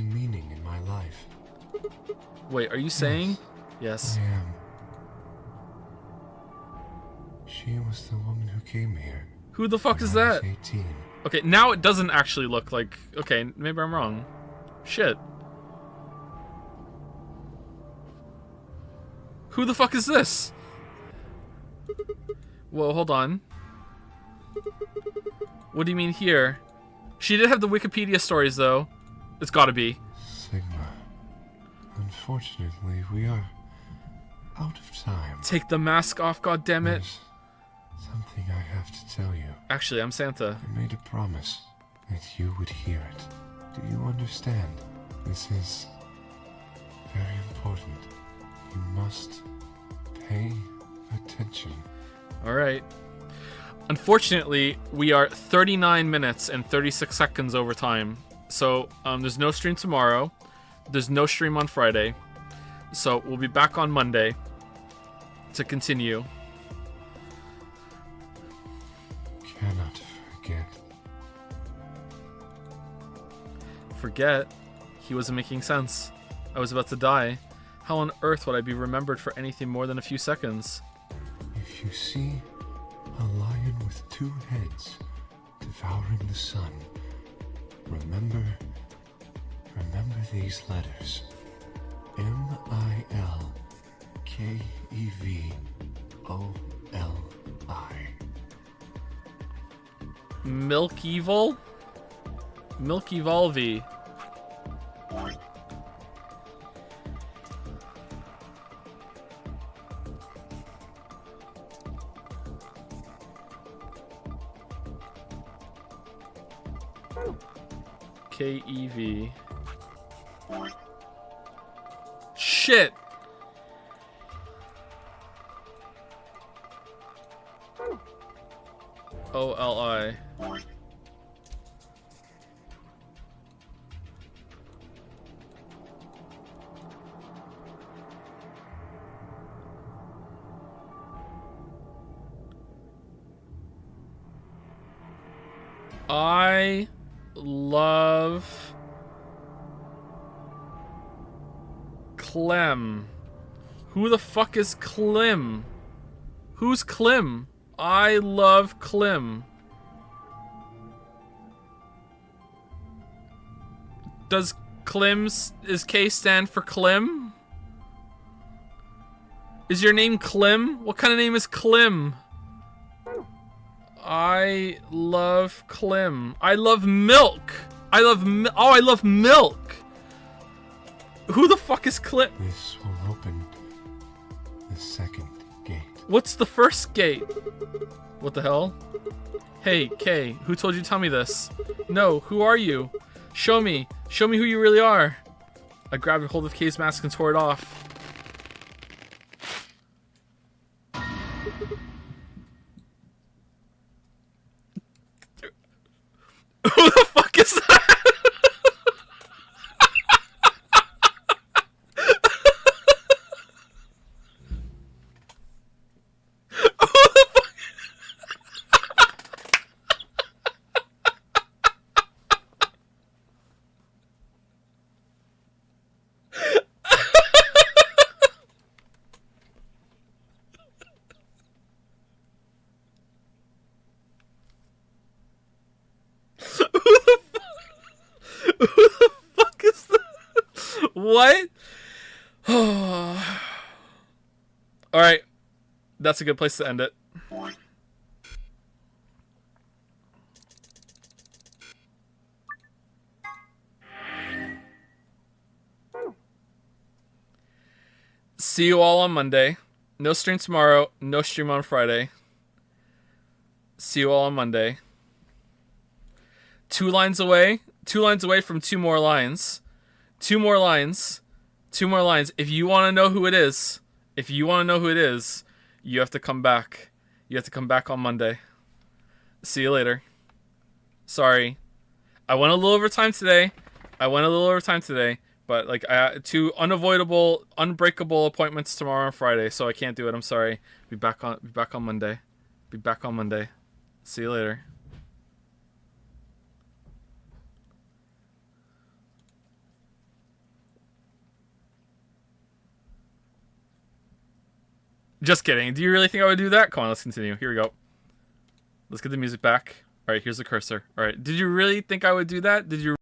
meaning in my life. Wait, are you saying? Yes. I am. She was the woman who came here. Who the fuck when is I was that? 18. Okay, now it doesn't actually look like... Okay, maybe I'm wrong. Shit. Who the fuck is this? Whoa, hold on. What do you mean here? She did have the Wikipedia stories, though. It's gotta be. Sigma. Unfortunately, we are out of time. Take the mask off, goddammit. There's something I have to tell you. Actually, I'm Santa. I made a promise that you would hear it. Do you understand? This is very important. You must pay attention. Alright. Unfortunately, we are 39 minutes and 36 seconds over time. So, there's no stream tomorrow. There's no stream on Friday. So, we'll be back on Monday to continue. Cannot forget. Forget? He wasn't making sense. I was about to die. How on earth would I be remembered for anything more than a few seconds? If you see a lion with two heads devouring the sun, remember these letters. M-I-L-K-E-V-O-L-I. Milk Evil? Milk Evolve. K-E-V. Shit! O-L-I. I love Clem. Who the fuck is Clem? Who's Clem? I love Clem. Does is K stand for Clem? Is your name Clem? What kind of name is Clem? I love Clem. I love milk. I love I love milk. Who the fuck is Clem? This will open the second gate. What's the first gate? What the hell? Hey, Kay, who told you to tell me this? No, who are you? Show me. Show me who you really are. I grabbed a hold of Kay's mask and tore it off. Who the fuck is that? What? Alright. That's a good place to end it. See you all on Monday. No stream tomorrow. No stream on Friday. See you all on Monday. 2 lines away. 2 lines away from 2 more lines. 2 more lines. 2 more lines. If you want to know who it is, you have to come back. You have to come back on Monday. See you later. Sorry. I went a little over time today. But like I had 2 unavoidable, unbreakable appointments tomorrow and Friday, so I can't do it. I'm sorry. Be back on Monday. Be back on Monday. See you later. Just kidding. Do you really think I would do that? Come on, let's continue. Here we go. Let's get the music back. All right, here's the cursor. All right. Did you really think I would do that? Did you